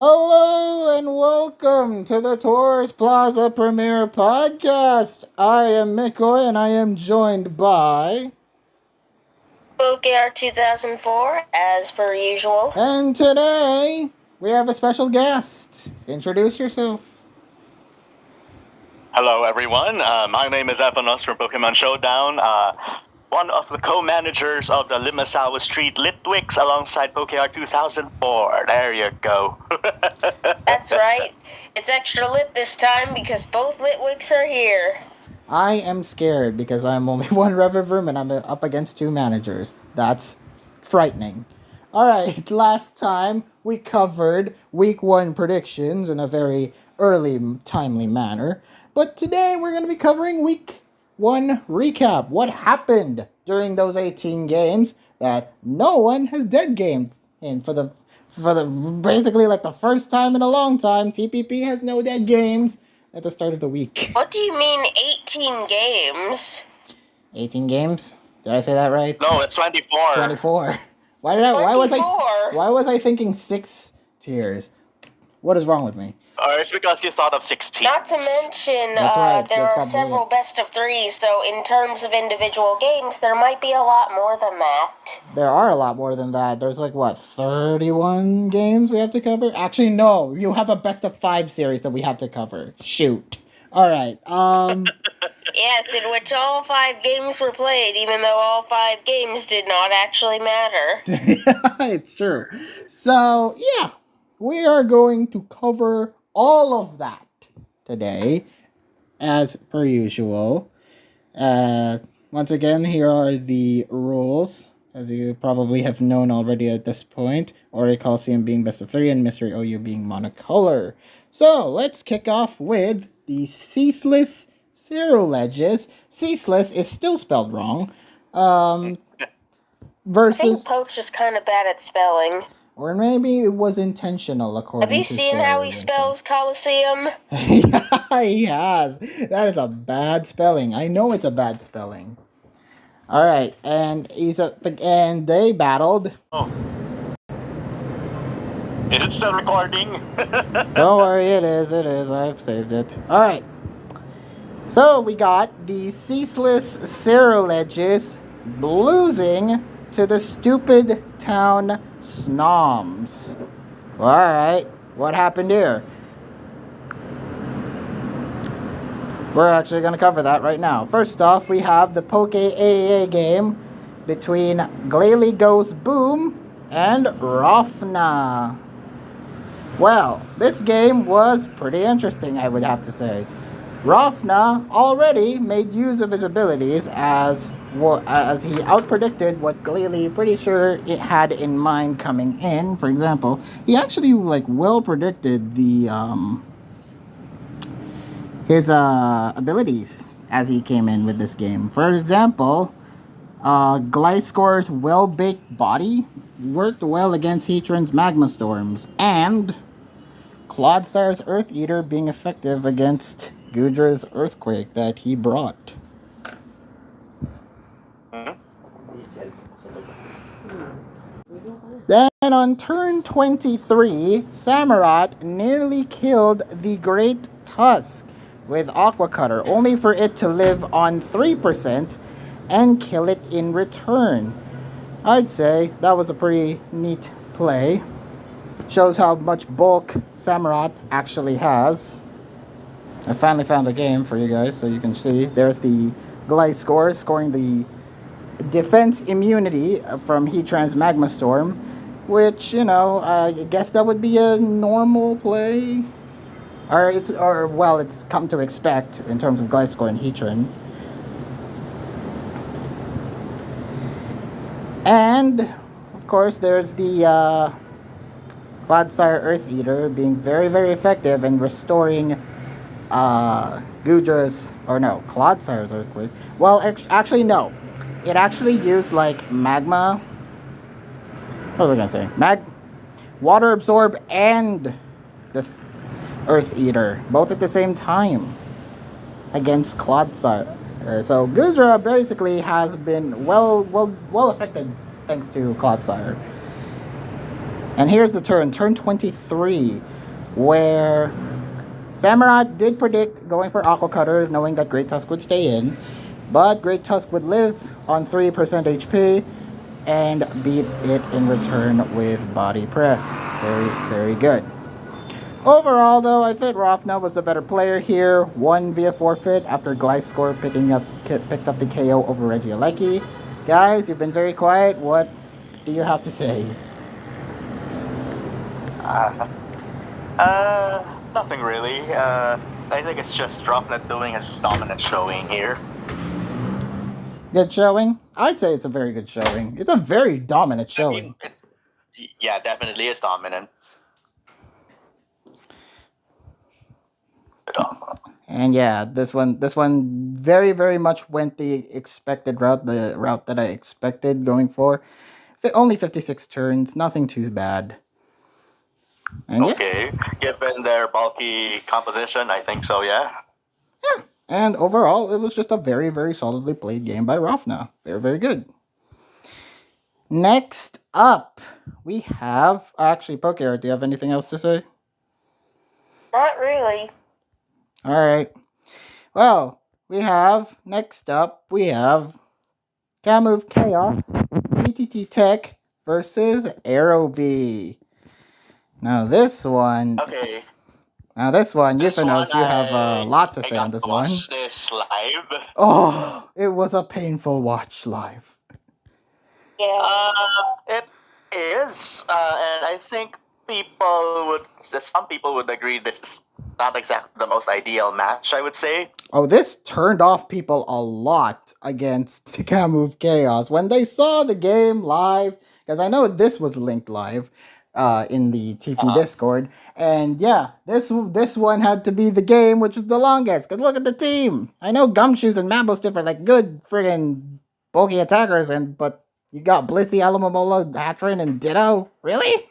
Hello and welcome to the Tours Plaza Premiere Podcast. I am Mikoy and I am joined by OKR 2004, as per usual. And today we have a special guest. Introduce yourself. Hello, everyone. My name is Evanos from Pokemon Showdown. One of the co-managers of the Limasawa Street Litwicks alongside PokeR 2004. There you go. That's right. It's extra lit this time because both Litwicks are here. I am scared because I'm only one Reviverm and I'm up against two managers. That's frightening. Alright, last time we covered Week 1 predictions in a very early, timely manner. But today we're going to be covering Week 1 recap. What happened during those 18 games that no one has dead gamed in for the basically like the first time in a long time. TPP has no dead games at the start of the week. What do you mean 18 games? 18 games? Did I say that right? No, it's 24. 24. Why was I thinking 6 tiers? What is wrong with me? It's because you thought of 16. Not to mention, there are several best of 3, so in terms of individual games, there might be a lot more than that. There are a lot more than that. There's 31 games we have to cover? Actually, no. You have a best of 5 series that we have to cover. Shoot. Alright, Yes, in which all 5 games were played, even though all 5 games did not actually matter. It's true. So, yeah. We are going to cover all of that today, as per usual. Once again, here are the rules, as you probably have known already at this point. Ori Coliseum being best of 3 and Mystery OU being monocolor. So, let's kick off with the Ceaseless Zero Ledges. Ceaseless is still spelled wrong. Versus... I think Pope's just kind of bad at spelling. Or maybe it was intentional, according to Have you seen how he spells Coliseum? Yeah, he has. That is a bad spelling. I know it's a bad spelling. Alright, and they battled. Oh. Is it still recording? Don't worry, it is. I've saved it. Alright. So we got the Ceaseless Zero Ledges losing to the Stupid Town Snoms. Alright, what happened here? We're actually going to cover that right now. First off, we have the Poke AAA game between Glalie Goes Boom and Rofna. Well, this game was pretty interesting, I would have to say. Rofna already made use of his abilities as he outpredicted what Glalie pretty sure it had in mind coming in. For example, he actually well predicted the his abilities as he came in with this game. For example, Gliscor's well-baked body worked well against Heatran's Magma Storms, and Clodsar's Earth Eater being effective against Gudra's Earthquake that he brought. Then on turn 23, Samurott nearly killed the Great Tusk with Aqua Cutter, only for it to live on 3% and kill it in return. I'd say that was a pretty neat play. Shows how much bulk Samurott actually has. I finally found the game for you guys so you can see. There's the Gliscor scoring the defense immunity from Heatran's Magma Storm, which, I guess that would be a normal play. It's come to expect in terms of Gliscor and Heatran. And, of course, there's the Clodsire Earth Eater being very, very effective in restoring Clodsire's Earthquake. Well, actually, no. It actually used, magma... What was I gonna say? Water Absorb and the Earth Eater, both at the same time, against Clodsire. So, Gudra basically has been well affected thanks to Clodsire. And here's the turn 23, where Samurott did predict going for Aqua Cutter, knowing that Great Tusk would stay in, but Great Tusk would live on 3% HP and beat it in return with Body Press. Very, very good. Overall, though, I think Rofna was the better player here. Won via forfeit after Gliscor picked up the KO over Regieleki. Guys, you've been very quiet. What do you have to say? Nothing really. I think it's just Rofna doing his dominant showing here. Good showing? I'd say it's a very good showing. It's a very dominant showing. I mean, yeah, definitely is dominant. And yeah, this one very, very much went the expected route, the route that I expected going for. Only 56 turns, nothing too bad. And okay, given their bulky composition, I think so, yeah. Yeah, and overall, it was just a very, very solidly played game by Rofna. Very, very good. Next up, we have... Actually, Poker, do you have anything else to say? Not really. Alright. Well, next up, we have Kamove Chaos, PTT Tech versus Aerobee. Now this one... Okay. Now this one, Euphanos, you have a lot to say on this one. Watch this live. Oh, it was a painful watch live. Yeah. It is, and I think some people would agree this is not exactly the most ideal match, I would say. Oh, this turned off people a lot against Kamove Chaos. When they saw the game live, because I know this was linked live in the TP Discord, and yeah, this one had to be the game which is the longest, because look at the team. I know Gumshoes and Mambo Stiff are like good friggin' bulky attackers, but you got Blissey, Alamomola, Hatrin, and Ditto? Really?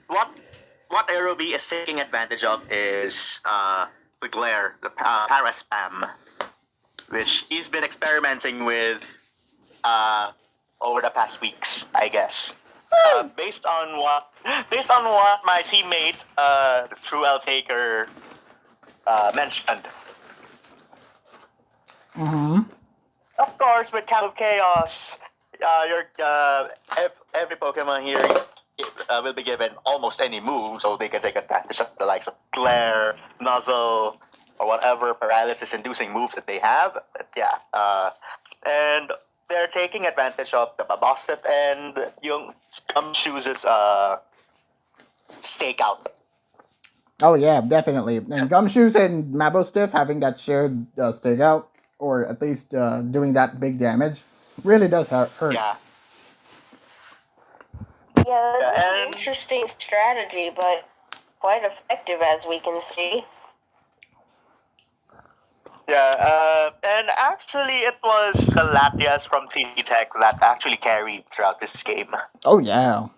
What Aerobee is taking advantage of is the glare, the para spam, which he's been experimenting with over the past weeks, I guess. Based on what my teammate, the True L Taker, mentioned. Mm-hmm. Of course, with Kamove Chaos, every Pokemon here will be given almost any move, so they can take advantage of the likes of Glare, Nuzzle, or whatever paralysis-inducing moves that they have. Yeah, and they're taking advantage of the Babostif and yung Gumshoes' stakeout. Oh yeah, definitely. And Gumshoes and Mabostiff having that shared stakeout, or at least doing that big damage, really does hurt. Yeah. Yeah, that's an interesting strategy, but quite effective as we can see. Yeah, and actually it was the Latias from TT Tech that actually carried throughout this game. Oh yeah.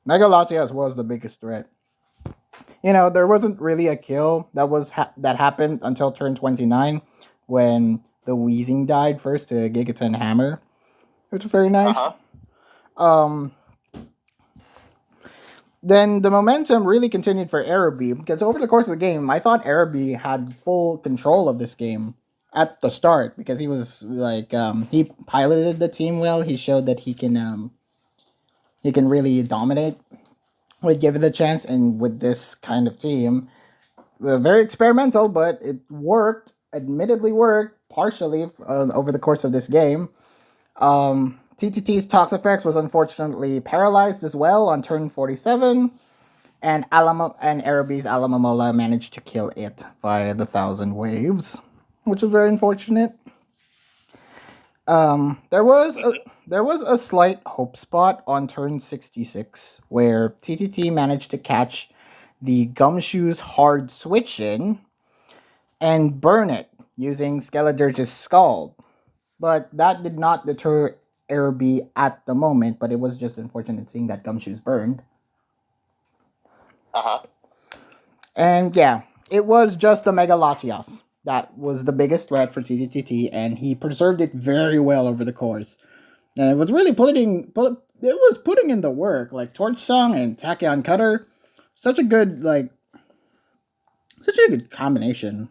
Mega Latias was the biggest threat. You know, there wasn't really a kill that happened until turn 29, when the Weezing died first to Gigaton Hammer, which was very nice. Then the momentum really continued for Aerobee, because over the course of the game, I thought Aerobee had full control of this game at the start, because he was like, he piloted the team well. He showed that he can really dominate, would give it a chance, and with this kind of team, very experimental, but it worked. Admittedly worked partially over the course of this game. TTT's Toxapex was unfortunately paralyzed as well on turn 47, and Aerobee's Alamomola managed to kill it via the 1,000 waves, which was very unfortunate. There was a slight hope spot on turn 66 where TTT managed to catch the Gumshoe's hard switch in and burn it using Skeledirge's Scald. But that did not deter Aerobee at the moment, but it was just unfortunate seeing that Gumshoe's burned. And yeah, it was just the Mega Latias that was the biggest threat for TTT, and he preserved it very well over the course. And it was really was putting in the work, like Torch Song and Tachyon Cutter. Such a good combination.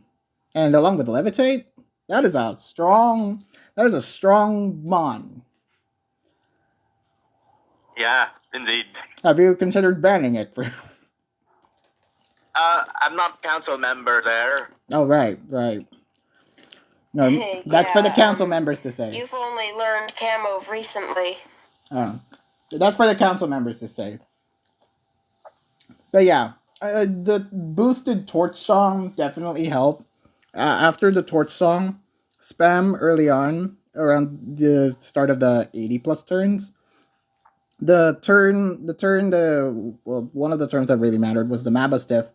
And along with Levitate, that is a strong mon. Yeah, indeed. Have you considered banning it for? I'm not council member there. Oh, right. No, that's for the council members to say. You've only learned camo recently. That's for the council members to say. But yeah, the boosted Torch Song definitely helped. After the Torch Song, spam early on, around the start of the 80+ turns, one of the turns that really mattered was the Mabastiff.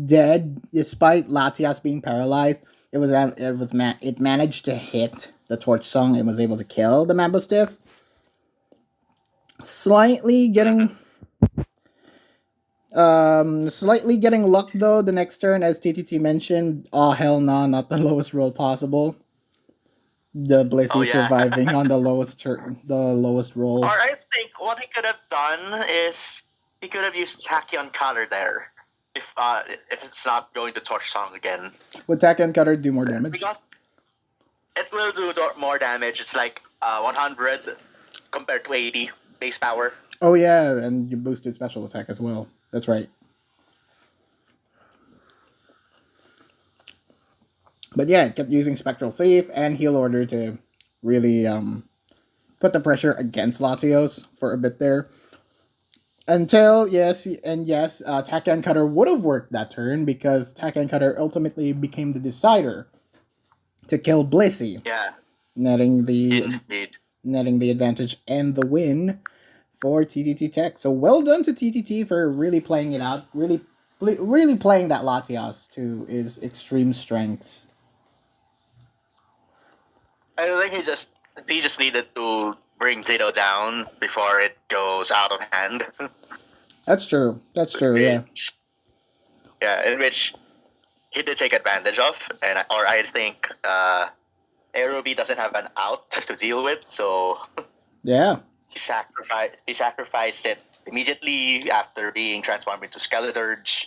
Dead, despite Latias being paralyzed, it managed to hit the Torch Song and was able to kill the Mabastiff. Slightly getting luck though the next turn, as TTT mentioned. Oh hell no, not the lowest roll possible. The Blissey surviving on the lowest roll. Or I think what he could have done is he could have used Tachyon Cutter there. If it's not going to Torch Song again. Would Tachyon Cutter do more damage? Because it will do more damage. It's like 100 compared to 80 base power. Oh yeah, and you boosted special attack as well. That's right. But yeah, it kept using Spectral Thief and Heal Order to really put the pressure against Latios for a bit there. Until, Tachyon Cutter would have worked that turn, because Tachyon Cutter ultimately became the decider to kill Blissey. Yeah. Netting the advantage and the win for TTT Tech. So well done to TTT for really playing it out, really playing that Latias to his extreme strengths. I think he just needed to bring Zito down before it goes out of hand. That's true, yeah. Yeah, in which he did take advantage of, or I think Aerobi doesn't have an out to deal with, so yeah. He sacrificed it immediately after being transformed into Skeleturge.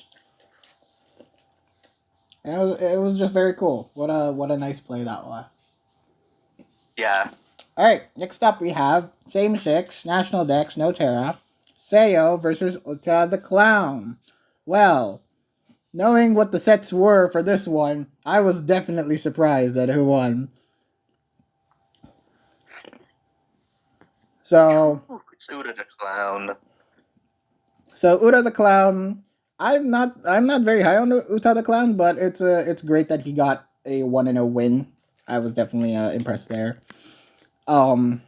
It was just very cool. What a nice play that was. Yeah. Alright, next up we have same 6, National Dex, no Terra, Sayo versus Uta the Clown. Well, knowing what the sets were for this one, I was definitely surprised at who won. So it's Uta the Clown. So Uta the Clown, I'm not very high on Uta the Clown, but it's great that he got a 1-0 win. I was definitely impressed there. Uta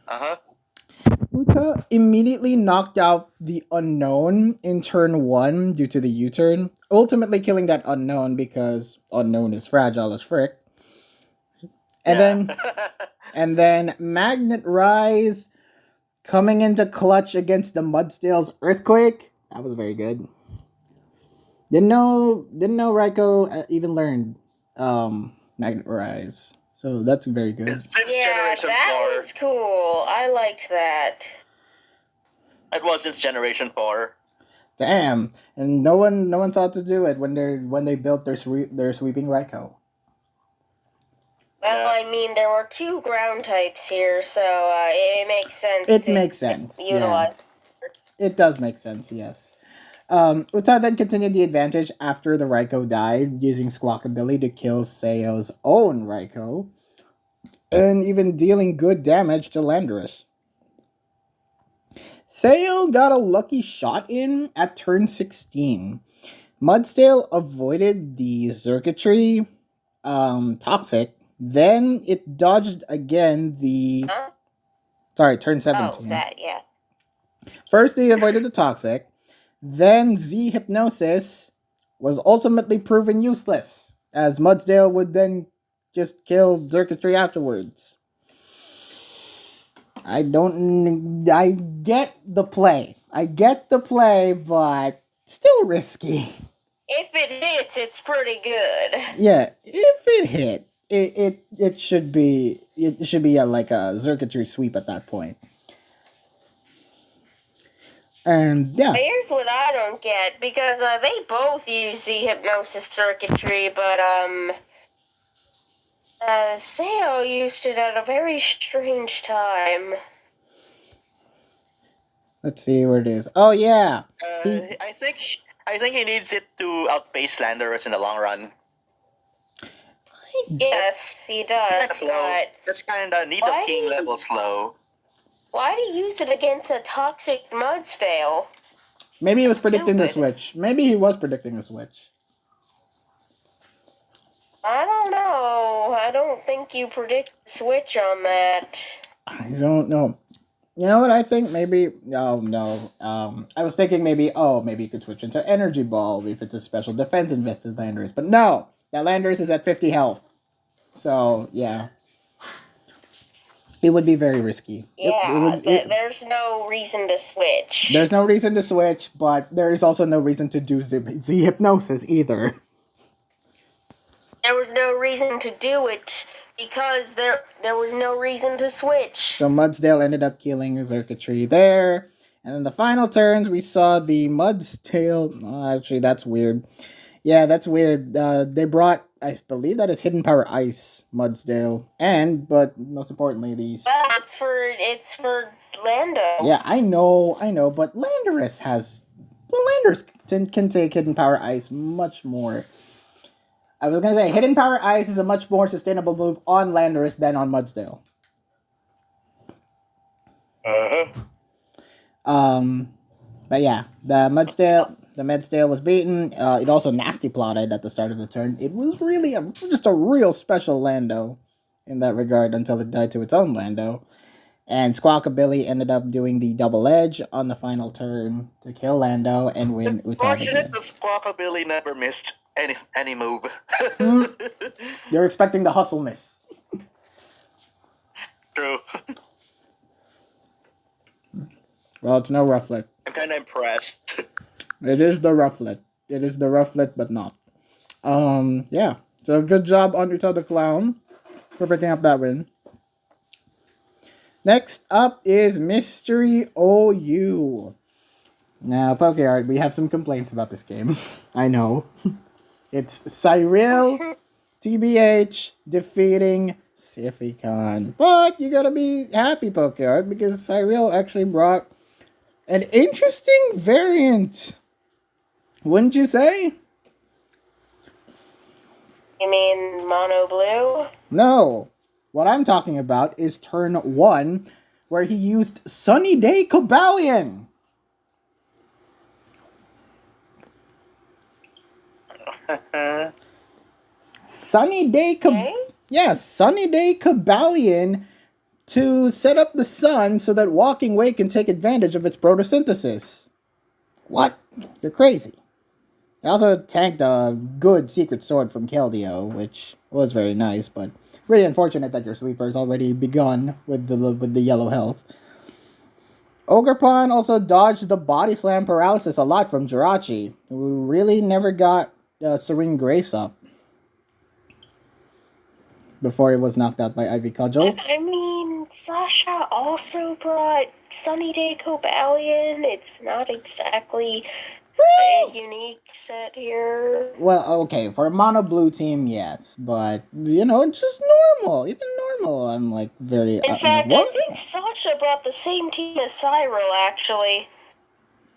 immediately knocked out the Unknown in turn 1 due to the U-turn, ultimately killing that Unknown because Unknown is fragile as frick. And then Magnet Rise coming into clutch against the Mudstale's Earthquake. That was very good. Didn't know Raikou even learned Magnet Rise. So that's very good. Since that 4. was cool. I liked that. It was since Generation 4. Damn, and no one thought to do it when they built their sweeping Raikou. Well, I mean, there were 2 ground types here, so it makes sense. It makes sense. Utilize. Yeah. It does make sense. Yes. Uta then continued the advantage after the Raikou died, using Squawkabilly to kill Sayo's own Raikou, and even dealing good damage to Landorus. Sayo got a lucky shot in at turn 16. Mudstale avoided the Circuitry Toxic, then it dodged again the... Huh? Sorry, turn 17. Oh, that, yeah. First, they avoided the Toxic. Then Z Hypnosis was ultimately proven useless, as Mudsdale would then just kill Circuitry afterwards. I get the play, but still risky. If it hits, it's pretty good. Yeah, if it hit, it should be like a Circuitry sweep at that point. And yeah. Here's what I don't get, because they both use the hypnosis circuitry, but Seo used it at a very strange time. Let's see where it is. Oh yeah. I think he needs it to outpace Slanderous in the long run. Yes, he does. But that's kind of need of king level slow. Why'd he use it against a toxic Mudsdale? Maybe he was predicting the switch. Maybe he was predicting the switch. I don't know. I don't think you predict the switch on that. I don't know. You know what I think? Maybe... Oh, no. I was thinking maybe he could switch into Energy Ball if it's a special defense invested Landorus. But no! That Landorus is at 50 health. So, yeah. It would be very risky. Yeah, there's no reason to switch. There's no reason to switch, but there is also no reason to do Z Hypnosis either. There was no reason to do it, because there was no reason to switch. So Mudsdale ended up killing Circuitry there. And then the final turns, we saw the Mudsdale... Oh, actually, that's weird. Yeah, that's weird. They brought, I believe that is Hidden Power Ice Mudsdale. But most importantly, these... It's for Lando. Yeah, I know, but Landorus has... Well, Landorus can take Hidden Power Ice much more. I was going to say, Hidden Power Ice is a much more sustainable move on Landorus than on Mudsdale. But yeah, the Mudsdale was beaten. It also nasty plotted at the start of the turn. It was really just a real special Lando in that regard until it died to its own Lando. And Squawkabilly ended up doing the double edge on the final turn to kill Lando and win. It's fortunate the Squawkabilly never missed any move. They're expecting the hustle miss. True. Well, it's no Rufflet. I'm kind of impressed. It is the Rufflet. It is the Rufflet, but not. Yeah. So good job, Undertow the Clown, for picking up that win. Next up is Mystery OU. Now, PokeArt, we have some complaints about this game. I know. It's Cyril, TBH, defeating Siphicon. But you gotta be happy, PokeArt, because Cyril actually brought an interesting variant. Wouldn't you say? You mean Mono Blue? No. What I'm talking about is turn 1, where he used Sunny Day Cobalion. Sunny Day Cobalion to set up the sun so that Walking Way can take advantage of its photosynthesis. What? You're crazy. He also tanked a good secret sword from Keldeo, which was very nice, but really unfortunate that your sweeper's already begun with the yellow health. Ogerpon also dodged the body slam paralysis a lot from Jirachi, who really never got Serene Grace up before he was knocked out by Ivy Cudgel. I mean, Sasha also brought Sunny Day Cobalion. It's not exactly a unique set here. Well, okay, for a mono blue team, yes, but it's just normal. Even normal, I'm like very. In fact, I think Sasha brought the same team as Cyril, actually.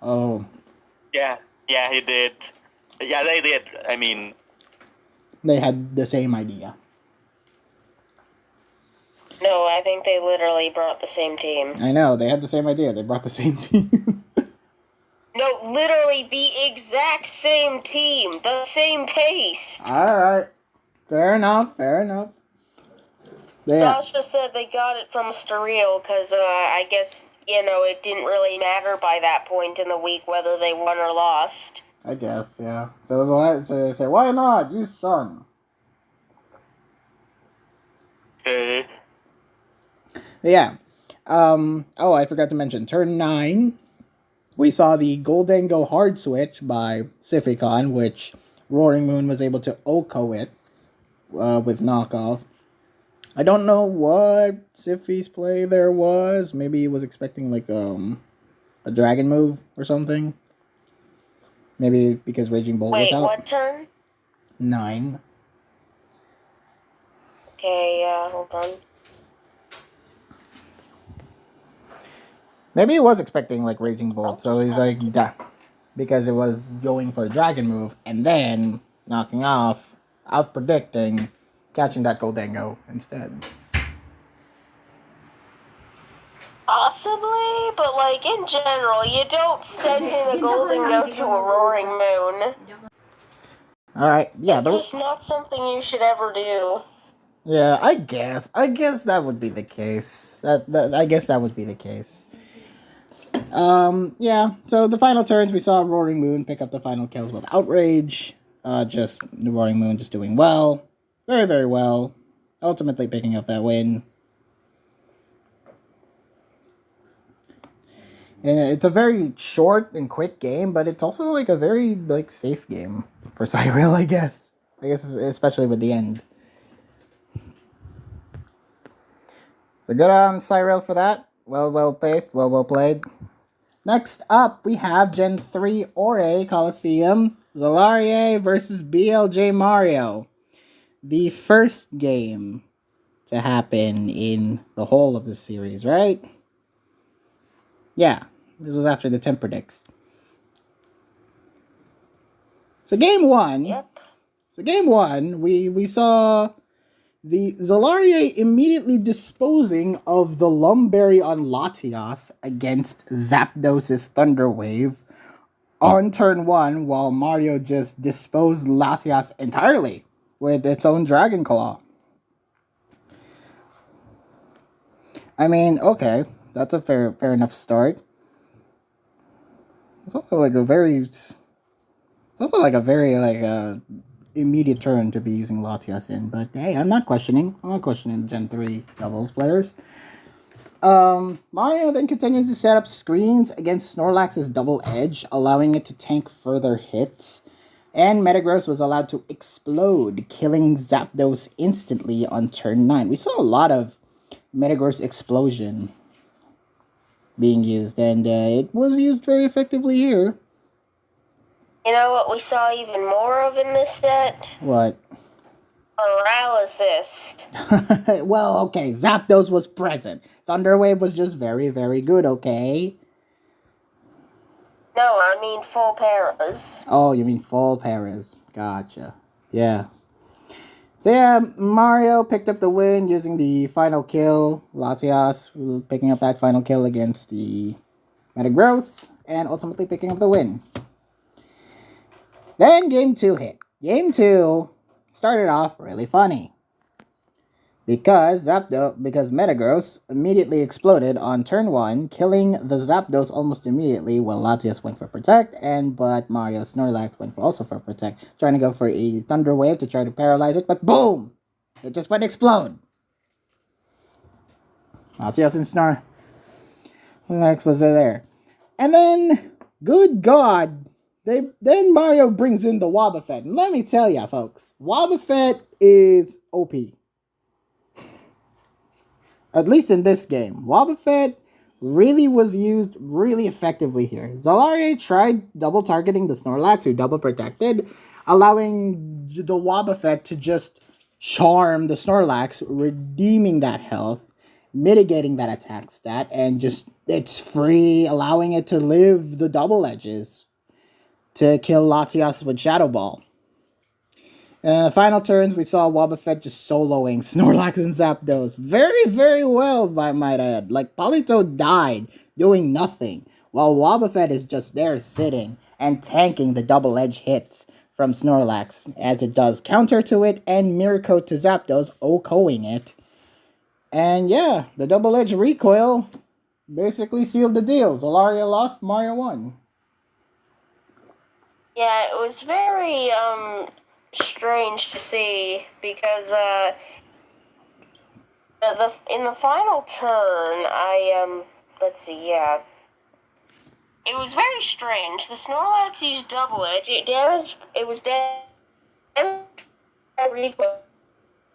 Oh. Yeah, he did. Yeah, they did. I mean, they had the same idea. No, I think they literally brought the same team. I know, they had the same idea. They brought the same team. No, literally the exact same team. The same pace. Alright. Fair enough. Sasha said they got it from Stereal because I guess, it didn't really matter by that point in the week whether they won or lost. I guess, yeah. So they say, why not? You son. Okay. Yeah. I forgot to mention, turn 9, we saw the Goldango hard switch by Siphicon, which Roaring Moon was able to OHKO it with knockoff. I don't know what Siffy's play there was. Maybe he was expecting a dragon move or something. Maybe because Raging Bolt was Wait, out. what turn? 9. Okay, hold on. Maybe he was expecting like Raging Bolt, so just he's like, asking. duh. Because it was going for a dragon move and then knocking off, out predicting, catching that Goldango instead. Possibly, but like in general, you don't send in a Goldango to a Roaring Moon. Alright, yeah. It's just not something you should ever do. Yeah, I guess that would be the case. I guess that would be the case. Yeah, so the final turns we saw Roaring Moon pick up the final kills with Outrage. Just the Roaring Moon just doing well. Very, very well. Ultimately picking up that win. And it's a very short and quick game, but it's also like a very like safe game for Cyril, I guess. I guess especially with the end. So good on Cyril for that. Well paced, well played. Next up, we have Gen 3 Ore Coliseum, Zolaria versus BLJ Mario. The first game to happen in the whole of the series, right? Yeah, this was after the Temper Decks. So game one. Yep. So game one, we saw the Zolaria immediately disposing of the Lumberry on Latias against Zapdos' Thunder Wave on turn 1, while Mario just disposed Latias entirely with its own Dragon Claw. I mean, okay, that's a fair enough start. It's also like a very immediate turn to be using Latias in, but hey, I'm not questioning Gen 3 doubles players. Mario then continues to set up screens against Snorlax's double edge, allowing it to tank further hits. And Metagross was allowed to explode, killing Zapdos instantly on turn 9. We saw a lot of Metagross explosion being used, and it was used very effectively here. You know what we saw even more of in this set? What? Paralysis. Well, okay, Zapdos was present. Thunderwave was just very, very good, okay? No, I mean full paras. Oh, you mean full paras. Gotcha. Yeah. So yeah, Mario picked up the win using the final kill. Latias picking up that final kill against the Metagross, and ultimately picking up the win. Then Game 2 hit. Game 2 started off really funny. Because Metagross immediately exploded on turn 1, killing the Zapdos almost immediately while Latias went for Protect, but Mario Snorlax went also for Protect, trying to go for a Thunder Wave to try to paralyze it, but boom! It just went explode. Latias and Snorlax was there. And then, good God, then Mario brings in the Wobbuffet. And let me tell ya, folks, Wobbuffet is OP. At least in this game. Wobbuffet really was used really effectively here. Zolaria tried double targeting the Snorlax, who double protected, allowing the Wobbuffet to just charm the Snorlax, redeeming that health, mitigating that attack stat, and just it's free, allowing it to live the double edges to kill Latias with Shadow Ball. Final turns, we saw Wobbuffet just soloing Snorlax and Zapdos. Very, very well, by might add. Like, Politoed died, doing nothing, while Wobbuffet is just there sitting and tanking the double edge hits from Snorlax, as it does counter to it and Mirror Coat to Zapdos, OHKOing it. And yeah, the double edge recoil basically sealed the deal. Zolaria lost, Mario won. Yeah, it was very, strange to see, because, in the final turn, let's see, yeah. It was very strange. The Snorlax used double edge. It was damaged recoil,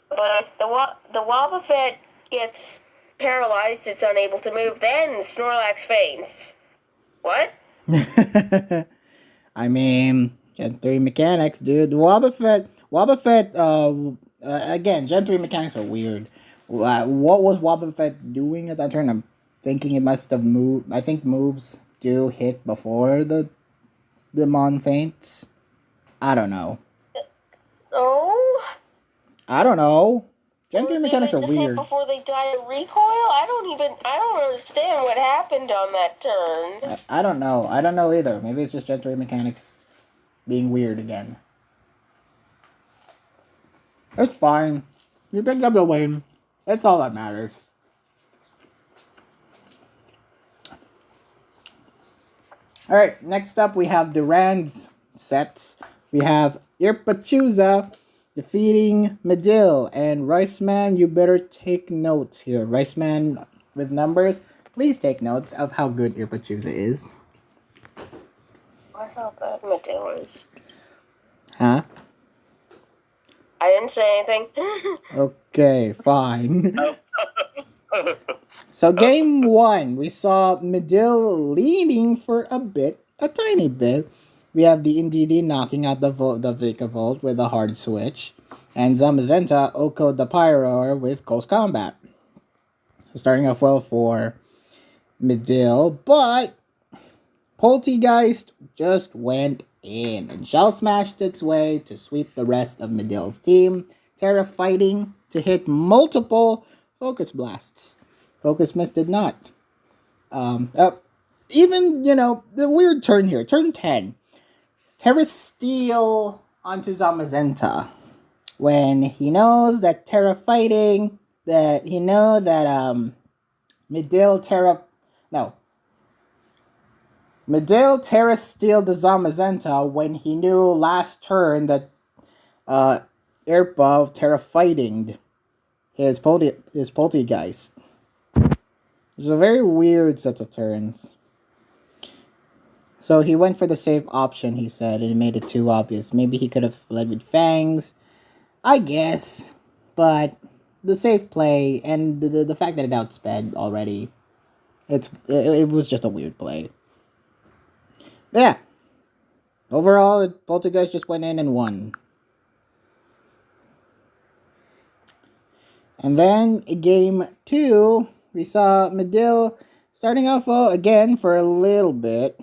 but the Wobbuffet gets paralyzed, it's unable to move, then Snorlax faints. What? I mean, Gen 3 mechanics, dude. Wobbuffet, again, Gen 3 mechanics are weird. What was Wobbuffet doing at that turn? I'm thinking it must have moved. I think moves do hit before the Mon faints. I don't know. Oh? I don't know. Gen 3 Or did mechanics they are just hit weird. before they died of recoil? I don't understand what happened on that turn. I don't know. I don't know either. Maybe it's just Gen 3 mechanics being weird again. It's fine. You picked up the win. That's all that matters. Alright, next up we have Duran's sets. We have Irpachuza defeating Medil. And Riceman, you better take notes here. Riceman with numbers, please take notes of how good Irpachuza is. I how bad Medil is. Huh? I didn't say anything. Okay, fine. So game 1, we saw Medil leading for a tiny bit. We have the Indeedee knocking out the Vika Volt with a hard switch, and Zamazenta Oko the Pyro with close combat. Starting off well for Medil, but Poltegeist just went in, and Shell smashed its way to sweep the rest of Medil's team. Terra fighting to hit multiple Focus Blasts. Focus Mist did not. Even, the weird turn here. Turn 10. Terra Steel onto Zamazenta. When he knows that Terra fighting, that he know that, Medil Terra Steel to Zamazenta when he knew last turn that, Irpa Terra fighting his Poltegeist. It's a very weird set of turns. So he went for the safe option, he said, and it made it too obvious. Maybe he could have led with Fangs, I guess. But the safe play and the fact that it outsped already, it was just a weird play. But yeah. Overall, Poltergeist just went in and won. And then game 2, we saw Medil starting off well again for a little bit.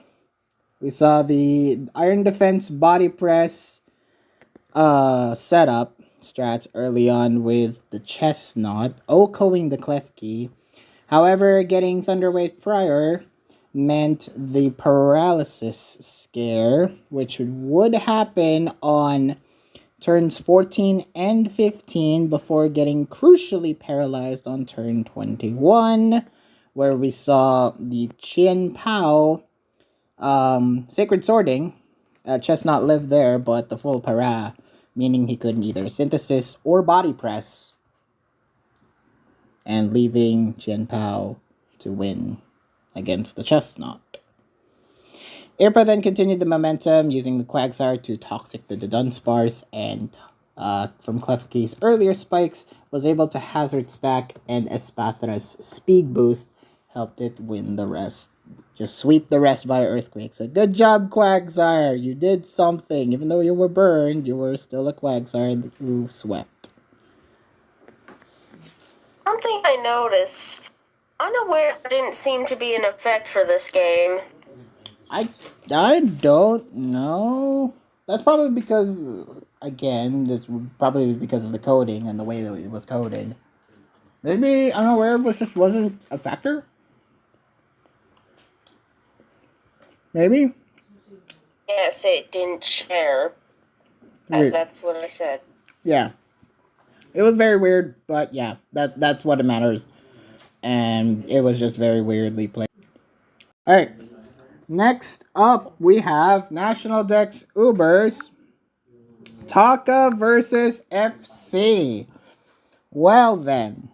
We saw the Iron Defense body press setup strats early on with the Chestnut, Okoing the Klefki. However, getting Thunderwave prior meant the paralysis scare, which would happen on turns 14 and 15 before getting crucially paralyzed on turn 21, where we saw the Chien Pao Sacred Swording. Chestnut lived there, but the full para, meaning he couldn't either synthesis or body press, and leaving Chien Pao to win against the Chestnut. Irpa then continued the momentum, using the Quagsire to toxic the Dunsparce, and from Klefki's earlier spikes, was able to hazard stack, and Espathra's speed boost helped it win the rest. Just sweep the rest via Earthquake. So good job, Quagsire. You did something. Even though you were burned, you were still a Quagsire who swept. Something I noticed. Unaware didn't seem to be an effect for this game. I don't know. That's probably because, again, it's probably because of the coding and the way that it was coded. Maybe Unaware just wasn't a factor? Maybe? Yes, it didn't share. That's what I said. Yeah. It was very weird, but yeah, that's what it matters. And it was just very weirdly played. Alright. Next up, we have National Dex Ubers. Taka versus FC. Well then.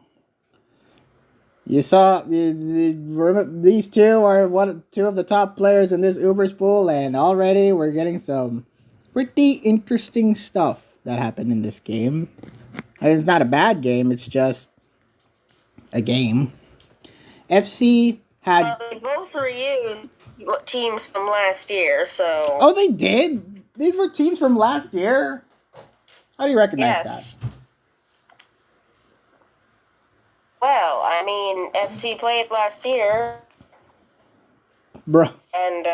You saw these two are two of the top players in this Ubers pool, and already we're getting some pretty interesting stuff that happened in this game. It's not a bad game, it's just a game. FC had... They both reused teams from last year, so... Oh, they did? These were teams from last year? How do you recognize Yes. Well, I mean, FC played last year, that? Bro. and,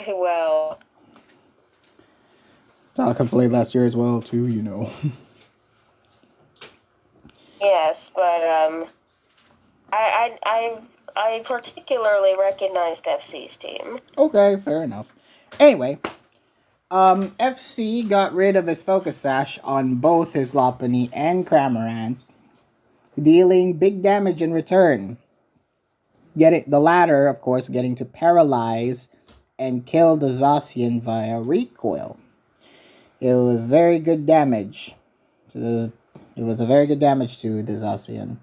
well... Taka played last year as well, too, you know. Yes, but, I particularly recognized FC's team. Okay, fair enough. Anyway, FC got rid of his focus sash on both his Lopunny and Cramorant, dealing big damage in return. The latter, of course, getting to paralyze and kill the Zacian via recoil. It was very good damage. It was a very good damage to the Zacian.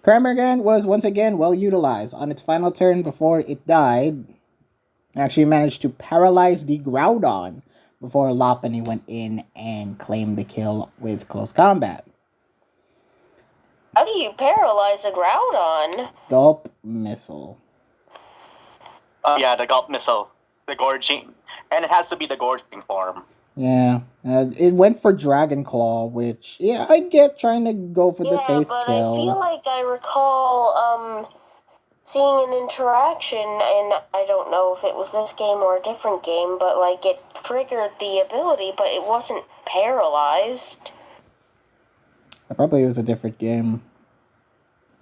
Cramorant was once again well utilized. On its final turn before it died, actually managed to paralyze the Groudon before Lopunny went in and claimed the kill with close combat. How do you paralyze a Groudon? Gulp Missile. Yeah, the Gulp Missile. The gorging. And it has to be the gorging form. Yeah, it went for Dragon Claw, which, yeah, I get trying to go for the safe but kill. I feel like I recall, seeing an interaction, and I don't know if it was this game or a different game, but, like, it triggered the ability, but it wasn't paralyzed. Probably was a different game.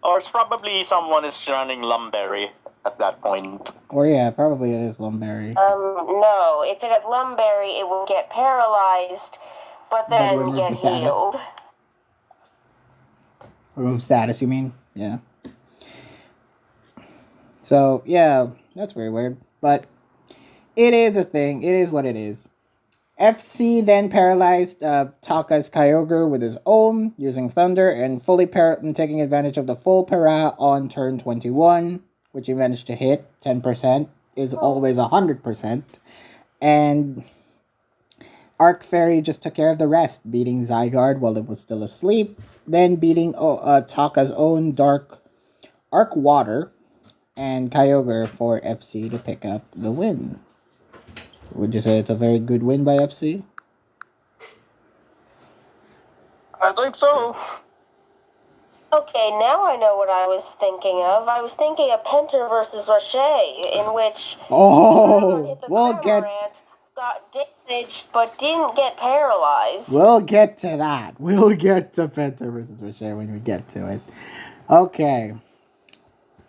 Or it's probably someone is running Lumberry at that point. Or yeah, probably it is Lumberry. No. If it had Lumberry, it would get paralyzed, but then remove get the status. healed. Remove status, you mean? Yeah. So, yeah, that's very weird. But it is a thing. It is what it is. FC then paralyzed Taka's Kyogre with his own, using Thunder, and fully taking advantage of the full para on turn 21, which he managed to hit. 10% is always 100%. And Arc Fairy just took care of the rest, beating Zygarde while it was still asleep, then beating Taka's own Dark Arc Water and Kyogre for FC to pick up the win. Would you say it's a very good win by FC? I think so. Okay, now I know what I was thinking of. I was thinking of Penter versus Rocher, in which Cramorant got damaged but didn't get paralyzed. We'll get to that. We'll get to Penta versus Rocher when we get to it. Okay.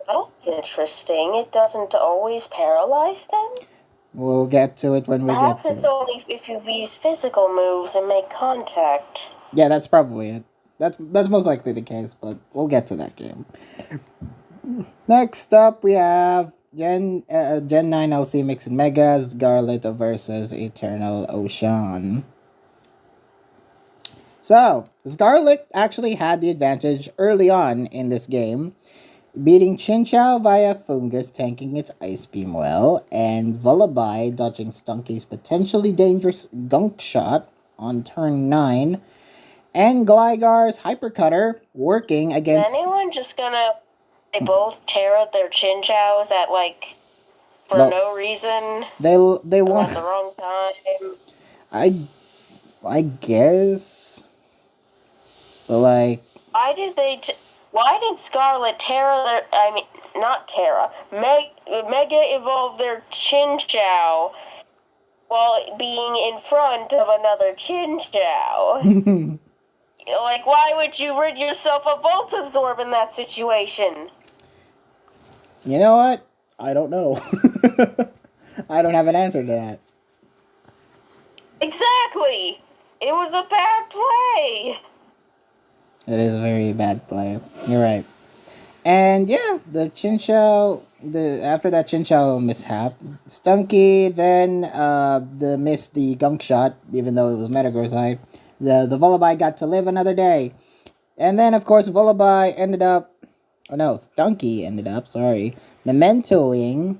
That's interesting. It doesn't always paralyze then? We'll get to it when we Perhaps get to it's it. only if you've used physical moves and make contact. Yeah, that's probably it. That's most likely the case, but we'll get to that game. Next up, we have Gen 9 LC Mix and Megas, Scarlet versus Eternal Ocean. So, Scarlet actually had the advantage early on in this game, beating Chinchou via Fungus, tanking its Ice Beam well, and Vullaby dodging Stunky's potentially dangerous Gunk Shot on turn 9, and Gligar's Hyper Cutter working against... Is anyone just gonna... They both tear out their Chinchous at, like, for no reason? They At want... the wrong time? I guess... But, like... Why did Scarlet Mega evolve their Chinchou while being in front of another Chinchou? Like, why would you rid yourself of Volt Absorb in that situation? You know what? I don't know. I don't have an answer to that. Exactly! It was a bad play! It is a very bad play. You're right. And yeah, the Chinchou, after that Chinchou mishap, Stunky then missed the Gunk Shot, even though it was Metagrossite. The Vullaby got to live another day. And then, of course, Stunky ended up, mementoing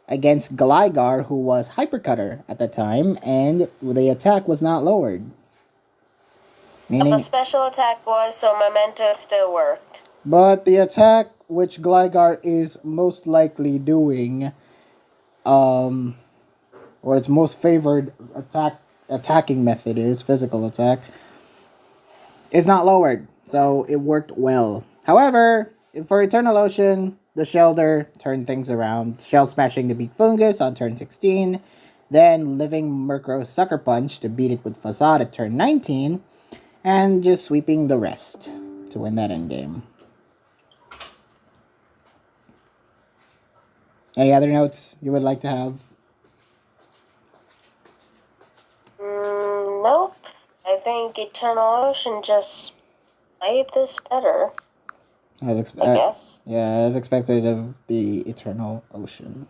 against Gligar, who was Hypercutter at the time, and the attack was not lowered. But the special attack was, so Memento still worked. But the attack which Gligar is most likely doing or its most favored attacking method is physical attack, is not lowered. So it worked well. However, for Eternal Ocean, the Shelter turned things around. Shell Smashing to beat Fungus on turn 16. Then Living Murkrow Sucker Punch to beat it with Facade at turn 19. And just sweeping the rest to win that endgame. Any other notes you would like to have? Nope. I think Eternal Ocean just played this better. I guess. Yeah, as expected of the Eternal Ocean.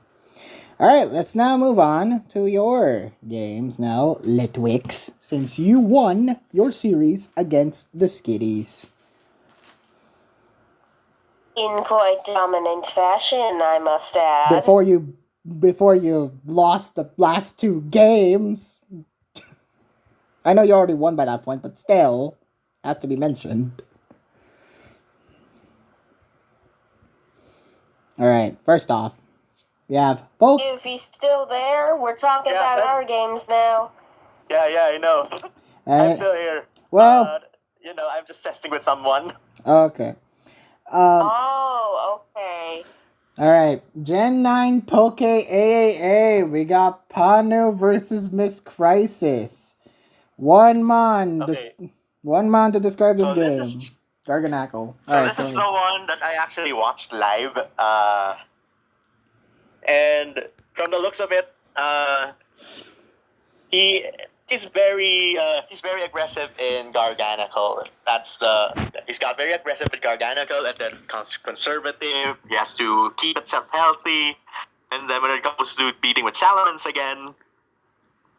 Alright, let's now move on to your games now, Litwicks, since you won your series against the Skitties. In quite dominant fashion, I must add. Before you lost the last 2 games. I know you already won by that point, but still, has to be mentioned. Alright, first off, we have both. If he's still there, we're talking about our games now. Yeah, I know. I'm still here. Well, I'm just testing with someone. Okay. Okay. Alright, Gen 9 Poke AAA. We got Panu versus Miss Crisis. One man to describe this game. Garganackle. This is the one that I actually watched live. And from the looks of it, he's very aggressive in Garganacle. He's got very aggressive with Garganacle, and then conservative. He has to keep itself healthy, and then when it comes to beating with Salamence again,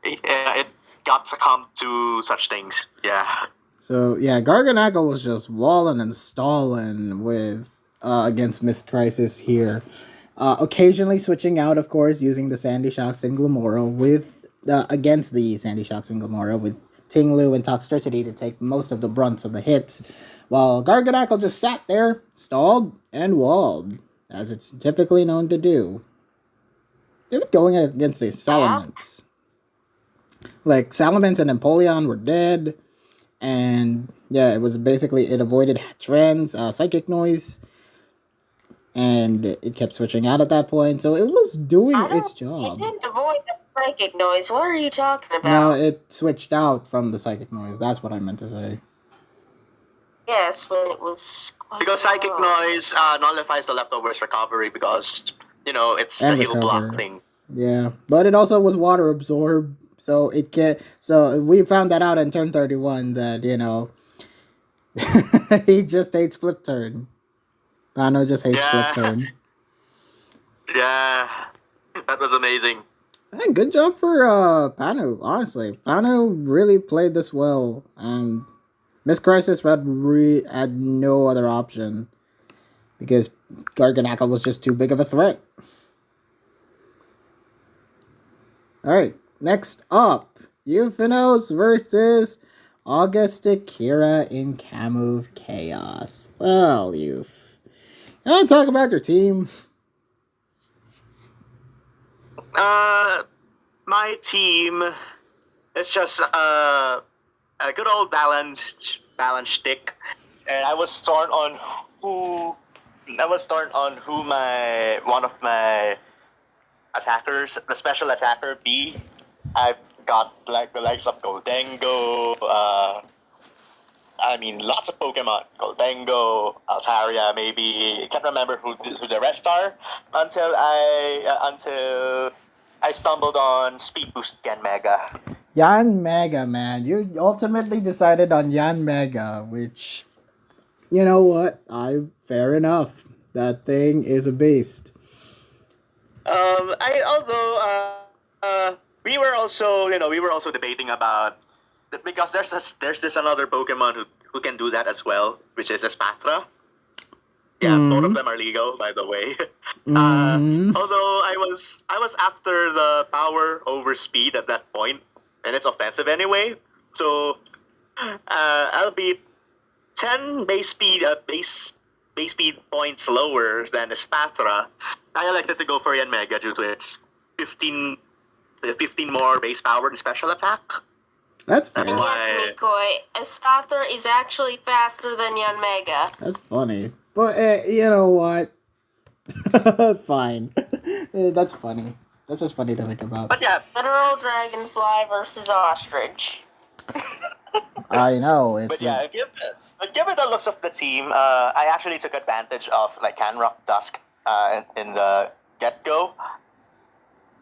it got succumbed to such things. Yeah. So yeah, Garganackle was just walling and stalling with against Miss Crisis here. Occasionally switching out, of course, using the Sandy Shocks and Glamora with against the Sandy Shocks and Glamora with Tinglu and Toxtricity to take most of the brunts of the hits, while Garganackle just sat there, stalled, and walled, as it's typically known to do. Even going against the Salamence. Like, Salamence and Empoleon were dead, and yeah, it was basically, it avoided trends, Psychic Noise, and it kept switching out at that point, so it was doing its job. It didn't avoid the Psychic Noise. What are you talking about? No, it switched out from the Psychic Noise. That's what I meant to say. Yes, when it was because Psychic Noise nullifies the leftovers recovery because, it's the heal block thing. Yeah, but it also was water absorb, so it can. So we found that out in turn 31 that, he just hates flip turn. Panu just hates flip turn. Yeah, that was amazing. Hey, good job for Panu, honestly. Panu really played this well, and Miss Crisis had no other option because Garganackle was just too big of a threat. Alright, next up, Euphinos versus Augustakira in Kamov Chaos. Well, you want to talk about your team? My team is just a good old balanced stick, and I was torn on who one of my attackers, the special attacker be. I've got like the likes of Goldengo, lots of Pokemon. Goldengo, Altaria, maybe. I can't remember who the rest are until I stumbled on Speed Boost Yanmega. Yanmega, man. You ultimately decided on Yanmega, which, you know what? Fair enough. That thing is a beast. We were also debating about, because there's this another Pokemon who can do that as well, which is Espathra. Yeah, both of them are legal, by the way. Although I was after the power over speed at that point, and it's offensive anyway. So I'll be 10 base speed points lower than Espathra. I elected to go for Yanmega due to its 15, 15 more base power and special attack. That's fair. That's And why- yes, Mikoi, Espathra is actually faster than Yanmega. That's funny. But you know what? Fine. That's funny. That's just funny to think about. But yeah, Literal dragonfly versus ostrich. I know. It's but yeah, given the looks of the team, I actually took advantage of like Canrock Dusk in the get-go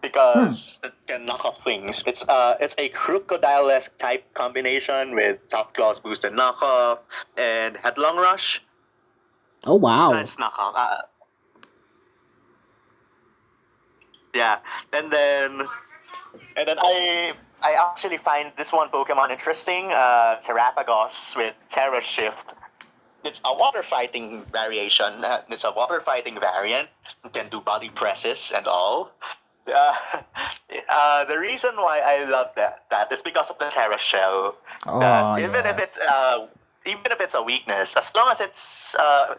because it can knock off things. It's a crocodile-esque type combination with Tough Claws boosted knockoff and Headlong Rush. Oh wow. Nice knockoff. Yeah, and then I actually find this one Pokemon interesting. Terrapagos with Terra Shift. It's a water fighting variation. It's a water fighting variant. It can do body presses and all. The reason why I love that is because of the Terra Shell. Oh, Even if it's a weakness, as long as it's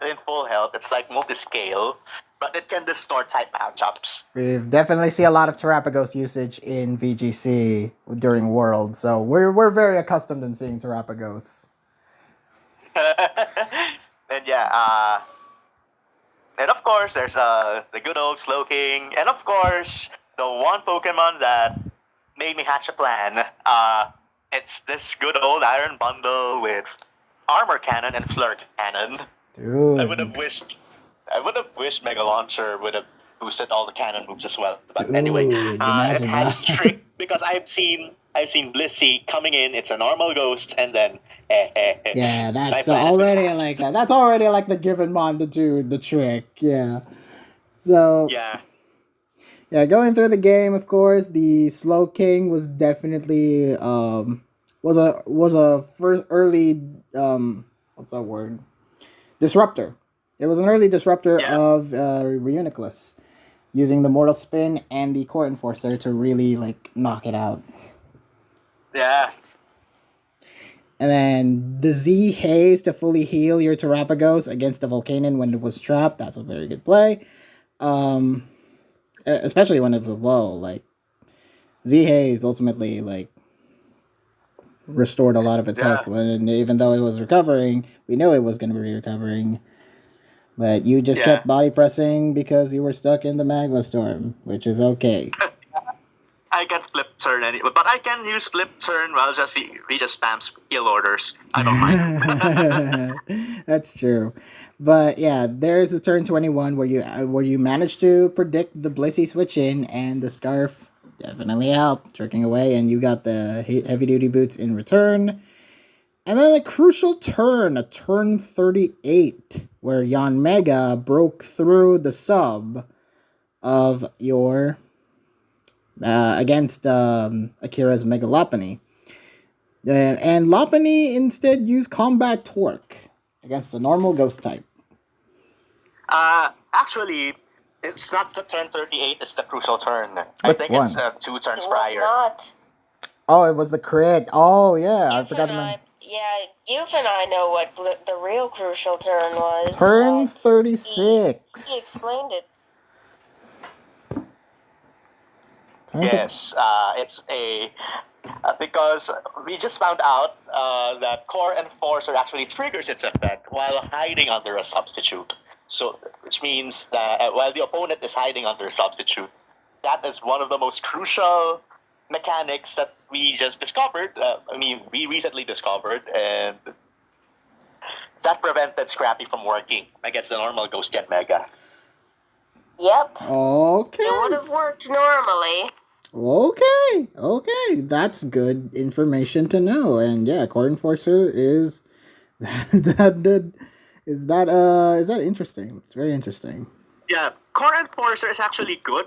in full health, it's like multi-scale, but it can distort type matchups. We've definitely see a lot of Terrapagos usage in VGC during Worlds, so we're very accustomed in seeing Terrapagos. And yeah, and of course there's the good old Slowking, and of course the one Pokemon that made me hatch a plan. It's this good old Iron Bundle with Armor Cannon and Flirt Cannon. Dude. I would have wished Mega Launcher would have boosted all the cannon moves as well. But Dude, anyway, it imagine has that. trick because I've seen Blissey coming in. It's a normal ghost, and then Yeah, My that's plan has been already hatched. like that's already like the given mon to do the trick. Yeah. So Yeah, yeah, going through the game, of course, the Slow King was definitely was a first early what's that word? Disruptor. It was an early disruptor Yeah. of Reuniclus, using the Mortal Spin and the Core Enforcer to really like knock it out. yeah. And then the Z Haze to fully heal your Terrapagos against the Volcanon when it was trapped. That's a very good play. Especially when it was low. Like, Z Haze ultimately, like, restored a lot of its Yeah. health. And even though it was recovering, we knew it was going to be recovering. But you just Yeah. kept body pressing because you were stuck in the Magma Storm, which is okay. I can flip turn anyway, but I can use flip turn while he just spams heal orders. I don't mind. That's true. But yeah, there's the turn 21 where you managed to predict the Blissey switch in, and the Scarf definitely helped tricking away, and you got the heavy duty boots in return. And then a crucial turn, a turn 38, where Yanmega broke through the sub of your against Akira's Mega Lopunny. And Lopunny instead used Combat Torque against a normal Ghost type. Actually, it's not the turn 38, it's the crucial turn. I Which think one? it's 2 turns It was prior. not. Oh, it was the crit. Oh, yeah. I Youth forgot and about Youth and I know what the real crucial turn was. turn He 36. explained it. Yes, it's a because we just found out that Core Enforcer actually triggers its effect while hiding under a substitute. So, which means that while the opponent is hiding under a substitute, that is one of the most crucial mechanics that we just discovered. We recently discovered, and that prevented Scrappy from working against the normal Ghost Gen Mega. Yep. Okay. It would have worked normally. Okay. That's good information to know. And yeah, Core Enforcer is is that interesting? It's very interesting. Yeah, Core Enforcer is actually good,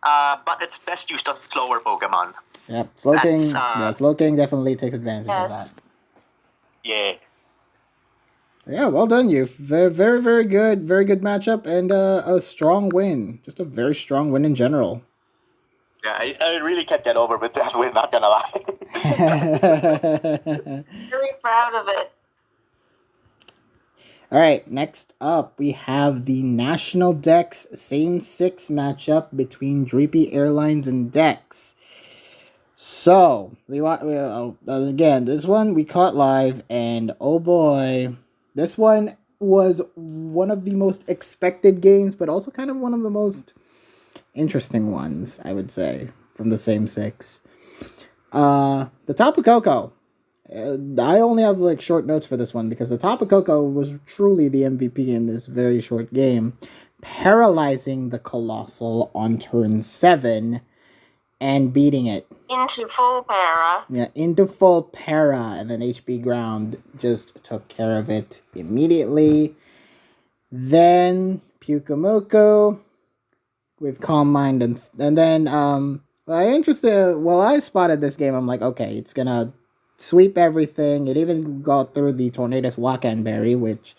but it's best used on slower Pokemon. Yep, Slowking. That's, Slowking definitely takes advantage of Yes. that. Yeah. Yeah, well done, you. Very, very, very good matchup, and a strong win. Just a very strong win in general. Yeah, I really can't get over with that win, not gonna lie. Very proud of it. All right, next up we have the National Dex Same 6 matchup between Dreepy Airlines and Dex. So, again, this one we caught live, and oh boy, this one was one of the most expected games, but also kind of one of the most interesting ones, I would say, from the Same 6. The Tapu Coco. I only have like short notes for this one because the Tapu Coco was truly the MVP in this very short game, paralyzing the Colossal on turn 7 and beating it. Into full para. Yeah, into full para, and then HB Ground just took care of it immediately. Then Pyukumuku with Calm Mind, and then I spotted this game. I'm like, okay, it's gonna sweep everything. It even got through the Tornadus Wakanberry, which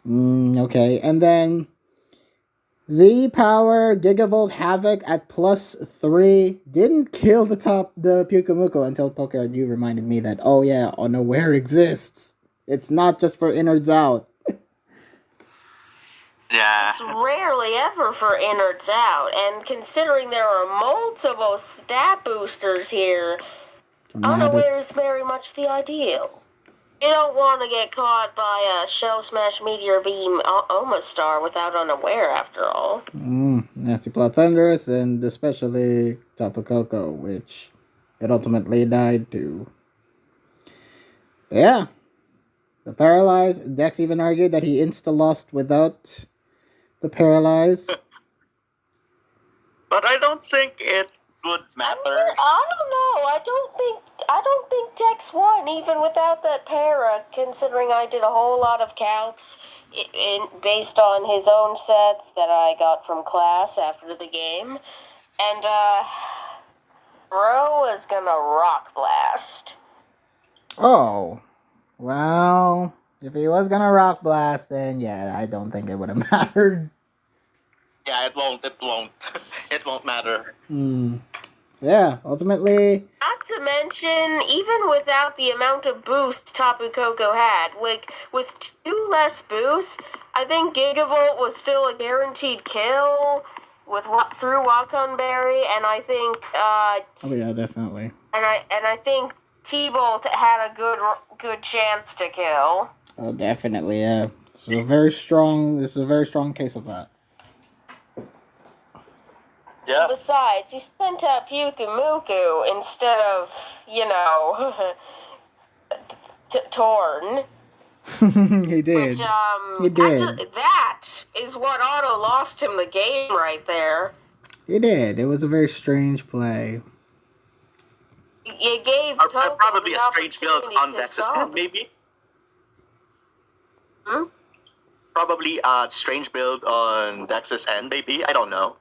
okay, and then Z Power Gigavolt Havoc at +3 didn't kill the Pyukumuku until Poker you reminded me that, oh yeah, Unaware exists. It's not just for innards out. Yeah. It's rarely ever for innards out, and considering there are multiple stat boosters here, Unaware is very much the ideal. You don't want to get caught by a Shell Smash Meteor Beam Omastar without Unaware, after all. Nasty Plot Thunderous, and especially Tapu Coco, which it ultimately died to. But yeah. The Paralyzed, Dex even argued that he insta-lost without the Paralyzed. But I don't think it would matter. I don't know. I don't think Dex won even without that para, considering I did a whole lot of counts based on his own sets that I got from class after the game. And Bro is gonna Rock Blast. Oh. Well, if he was gonna Rock Blast, then yeah, I don't think it would have mattered. Yeah, it won't. It won't matter. Yeah, ultimately. Not to mention, even without the amount of boost Tapu Coco had, like, with 2 less boosts, I think Gigavolt was still a guaranteed kill through Wakanberry, and I think, oh yeah, definitely. And I think T-Bolt had a good chance to kill. Oh, definitely, yeah. This is a very strong case of that. Yeah. Besides, he sent out Pyukumuku instead of, Torn. He did. Which, he did. That is what auto lost him the game right there. He did. It was a very strange play. You gave Coco probably the a strange build on Dex's end, maybe? Probably a strange build on Dex's end, maybe? I don't know.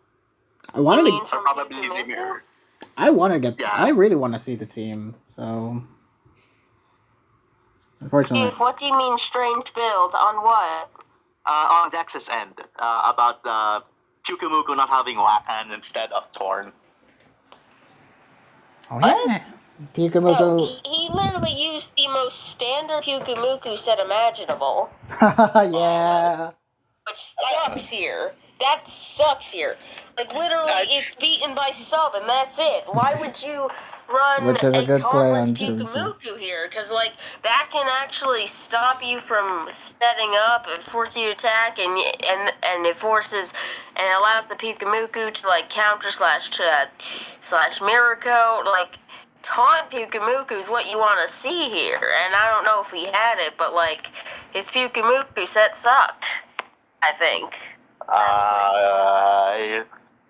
I wanted to. Or probably the mirror. I want to get. Yeah. I really want to see the team. So, unfortunately. What do you mean strange build on what? On Dex's end, about the Pyukumuku not having Wakan instead of Torn. Oh yeah. Pyukumuku. No, he literally used the most standard Pyukumuku set imaginable. Yeah. Which sucks here. That sucks here. Like, literally, it's beaten by sub, and that's it. Why would you run Which is a good play tauntless on Pyukumuku here? Because, like, that can actually stop you from setting up and force you to attack, and it forces and allows the Pyukumuku to, like, counter slash mirror coat. Like, taunt Pyukumuku is what you want to see here, and I don't know if he had it, but, like, his Pyukumuku set sucked, I think. I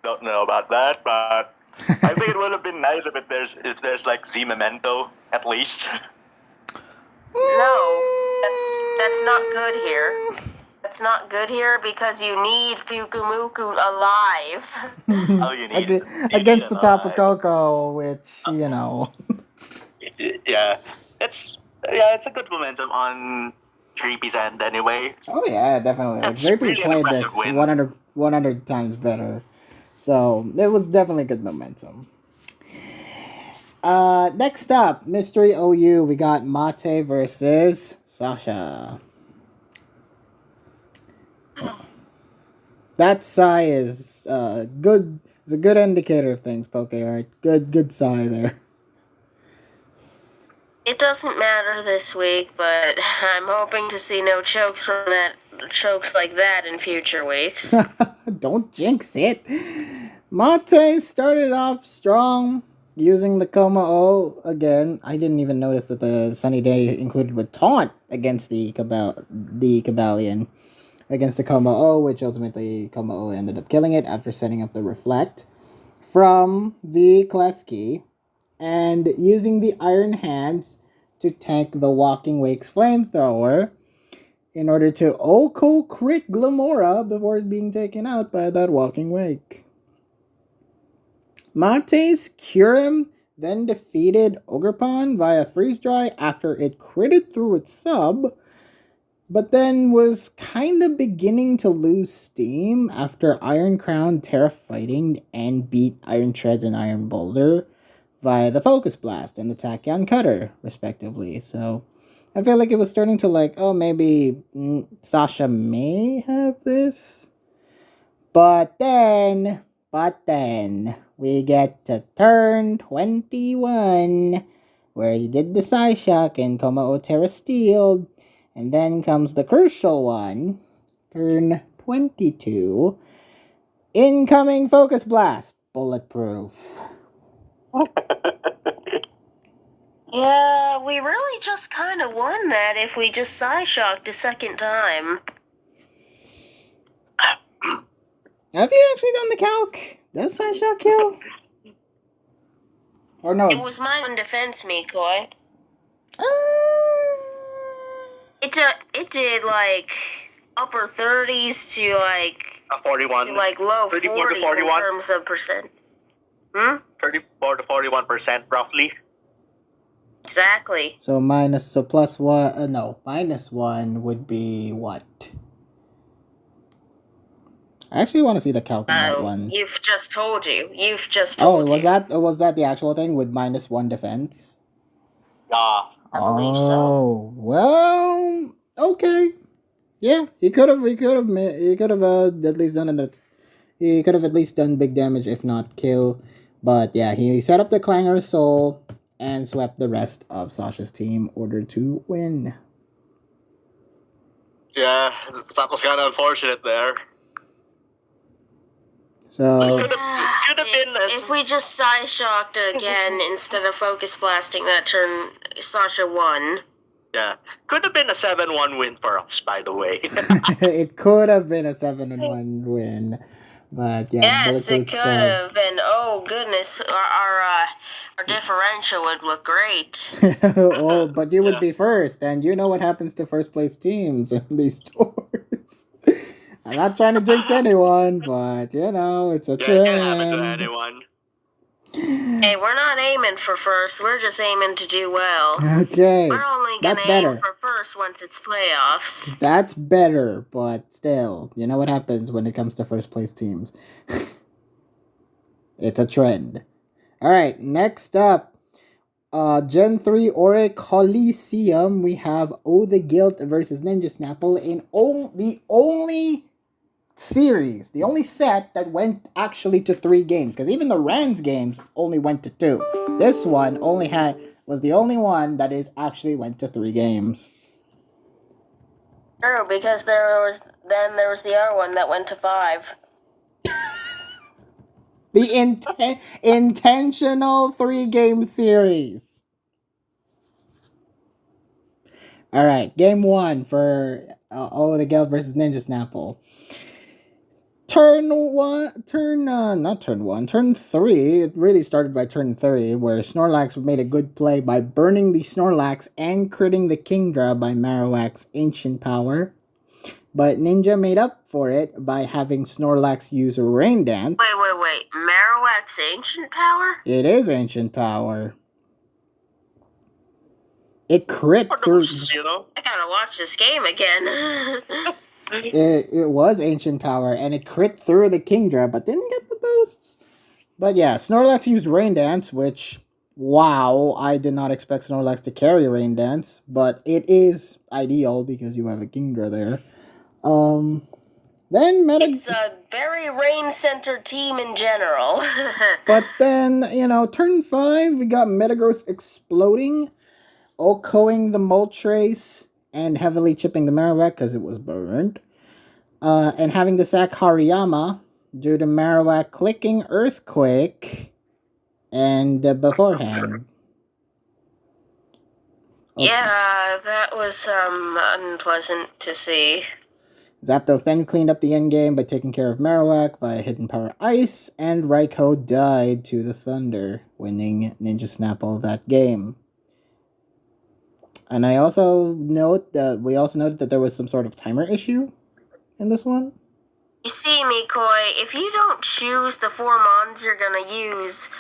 don't know about that, but I think it would have been nice if there's like Z Memento at least. No, that's not good here. That's not good here because you need Pyukumuku alive. Oh, you need against the Tapu Coco, which Yeah, it's a good momentum on Dreepy's end anyway. Oh yeah, definitely. Like, Dreepy really played this 100 times better. So it was definitely good momentum. Next up, Mystery OU, we got Mate versus Sasha. That sigh is good. It's a good indicator of things, Pokeart. Good sigh there. It doesn't matter this week, but I'm hoping to see no chokes like that in future weeks. Don't jinx it. Mate started off strong using the Koma-O again. I didn't even notice that the Sunny Day included with Taunt against the Cabalion against the Koma-O, which ultimately Koma-O ended up killing it after setting up the Reflect from the Klefki and using the Iron Hands to tank the Walking Wake's Flamethrower in order to Oko crit Glamora before being taken out by that Walking Wake. Mate's Kyurem then defeated Ogerpon via Freeze Dry after it critted through its sub, but then was kind of beginning to lose steam after Iron Crown Terra Fighting and beat Iron Treads and Iron Boulder via the Focus Blast and the Tachyon Cutter, respectively. So I feel like it was starting to maybe Sasha may have this. But then we get to turn 21, where he did the Psyshock and Koma-O Terra Steel, and then comes the crucial one, turn 22, incoming Focus Blast, bulletproof. Yeah, we really just kind of won that if we just Psyshocked a second time. Have you actually done the calc? Does Psyshock kill? Or no? It was mine on defense, Mikoi. It did like upper 30s to like 41, like low 34 to 40s 41 in terms of percent. 34 to 41% roughly. Exactly. So minus one would be what? I actually want to see the calc on that one. You've just told you. Was that the actual thing with minus one defense? Yeah. I believe so. Well, okay. Yeah, he could have at least done it. He could have at least done big damage, if not kill. But yeah, he set up the Clanger Soul and swept the rest of Sasha's team in order to win. Yeah, that was kind of unfortunate there. So could have been if we just Psyshocked again instead of Focus Blasting that turn, Sasha won. Yeah, could have been a 7-1 win for us, by the way. It could have been a 7-1 win, but yeah. Yes, it could have been. Oh goodness, our differential would look great. Oh, but you would be first, and you know what happens to first place teams in these tours. I'm not trying to jinx anyone, but it's a trend. It can happen to anyone. Hey, we're not aiming for first. We're just aiming to do well. Okay. We're only gonna aim for first once it's playoffs. That's better, but still, you know what happens when it comes to first place teams. It's a trend. Alright, next up. Gen 3 Ore Coliseum, we have the Guild versus Ninja Snapple in the only series, the only set that went actually to 3 games, because even the Rans games only went to 2. This one was the only one that actually went to 3 games. True, because there was the other one that went to 5. The intentional 3-game series. Alright, game 1 for the Guild versus Ninja Snapple. Turn 3, it really started by turn 3, where Snorlax made a good play by burning the Snorlax and critting the Kingdra by Marowak's Ancient Power. But Ninja made up for it by having Snorlax use Rain Dance. Wait. Marowak's Ancient Power? It is Ancient Power. It crit through... I gotta watch this game again. It was Ancient Power, and it crit through the Kingdra, but didn't get the boosts. But yeah, Snorlax used Rain Dance, which, wow, I did not expect Snorlax to carry Rain Dance, but it is ideal because you have a Kingdra there. Then It's a very rain-centered team in general. But then, turn 5, we got Metagross exploding, OHKOing the Moltres, and heavily chipping the Marowak because it was burned. And having to sack Hariyama due to Marowak clicking Earthquake and beforehand. Okay. Yeah, that was unpleasant to see. Zapdos then cleaned up the endgame by taking care of Marowak via Hidden Power Ice, and Raikou died to the Thunder, winning Ninja Snapple that game. And I also note that we also noted that there was some sort of timer issue in this one. You see, Mikoi, if you don't choose the 4 mons you're gonna use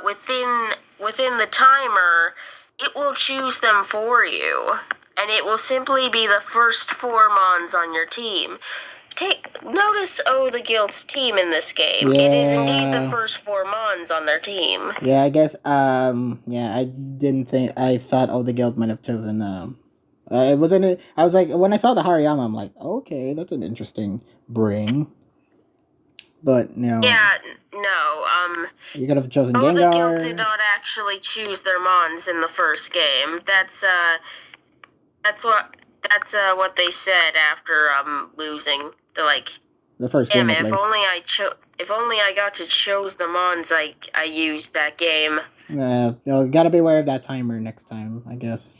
within the timer, it will choose them for you, and it will simply be the first 4 mons on your team. Notice the Guild's team in this game. Yeah. It is indeed the first 4 mons on their team. Yeah, I guess. I didn't think. I thought the Guild might have chosen. It wasn't. I was like, when I saw the Hariyama, I'm like, okay, that's an interesting bring. But no. Yeah, no. You could have chosen The Gengar. Guild did not actually choose their mons in the first game. That's what they said after losing. They're like, the first game, at least. If only I got to choose the mons I used that game. Gotta be aware of that timer next time, I guess.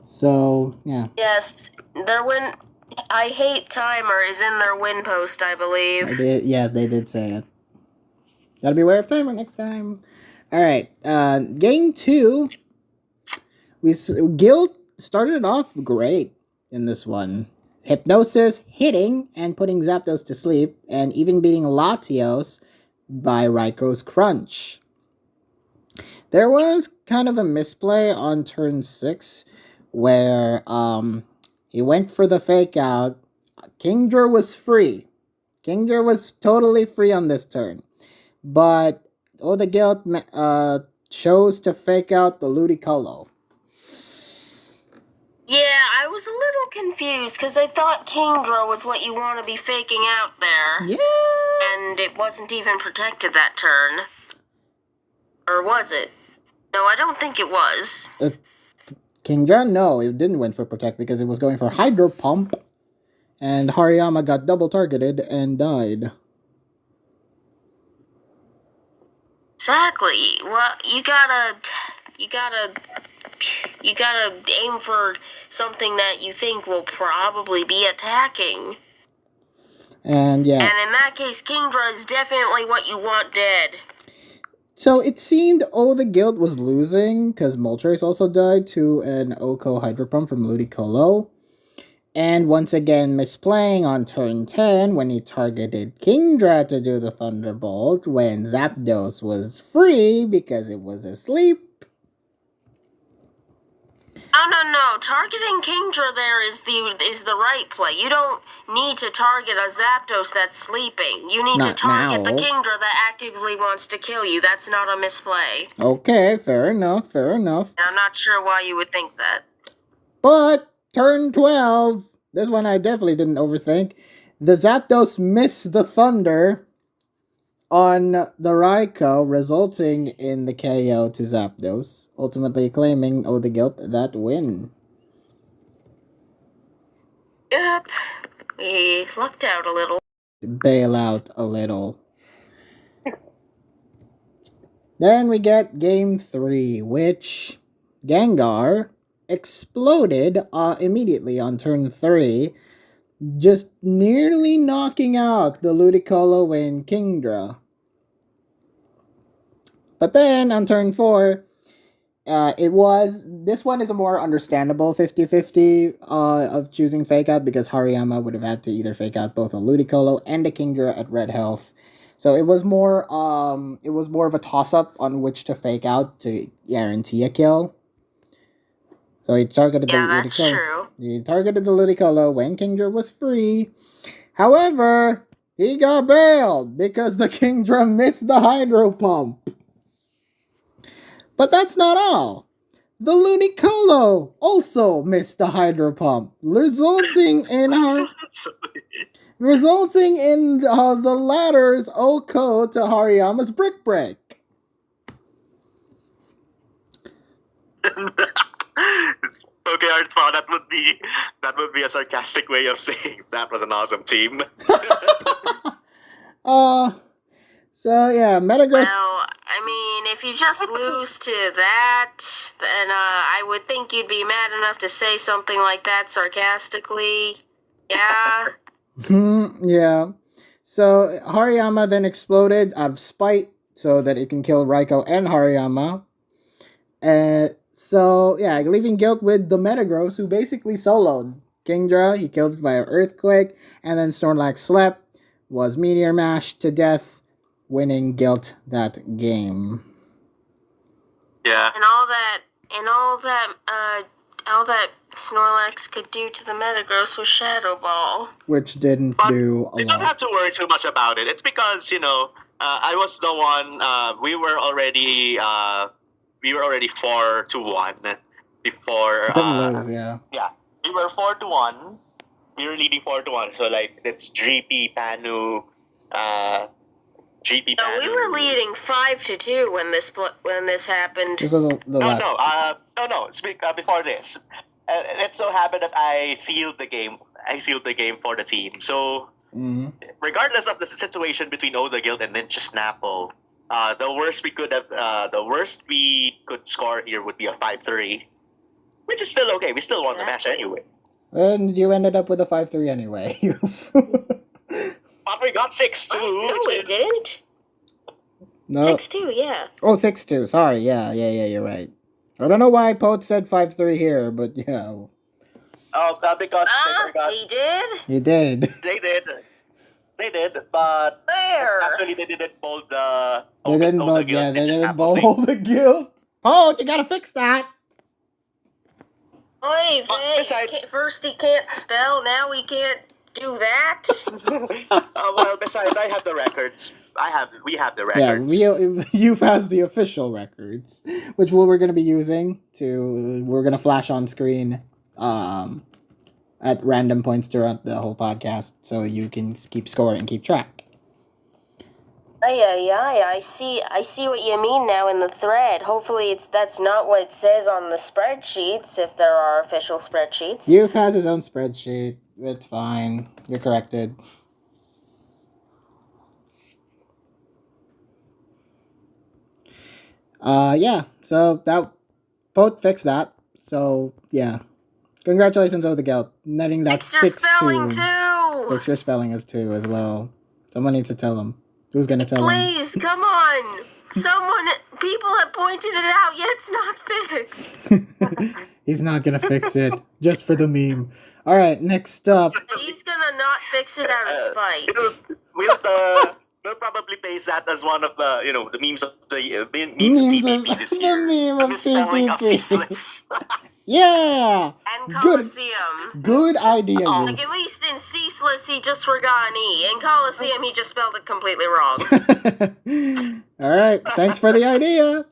So yeah. Yes, I hate timer is in their win post, I believe. They did say it. Gotta be aware of timer next time. All right, game 2. Guild started off great in this one. Hypnosis, hitting, and putting Zapdos to sleep, and even beating Latios by Raikou's Crunch. There was kind of a misplay on turn 6, where he went for the fake out. Kingdra was free. Kingdra was totally free on this turn. But the Guild chose to fake out the Ludicolo. Yeah, I was a little confused because I thought Kingdra was what you want to be faking out there. Yeah. And it wasn't even protected that turn. Or was it? No, I don't think it was. Kingdra, no, it didn't win for protect because it was going for Hydro Pump. And Hariyama got double targeted and died. Exactly. Well, you gotta aim for something that you think will probably be attacking. And yeah. And in that case, Kingdra is definitely what you want dead. So it seemed the Guild was losing because Moltres also died to an OHKO Hydro Pump from Ludicolo. And once again misplaying on turn 10 when he targeted Kingdra to do the Thunderbolt when Zapdos was free because it was asleep. No. Targeting Kingdra there is the right play. You don't need to target a Zapdos that's sleeping. You need to target the Kingdra that actively wants to kill you. That's not a misplay. Okay, fair enough. I'm not sure why you would think that. But turn 12, this one I definitely didn't overthink. The Zapdos missed the Thunder on the Raikou, resulting in the KO to Zapdos, ultimately claiming the Guild that win. Yep, we lucked out a little. Bail out a little. Then we get game 3, which Gengar exploded immediately on turn 3, just nearly knocking out the Ludicolo and Kingdra. But then on turn 4, this one is a more understandable 50-50 of choosing fake out because Hariyama would have had to either fake out both a Ludicolo and a Kingdra at red health. So it was more of a toss-up on which to fake out to guarantee a kill. So he targeted the Ludicolo. That's true. He targeted the Ludicolo when Kingdra was free. However, he got bailed because the Kingdra missed the Hydro Pump. But that's not all. The Ludicolo also missed the Hydro Pump, resulting in resulting in the latter's Oko to Hariyama's Brick Break. Okay, I thought that would be a sarcastic way of saying that was an awesome team. So yeah, Metagross. Well, I mean, if you just lose to that, then I would think you'd be mad enough to say something like that sarcastically. Yeah. Yeah. So Hariyama then exploded out of spite so that it can kill Raikou and Hariyama. So yeah, leaving Guilt with the Metagross, who basically soloed Kingdra. He killed by an earthquake, and then Snorlax slept, was Meteor Mashed to death, winning Guilt that game. Yeah. And all that Snorlax could do to the Metagross was Shadow Ball. Which didn't do a You don't lot. have to worry too much about it. It's because, I was the one, we were already 4-1 before. Didn't lose, yeah. Yeah, we were 4-1. We were leading 4-1. So like it's GP Panu, GP Panu. No, we were leading 5-2 when this happened. Because of the last. No. Before this, it so happened that I sealed the game. For the team. So regardless of the situation between Oda Guild and Ninja Snapple, the worst we could score here would be a 5-3, which is still okay. We still won the match anyway. And you ended up with a 5-3 anyway. But we got 6-2. No, we didn't. No. 6-2, yeah. Oh, 6-2. Sorry. Yeah, you're right. I don't know why Pote said 5-3 here, but yeah. Because they forgot. He did? He did. They did, but Where? actually they didn't bold the. They didn't bold. Yeah, they didn't bold the Guild. Pote, you gotta fix that. Oy besides- vey, first he can't spell, now he can't do that? Well, besides, I have the records. We have the Yeah, records. you've has the official records, which we're gonna be using we're gonna flash on screen, at random points throughout the whole podcast, so you can keep score and keep track. I see what you mean now in the thread. Hopefully that's not what it says on the spreadsheets, if there are official spreadsheets. Youth has his own spreadsheet. It's fine. You're corrected. Yeah. So that Pote fixed that. So yeah. Congratulations, over the Guild, netting that 6-2. Fix your spelling too. Fix your spelling as well. Someone needs to tell him. Who's gonna tell him? Please, come on. People have pointed it out, yet it's not fixed. He's not gonna fix it just for the meme. All right, next up. He's gonna not fix it out of spite. We'll probably place that as one of the the memes of the memes of TPP this year. The meme of Misspelling of TPP. ceaseless. Yeah. And Coliseum. Good idea. Like, at least in Ceaseless, he just forgot an E. In Coliseum, he just spelled it completely wrong. All right. Thanks for the idea.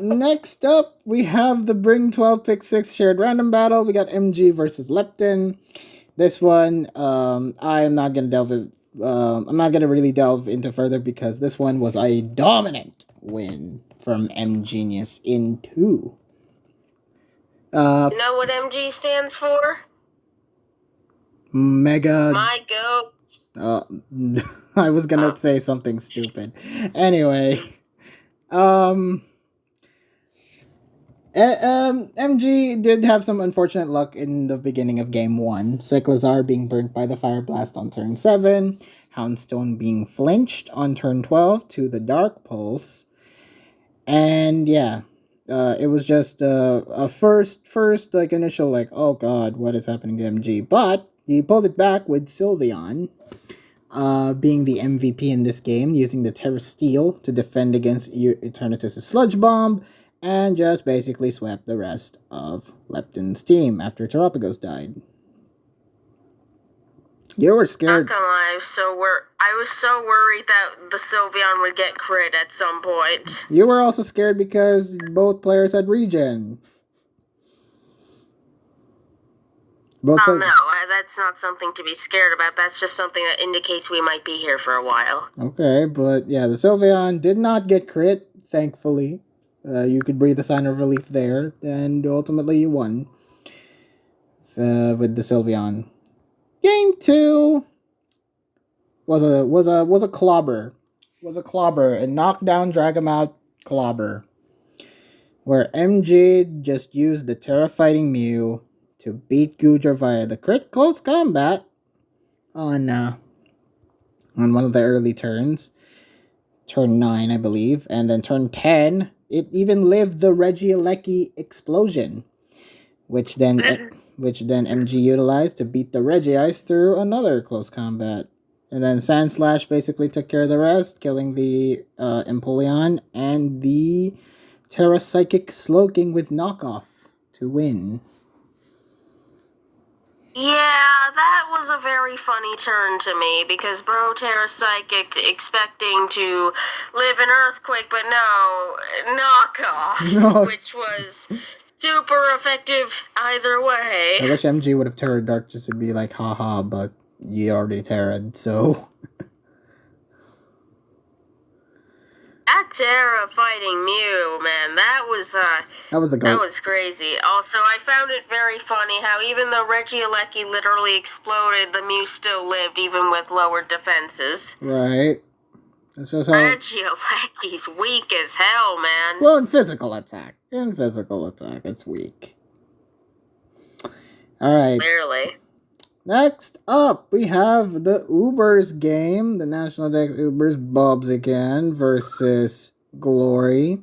Next up, we have the Bring 12 Pick 6 shared random battle. We got MG versus Lepton. This one, I'm not gonna really delve into further because this one was a dominant win from M Genius in 2. You know what MG stands for? Mega. My goat. I was gonna say something stupid. Anyway, MG did have some unfortunate luck in the beginning of Game 1. Cyclizar being burnt by the Fire Blast on turn 7. Houndstone being flinched on turn 12 to the Dark Pulse. And yeah, it was just a first like initial like, oh god, what is happening to MG? But he pulled it back with Sylveon being the MVP in this game, using the Terra Steel to defend against Eternatus' Sludge Bomb, and just basically swept the rest of Lepton's team after Terapagos died. You were scared. Not gonna lie, I was so worried that the Sylveon would get crit at some point. You were also scared because both players had regen. But Oh, no, that's not something to be scared about. That's just something that indicates we might be here for a while. okay, but yeah, the Sylveon did not get crit, thankfully. You could breathe a sign of relief there, and ultimately you won with the Sylveon. Game 2 was a clobber. Was a clobber, a knockdown, drag him out clobber, where MG just used the Terra Fighting Mew to beat Gujar via the crit close combat on one of the early turns, turn 9, I believe, and then turn 10, it even lived the Regieleki explosion, which then MG utilized to beat the Regice through another close combat. And then Sand Slash basically took care of the rest, killing the Empoleon and the Terra Psychic Slowking with knockoff to win. Yeah, that was a very funny turn to me, because Bro Terra Psychic expecting to live in Earthquake, but no, knockoff, No. which was super effective either way. I wish MG would have Terra Dark just to be like, haha, but you already Terra'd, so... That Terra Fighting Mew, man, that was the goat. that was crazy. Also, I found it very funny how even though Regieleki literally exploded, the Mew still lived, even with lowered defenses. Right. That's just how... Regieleki's weak as hell, man. Well, in physical attack, it's weak. Alright. Clearly. Next up, we have the Ubers game. The National Dex Ubers Bobs again versus Glory.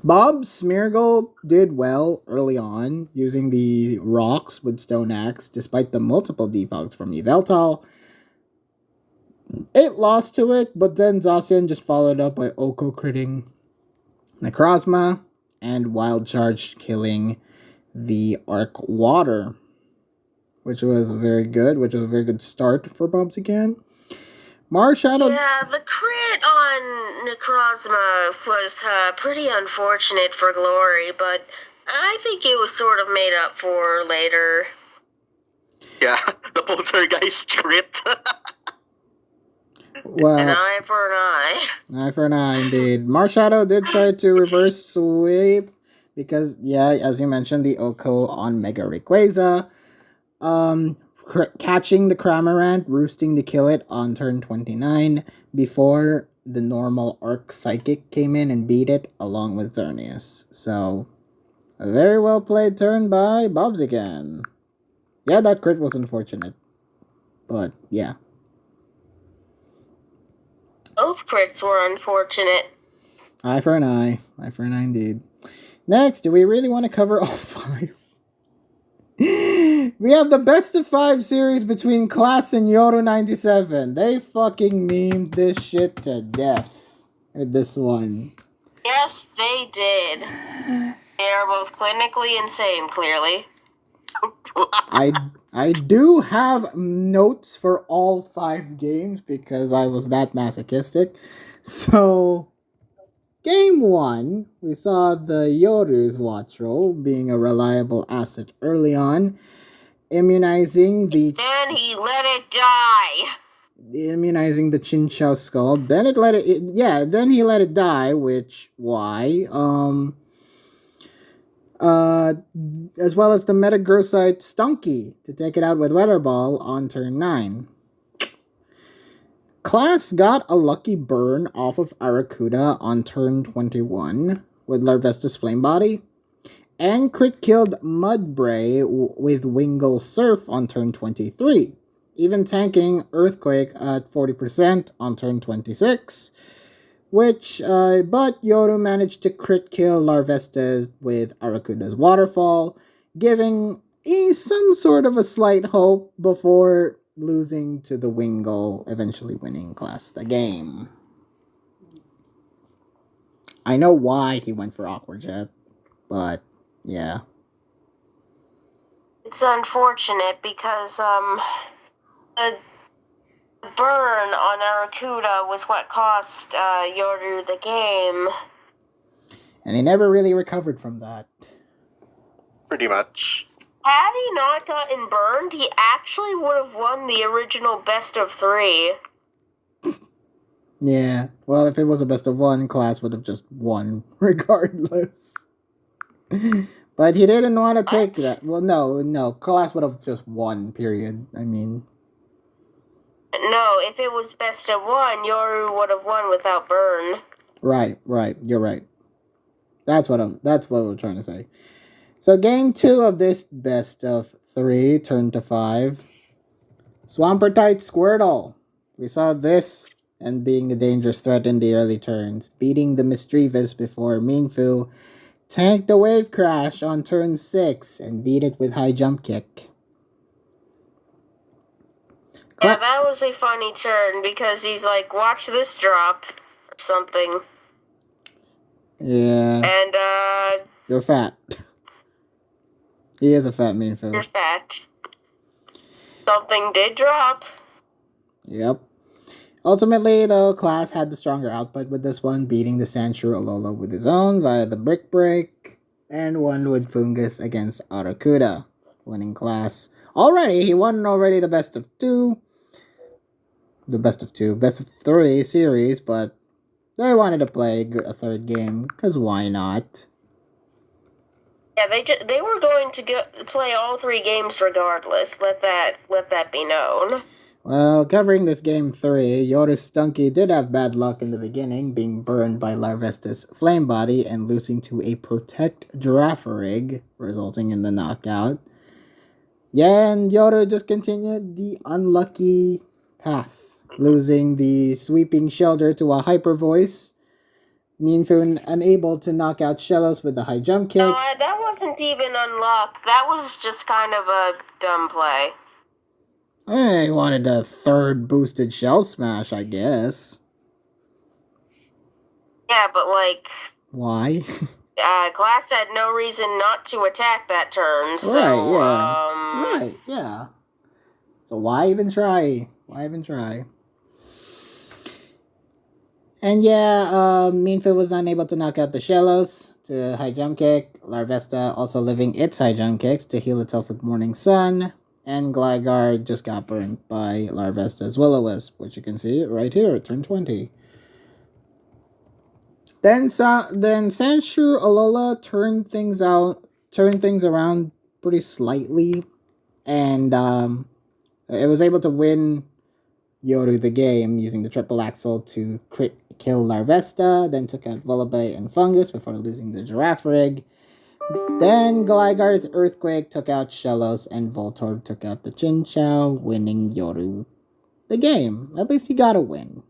Bob Smeargle did well early on, using the rocks with Stone Axe, despite the multiple defogs from Yveltal. It lost to it, but then Zacian just followed up by Oko critting Necrozma and Wild Charge killing the Arc Water, which was a very good start for Bobs again. Marshadow... Yeah, the crit on Necrozma was pretty unfortunate for Glory, but I think it was sort of made up for later. Yeah, the Poltergeist crit. Well, an eye for an eye. An eye for an eye, indeed. Marshadow did try to reverse sweep because, yeah, as you mentioned, the Oko on Mega Rayquaza. Catching the Cramorant, roosting to kill it on turn 29 before the normal Arc Psychic came in and beat it along with Xerneas. So, a very well played turn by Bobs again. Yeah, that crit was unfortunate. But, yeah. Both crits were unfortunate. Eye for an eye. Eye for an eye indeed. Next, do we really want to cover all 5? We have the best of 5 series between Class and Yoru97. They fucking memed this shit to death with this one. Yes, they did. They are both clinically insane, clearly. I do have notes for all 5 games because I was that masochistic. So, game 1, we saw the Yoru's watch roll being a reliable asset early on, immunizing the... Then he let it die. Immunizing the Chinchou Skull. Then then he let it die, which, why? As well as the Metagrossite Stunky to take it out with Weather Ball on turn 9. Class got a lucky burn off of Aracuda on turn 21 with Larvesta's Flame Body, and crit killed Mudbray with Wingull Surf on turn 23, even tanking Earthquake at 40% on turn 26, but Yoru managed to crit kill Larvesta with Aracuda's Waterfall, giving some sort of a slight hope before losing to the Wingull, eventually winning Class the game. I know why he went for Aqua Jet, but yeah. It's unfortunate because the burn on Aracuda was what cost Yoru the game. And he never really recovered from that. Pretty much. Had he not gotten burned, he actually would have won the original best of 3. Yeah, well, if it was a best of 1, class would have just won regardless. But he didn't want to take that. Well, no, class would have just won, period. I mean... No, if it was best of 1, Yoru would have won without burn. Right, you're right. That's what we're trying to say. So game 2 of this best of 3 turned to 5. Swampertite Squirtle. We saw this and being a dangerous threat in the early turns, beating the Mischievous before Minfu tanked the Wave Crash on turn 6 and beat it with high jump kick. Yeah, that was a funny turn because he's like, watch this drop or something. Yeah. And, you're fat. He is a fat Minfu. You're fat. Something did drop. Yep. Ultimately, though, class had the stronger output with this one, beating the Sandshrew Alola with his own via the Brick Break, and won with Fungus against Arakuda, winning class. Already, he won already the best of 2. The best of 3 series, but they wanted to play a third game, because why not? Yeah, they were going to play all 3 games regardless. Let that be known. Well, covering this game 3, Yoru Stunky did have bad luck in the beginning, being burned by Larvesta's Flame Body and losing to a Protect Girafarig, resulting in the knockout. Yeah, and Yoru just continued the unlucky path, losing the Sweeping Shelter to a Hyper Voice. Minfu unable to knock out Shellos with the high jump kick. No, that wasn't even unluck. That was just kind of a dumb play. I wanted a third boosted Shell Smash, I guess. Yeah, but like... Why? Class had no reason not to attack that turn, so... Right, yeah. Right, yeah. So why even try? And yeah, Minfu was not able to knock out the Shellos to high jump kick. Larvesta also living its high jump kicks to heal itself with Morning Sun. And Gligar just got burned by Larvesta's Will-O-Wisp, which you can see right here at turn 20. Then Sandshrew Alola turned things around pretty slightly, and it was able to win Yoru the game using the triple axle to crit kill Larvesta, then took out Vullaby and Fungus before losing the Girafarig. Then Gligar's Earthquake took out Shellos, and Voltorb took out the Chinchou, winning Yoru the game. At least he got a win.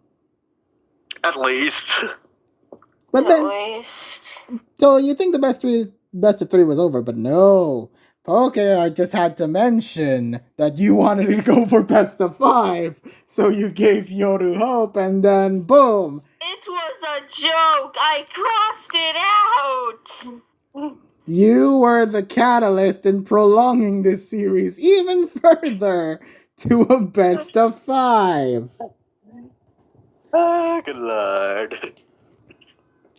At least. But then, so you think the best of 3 was over, but no. Pokeart just had to mention that you wanted to go for best of 5, so you gave Yoru hope, and then boom. It was a joke. I crossed it out. You were the catalyst in prolonging this series even further to a best of 5. Ah, good lord.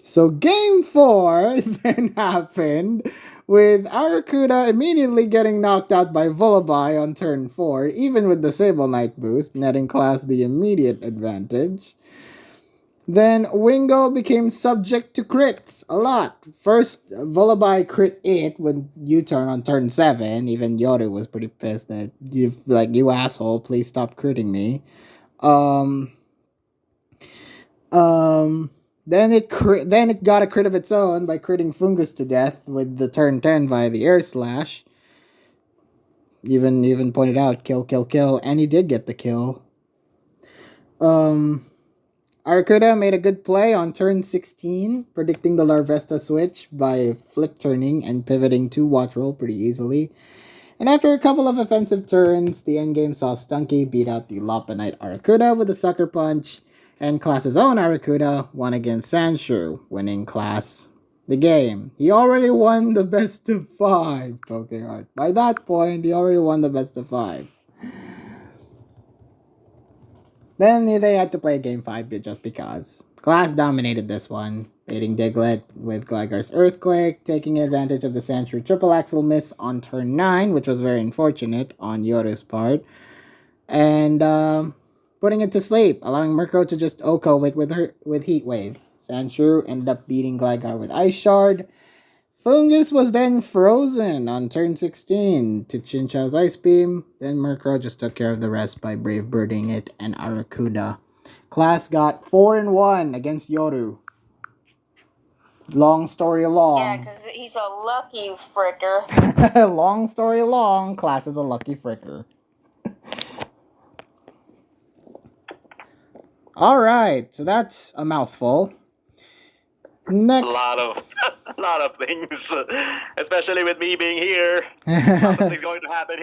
So game 4 then happened, with Arakuda immediately getting knocked out by Vullaby on turn 4, even with the Sable Knight boost, netting class the immediate advantage. Then Wingull became subject to crits a lot. First, Vullaby crit it when U-turn on turn 7. Even Yoru was pretty pissed that you asshole, please stop critting me. Then it got a crit of its own by critting Fungus to death with the turn 10 via the Air Slash. Even pointed out kill, and he did get the kill. Arakuda made a good play on turn 16, predicting the Larvesta switch by flick turning and pivoting to Watch Roll pretty easily. And after a couple of offensive turns, the endgame saw Stunky beat out the Lopunite Arakuda with a Sucker Punch, and class's own Arakuda won against Sandshrew, winning class the game. He already won the best of 5, Pokeart. By that point, he already won the best of 5. Then they had to play game 5 just because. Class dominated this one. baiting Diglett with Gligar's Earthquake, taking advantage of the Sandshrew triple axle miss on turn 9, which was very unfortunate on Yoru's part, and putting it to sleep, allowing Murkrow to just OHKO it with Heat Wave. Sandshrew ended up beating Gligar with Ice Shard. Fungus was then frozen on turn 16 to Chinchou's Ice Beam. Then Murkrow just took care of the rest by Brave Birding it and Aracuda. Class got 4-1 against Yoru. Long story long. Yeah, because he's a lucky fricker. Long story long, Class is a lucky fricker. Alright, so that's a mouthful. Next. A lot of things, especially with me being here. Something's going to happen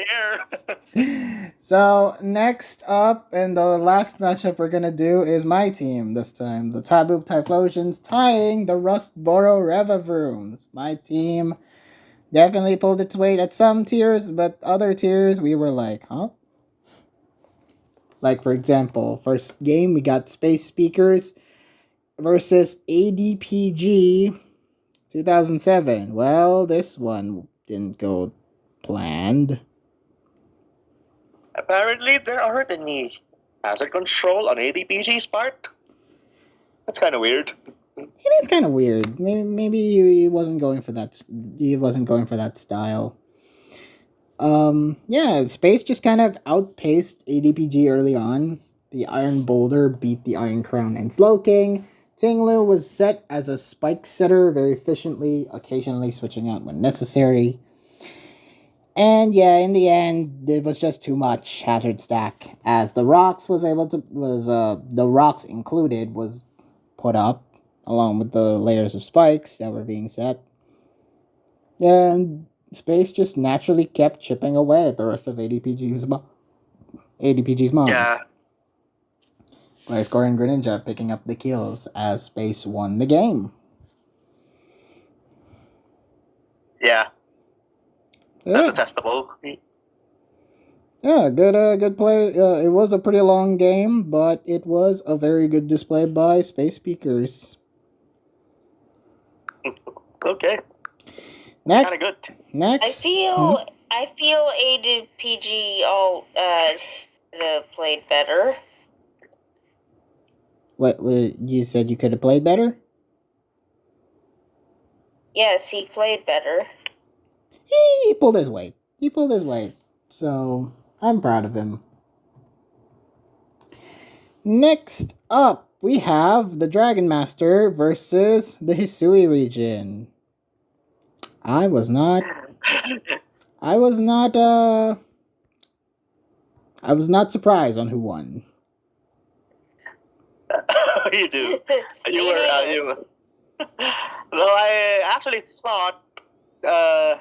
here. So next up, and the last matchup we're gonna do is my team this time. The Taboo Typhlosions tying the Rustboro Revavroons. My team definitely pulled its weight at some tiers, but other tiers we were like, huh? Like for example, first game we got Space Speakers versus ADPG 2007. Well, this one didn't go planned. Apparently, there aren't any hazard control on ADPG's part. That's kind of weird. It is kind of weird. Maybe he wasn't going for that. He wasn't going for that style. Yeah, Space just kind of outpaced ADPG early on. The Iron Boulder beat the Iron Crown and Slowking. Tinglu was set as a spike setter very efficiently, occasionally switching out when necessary. And yeah, in the end, it was just too much hazard stack, as the rocks the rocks included was put up, along with the layers of spikes that were being set. And Space just naturally kept chipping away at the rest of ADPG's mons. Yeah. By scoring Greninja picking up the kills as Space won the game. Yeah. That's attestable. Yeah, good play. It was a pretty long game, but it was a very good display by Space Speakers. Okay. Next, Kind of good. Next, I feel ADPG played better. What you said you could have played better? Yes, he played better. He pulled his weight. So I'm proud of him. Next up, we have the Dragon Master versus the Hisui region. I was not surprised on who won. You do. You. No, I actually thought the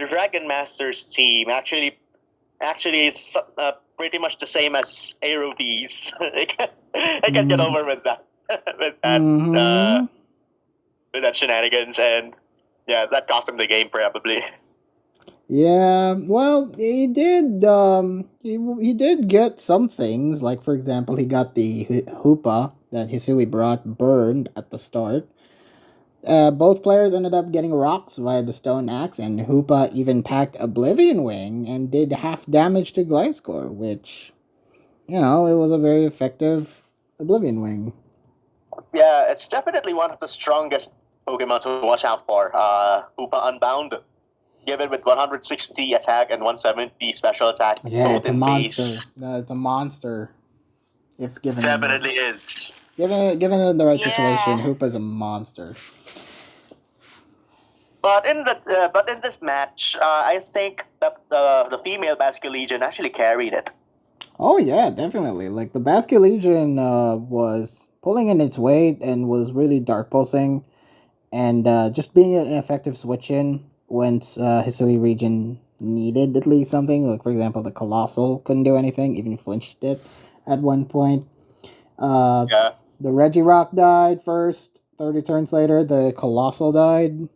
Dragon Master's team actually is pretty much the same as Aero B's. I can get over with that with that shenanigans, and yeah, that cost him the game probably. Yeah, well, he did. He did get some things. Like for example, he got the Hoopa that Hisui brought burned at the start. Both players ended up getting rocks via the Stone Axe, and Hoopa even packed Oblivion Wing and did half damage to Gliscor, which, it was a very effective Oblivion Wing. Yeah, it's definitely one of the strongest Pokemon to watch out for. Hoopa Unbound. Given with 160 attack and 170 special attack. Yeah, it's a monster. It's a monster. If given, definitely is. Given in the right situation, Hoopa's a monster. But in this match, I think that the female Basque Legion actually carried it. Oh yeah, definitely. Like the Basque Legion was pulling in its weight and was really dark pulsing, and just being an effective switch in once Hisui region needed at least something. Like for example, the Colossal couldn't do anything, even flinched it at one point. The Regirock died first. 30 turns later, the Colossal died.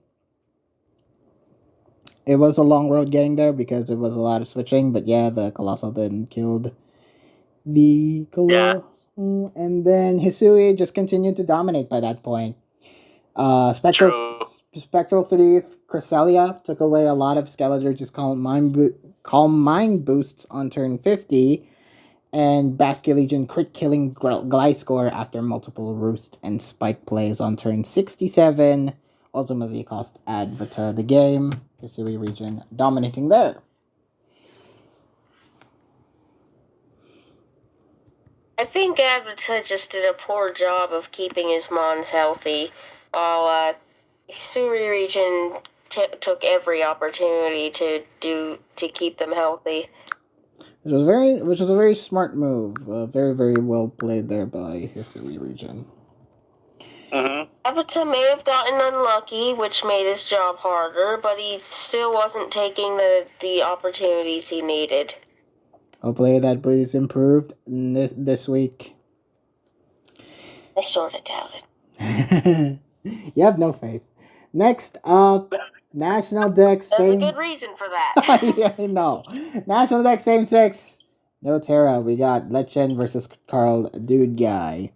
It was a long road getting there because it was a lot of switching, but yeah, the Colossal then killed the Colossal. And then Hisui just continued to dominate by that point. Spectral True. Spectral 3 Cresselia took away a lot of Skeletor's Calm Mind boosts on turn 50, and Basket Legion crit killing Gliscor after multiple Roost and Spike plays on turn 67 ultimately cost Advata the game. Hisui region dominating there. I think Advata just did a poor job of keeping his Mons healthy, while Suri region took every opportunity to keep them healthy. Which was a very smart move. Very, very well played there by Hisui region. Advata may have gotten unlucky, which made his job harder, but he still wasn't taking the opportunities he needed. Hopefully that Blaze improved this week. I sort of doubt it. You have no faith. Next up, National Dex. There's a good reason for that. Yeah, I know. National Dex same 6. No Terra. We got Lechen versus Carl Dude Guy.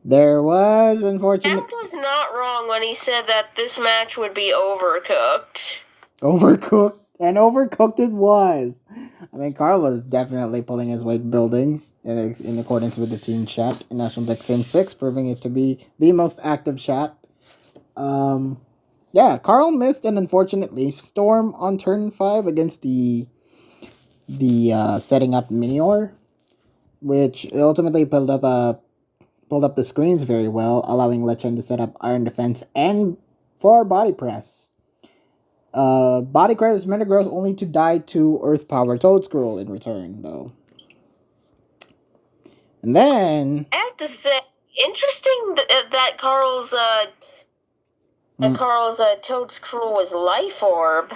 There was unfortunately. Champ was not wrong when he said that this match would be overcooked. Overcooked, and overcooked it was. I mean, Carl was definitely pulling his weight building in accordance with the team chat in National Dex Same 6, proving it to be the most active chat. Yeah, Carl missed an unfortunate Leaf Storm on turn 5 against the setting up Minior, which ultimately pulled up the screens very well, allowing Lechen to set up Iron Defense and for Body Press. Body Press Metagross only to die to Earth Power Toadscroll in return, though. And then I have to say, interesting that Carl's Toadscroll was Life Orb.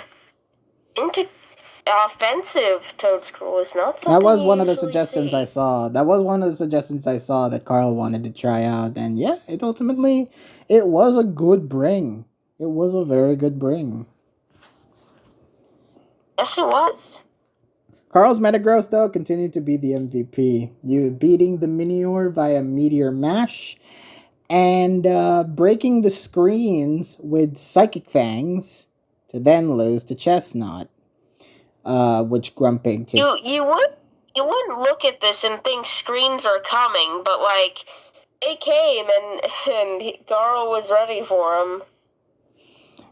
Offensive Toadscroll is not something. That was one of the suggestions I saw. That Carl wanted to try out, and yeah, it was a good bring. It was a very good bring. Yes, it was. Carl's Metagross, though, continued to be the MVP. You beating the Minior via Meteor Mash, and breaking the screens with Psychic Fangs to then lose to Chestnut, which Grumpig took. You wouldn't look at this and think screens are coming, but like it came and Carl was ready for him.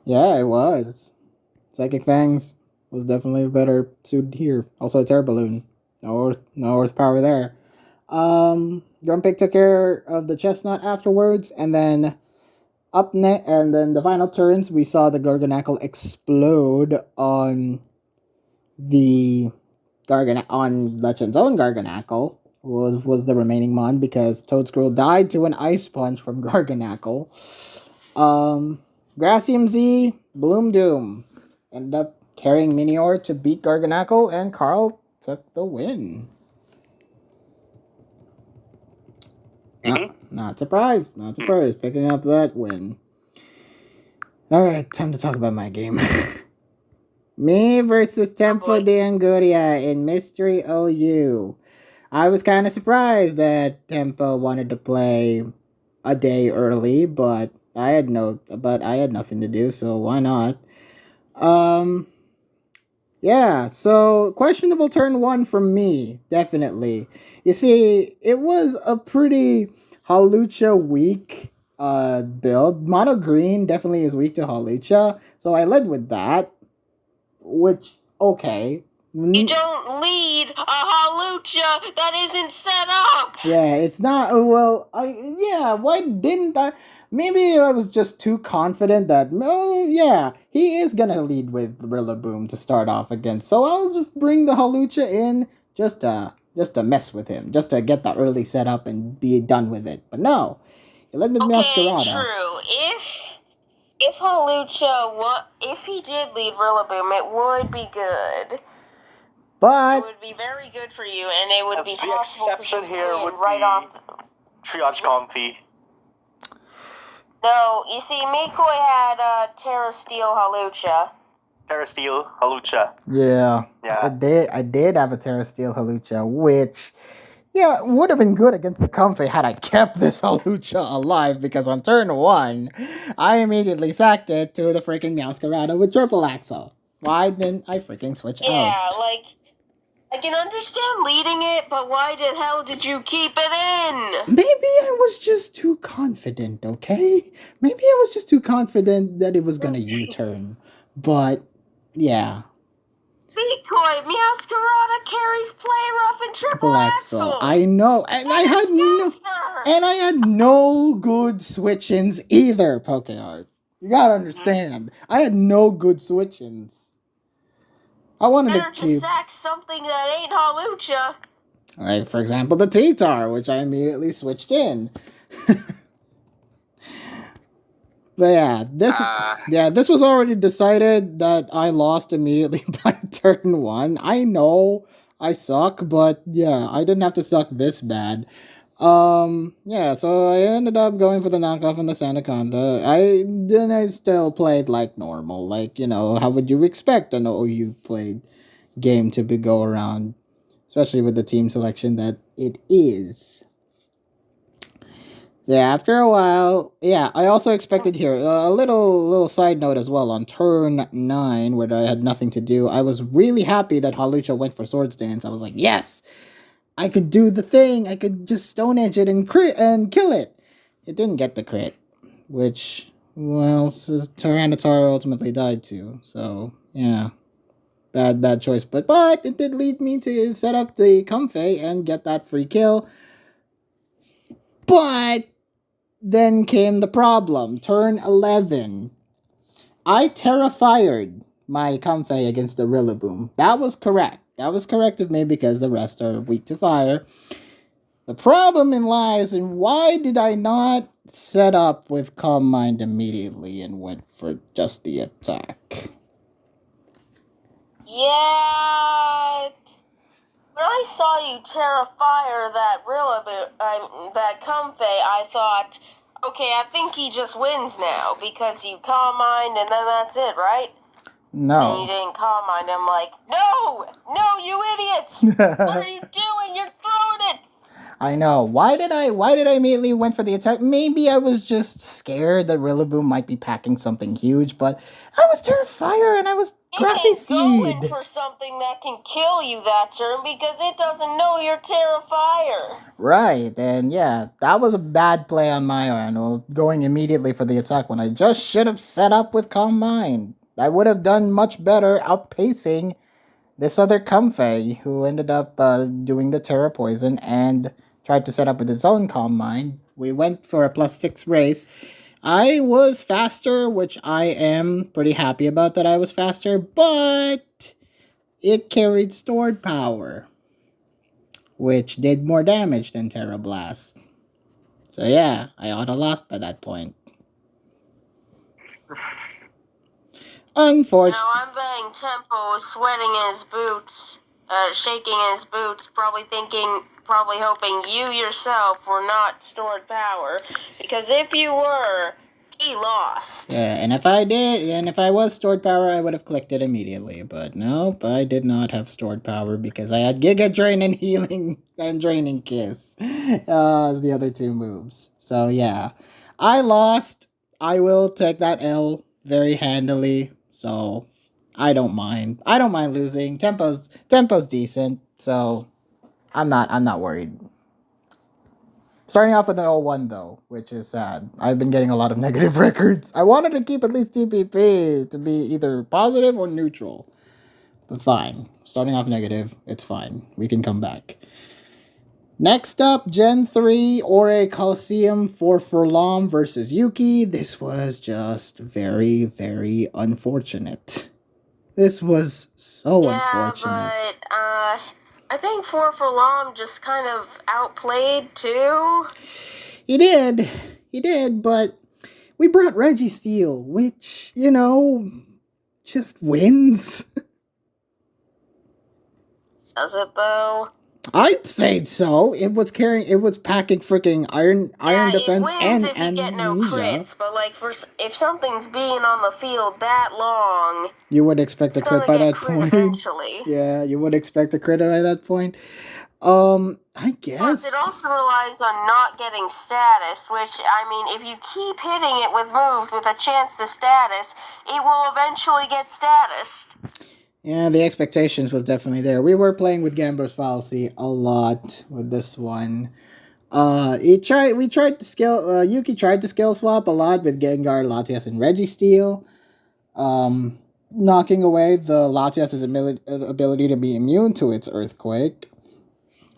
Yeah, it was. Psychic Fangs was definitely better suited here. Also a Terra Balloon. No Earth Power there. Grumpig took care of the Chestnut afterwards, and then and then the final turns we saw the Garganackle explode on Lechen's own Garganackle was the remaining mon, because Toadscroll died to an Ice Punch from Garganackle. Grassium Z, Bloom Doom ended up carrying Minior to beat Garganackle, and Carl took the win. Not surprised. Picking up that win. Alright, time to talk about my game. Me versus Tempo de Anguria in Mystery OU. I was kind of surprised that Tempo wanted to play a day early, but I had nothing to do, so why not? Yeah, so questionable turn 1 from me, definitely. You see, it was a pretty Hawlucha weak build. Mono Green definitely is weak to Hawlucha, so I led with that, which, okay. You don't lead a Hawlucha that isn't set up! Yeah, it's not, why didn't I? Maybe I was just too confident that, he is gonna lead with Rillaboom to start off against, so I'll just bring the Hawlucha in just to mess with him, just to get the early setup and be done with it. But no, he led with Masquerada. Okay, true. If Hawlucha, if he did lead Rillaboom, it would be good. But it would be very good for you, and it would be possible the exception to here would right be off. Triage Comfy. No, you see, Mikoi had Terra Steel Hawlucha. Terra Steel Hawlucha. Yeah. I did have a Terra Steel Hawlucha, which, Yeah, it would have been good against the Comfey had I kept this Halucha alive, because on turn 1, I immediately sacked it to the freaking Meowscarada with Triple Axle. Why didn't I freaking switch out? Yeah, like, I can understand leading it, but why the hell did you keep it in? Maybe I was just too confident, okay? Maybe I was just too confident that it was gonna U-turn. But, yeah. Decoy, Meowscarada carries Play Rough and Triple Axle. I know, and I had no good switch-ins either, Pokeheart. You gotta understand, I had no good switch-ins. I wanted Better to just sack something that ain't Halucha. like, for example, the T-Tar, which I immediately switched in. But this was already decided that I lost immediately by turn 1. I know I suck, but yeah, I didn't have to suck this bad. So I ended up going for the knockoff on the Sandaconda. I still played like normal, like, how would you expect an OU played game to go around, especially with the team selection that it is. Yeah, after a while, I also expected here, a little side note as well, on turn 9, where I had nothing to do, I was really happy that Halucha went for Swords Dance. I was like, yes! I could do the thing! I could just Stone Edge it and crit and kill it! It didn't get the crit, which, well, Tyranitar ultimately died too, so, yeah. Bad choice, but it did lead me to set up the Comfey and get that free kill. But then came the problem. Turn 11. I Terra-Fired my Comfey against the Rillaboom. That was correct. That was correct of me because the rest are weak to fire. The problem lies in why did I not set up with Calm Mind immediately and went for just the attack? Yeah. When I saw you Terra-Fire that Rillaboom, that Comfey, I thought, okay, I think he just wins now because you Calm Mind and then that's it, right? No. And you didn't Calm Mind. I'm like, no, you idiot! What are you doing? You're throwing it. I know. Why did I immediately went for the attack? Maybe I was just scared that Rillaboom might be packing something huge, but I was Terra-Fire and I was Grassy Seed. Going for something that can kill you that turn because it doesn't know you're Terra-Fire. Right, and yeah, that was a bad play on my end, going immediately for the attack when I just should have set up with Calm Mind. I would have done much better outpacing this other Comfey, who ended up doing the Terra Poison and tried to set up with its own Calm Mind. We went for a +6 race. I was faster, which I am pretty happy about that I was faster, but it carried stored power, which did more damage than Terra Blast. So yeah, I oughta lost by that point. Unfortunately. I'm betting Tempo was sweating his boots, shaking his boots, probably hoping you yourself were not stored power, because if you were, he lost. Yeah, and if I was stored power, I would have clicked it immediately, but nope, I did not have stored power because I had Giga Drain and Healing and Draining Kiss as the other two moves. So yeah, I lost. I will take that L very handily. So I don't mind. I don't mind losing. Tempo's decent, so I'm not worried. Starting off with an 0-1 though, which is sad. I've been getting a lot of negative records. I wanted to keep at least TPP to be either positive or neutral. But fine. Starting off negative, it's fine. We can come back. Next up, Gen 3 Ore Coliseum for Furlong versus Yuki. This was just very, very unfortunate. This was so unfortunate. Yeah, but, I think Furlong just kind of outplayed, too. He did, but we brought Registeel, which, just wins. Does it, though? I'd say so. It was packing freaking iron defense and it wins if you amnesia. get no crits, but if something's being on the field that long, you would expect a crit by that point. Eventually. Yeah, you would expect a crit by that point. I Plus, guess. it also relies on not getting status, which, I mean, if you keep hitting it with moves with a chance to status, it will eventually get status. Yeah, the expectations was definitely there. We were playing with Gambler's Fallacy a lot with this one. We tried to scale, Yuki tried to skill swap a lot with Gengar, Latias, and Registeel. Knocking away the Latias' ability to be immune to its Earthquake,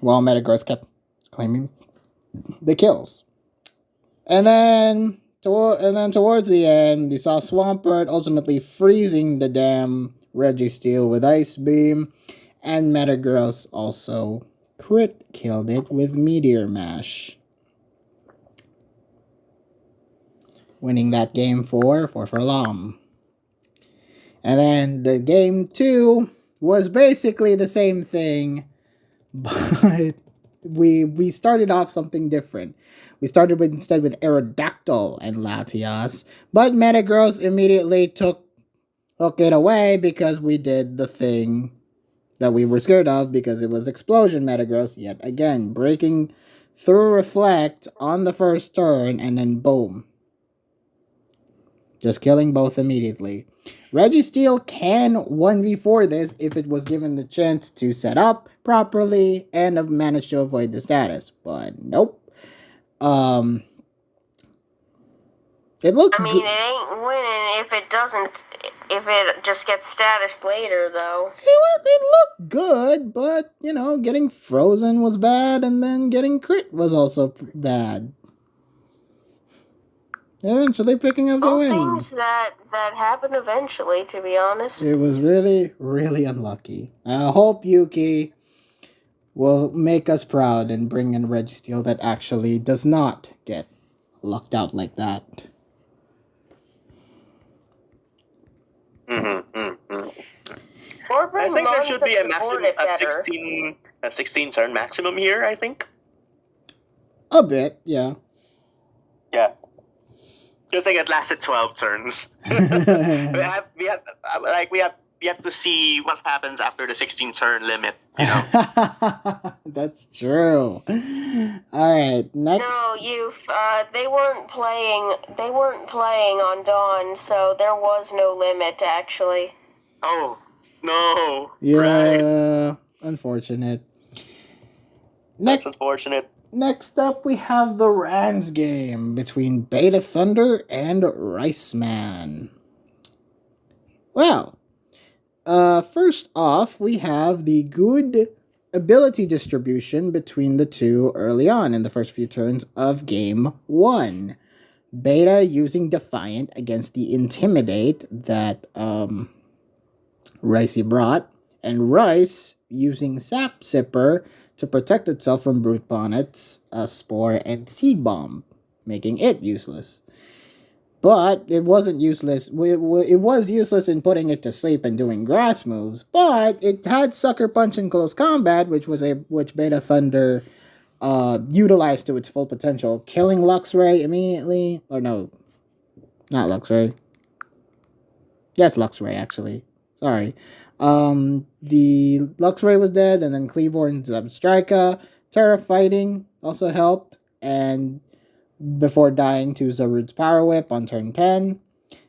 while Metagross kept claiming the kills. And then towards the end, we saw Swampert ultimately freezing the damn Registeel with Ice Beam, and Metagross also crit killed it with Meteor Mash, winning that game 4 for Lam. And then the game 2 was basically the same thing, but we started off something different. We started instead with Aerodactyl and Latias, but Metagross immediately took it away because we did the thing that we were scared of, because it was Explosion Metagross yet again, breaking through Reflect on the first turn, and then boom. Just killing both immediately. Registeel can 1v4 this if it was given the chance to set up properly and have managed to avoid the status, but nope. It looked. I mean, it ain't winning if it just gets status later, though. It looked good, but getting frozen was bad, and then getting crit was also bad. Eventually picking up the All win. things that happen eventually, to be honest. It was really, really unlucky. I hope Yuki will make us proud and bring in Registeel that actually does not get lucked out like that. Or bring I think there mons should that be a support maximum, it better. a 16 turn maximum here, I think. A bit, yeah. Yeah. Good thing it lasted 12 turns. we have to see what happens after the 16 turn limit, That's true. All right, next. No, they weren't playing on Dawn, so there was no limit actually. Oh, no. Yeah, Right. unfortunate. That's unfortunate. Next up, we have the Rans game between Beta Thunder and Riceman. Well, first off, we have the good ability distribution between the two early on in the first few turns of Game 1. Beta using Defiant against the Intimidate that Ricey brought, and Rice using Sap Sipper to protect itself from Brute Bonnet's Spore and Seed Bomb, making it useless. But it wasn't useless. It was useless in putting it to sleep and doing grass moves, but it had Sucker Punch in close combat, which Beta Thunder utilized to its full potential, killing Luxray immediately. Or no, not Luxray. Yes, Luxray, actually. Sorry. The Luxray was dead, and then Cleavorn's Zebstrika. Terra Fighting also helped, and before dying to Zarude's Power Whip on turn 10.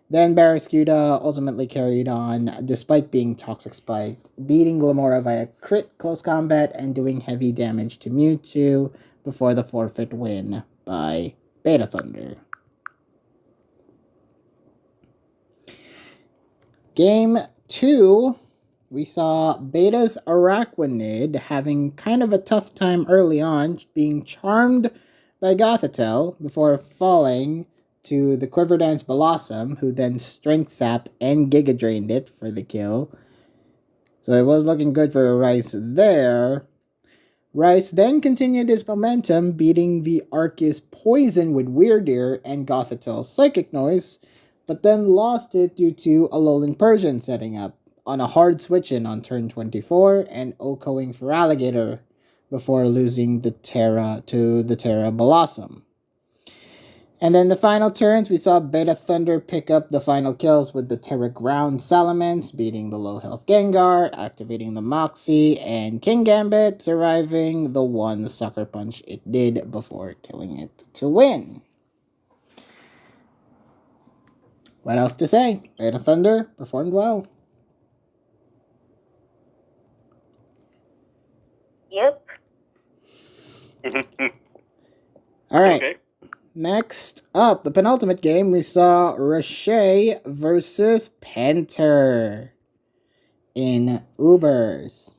Then Barraskewda ultimately carried on, despite being Toxic Spike, beating Glamora via crit close combat and doing heavy damage to Mewtwo before the forfeit win by Beta Thunder. Game 2, we saw Beta's Araquanid having kind of a tough time early on, being charmed by Gothitelle before falling to the Quiver Dance Blossom, who then Strength Sapped and Giga Drained it for the kill. So it was looking good for Rice there. Rice then continued his momentum, beating the Arceus Poison with Weirdeer and Gothitelle's Psychic Noise, but then lost it due to a Alolan Persian setting up on a hard switch-in on turn 24 and Okoing for Alligator before losing the Terra to the Terra Blossom. And then the final turns, we saw Beta Thunder pick up the final kills with the Terra Ground Salamence, beating the low health Gengar, activating the Moxie, and King Gambit surviving the one Sucker Punch it did before killing it to win. What else to say? Beta Thunder performed well. Yep. Alright. Okay. Next up, the penultimate game, we saw Roche versus Penter in Ubers.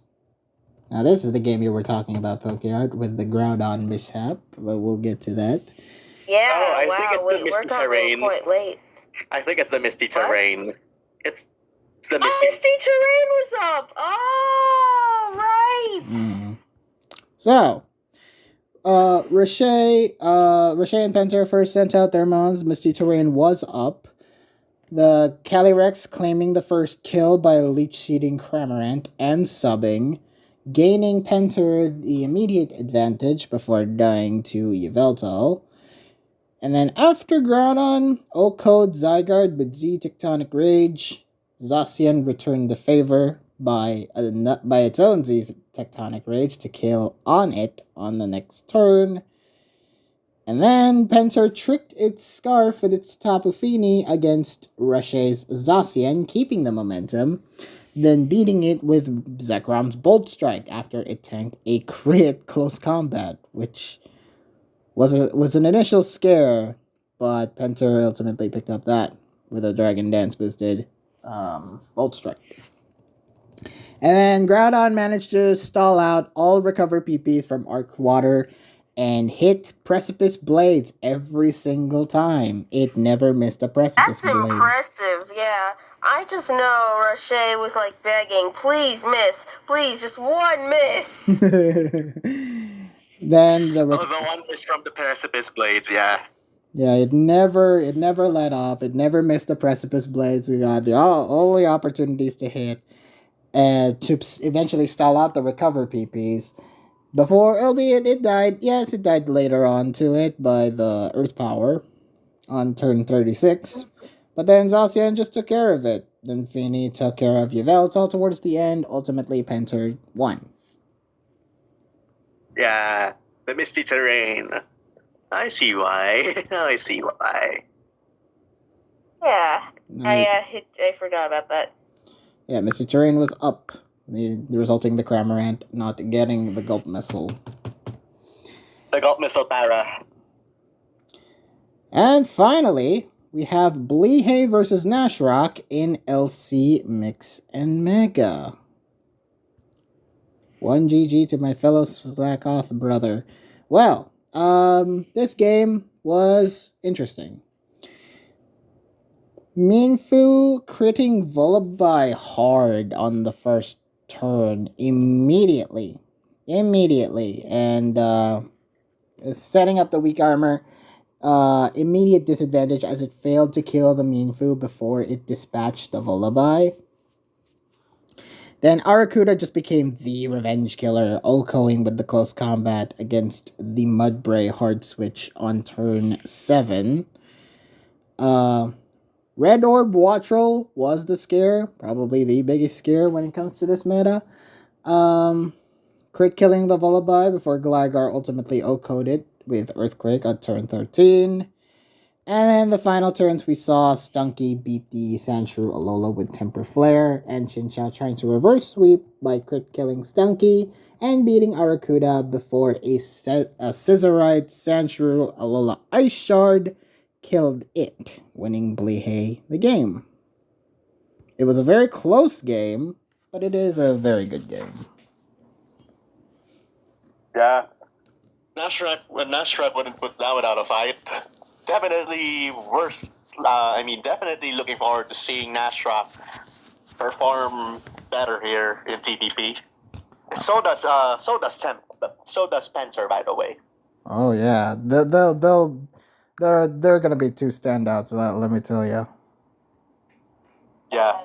Now, this is the game you were talking about, PokeArt, with the Groudon mishap, but we'll get to that. Yeah, Oh, I wow, think it's the we're Misty coming Terrain. quite late. I think it's the Misty What? Terrain. It's the Oh, Misty. Misty Terrain was up! Oh, right! So, Roche and Penter first sent out their mons. Misty Terrain was up. The Calyrex claiming the first kill by leech seeding Cramorant and subbing, gaining Penter the immediate advantage before dying to Yveltal. And then after Groudon, O-Code Zygarde with Z Tectonic Rage, Zacian returned the favor by its own Z Tectonic Rage to kill on it on the next turn. And then Penter tricked its Scarf with its Tapu Fini against Roche's Zacian, keeping the momentum, then beating it with Zekrom's Bolt Strike after it tanked a crit close combat, which was an initial scare, but Penter ultimately picked up that with a Dragon Dance boosted Bolt Strike. And then Groudon managed to stall out all recover PPs from Arc Water and hit Precipice Blades every single time. It never missed a Precipice That's Blade. impressive, yeah. I just know Roche was like begging, please miss, please, just one miss. Then the one miss from the Precipice Blades, yeah. Yeah, it never let up. It never missed the Precipice Blades. We got all the opportunities to hit and to eventually stall out the recover PPs. Before, albeit it died. Yes, it died later on to it by the Earth Power on turn 36. But then Zacian just took care of it. Then Fini took care of Yveltal towards the end. Ultimately, Penter won. Yeah, the Misty Terrain. I see why. I see why. Yeah, I forgot about that. Yeah, Misty Terrain was up, resulting the Cramorant not getting the Gulp Missile. The Gulp Missile Para. And finally, we have Bleehay versus Nashrock in LC Mix and Mega. 1 GG to my fellow Slackoff brother. Well, this game was interesting. Minfu critting Volibye hard on the first turn immediately, and setting up the weak armor. Immediate disadvantage as it failed to kill the Minfu before it dispatched the Volibye. Then Arrokuda just became the revenge killer, OHKOing with the close combat against the Mudbray hard switch on turn 7. Red Orb Wattrel was the scare, probably the biggest scare when it comes to this meta. Crit killing the Volibye before Gligar ultimately OHKO'd it with Earthquake on turn 13. And then the final turns we saw Stunky beat the Sandshrew Alola with Temper Flare, and Chinchou trying to reverse sweep by crit killing Stunky and beating Arrokuda before a Scissorite Sandshrew Alola Ice Shard killed it, winning Bleehay the game. It was a very close game, but it is a very good game. Yeah. Nashrock wouldn't put that without a fight. Definitely worse. Definitely looking forward to seeing Nashrock perform better here in TPP. So does Spencer, by the way. Oh yeah, they're gonna be two standouts. Let me tell you. Yeah,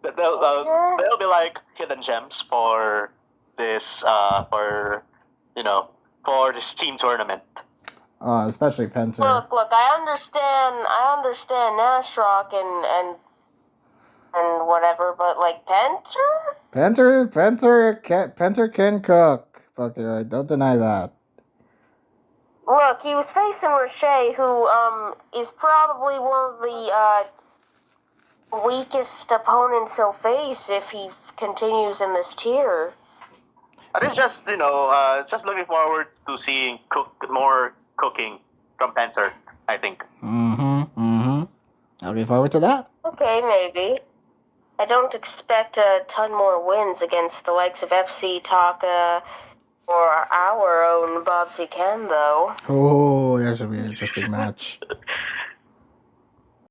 they'll be like hidden gems for this for this team tournament. especially Penter. Look, I understand Nashrock and whatever, but like Penter? Penter can cook. Okay, don't deny that. Look, he was facing Roche, who is probably one of the weakest opponents he'll face if he continues in this tier. But it's just, just looking forward to seeing more cooking from Penter, I think. I'll look forward to that. Okay, maybe. I don't expect a ton more wins against the likes of FC Taka or our own Bobsy Ken, though. Oh, that should be an interesting match.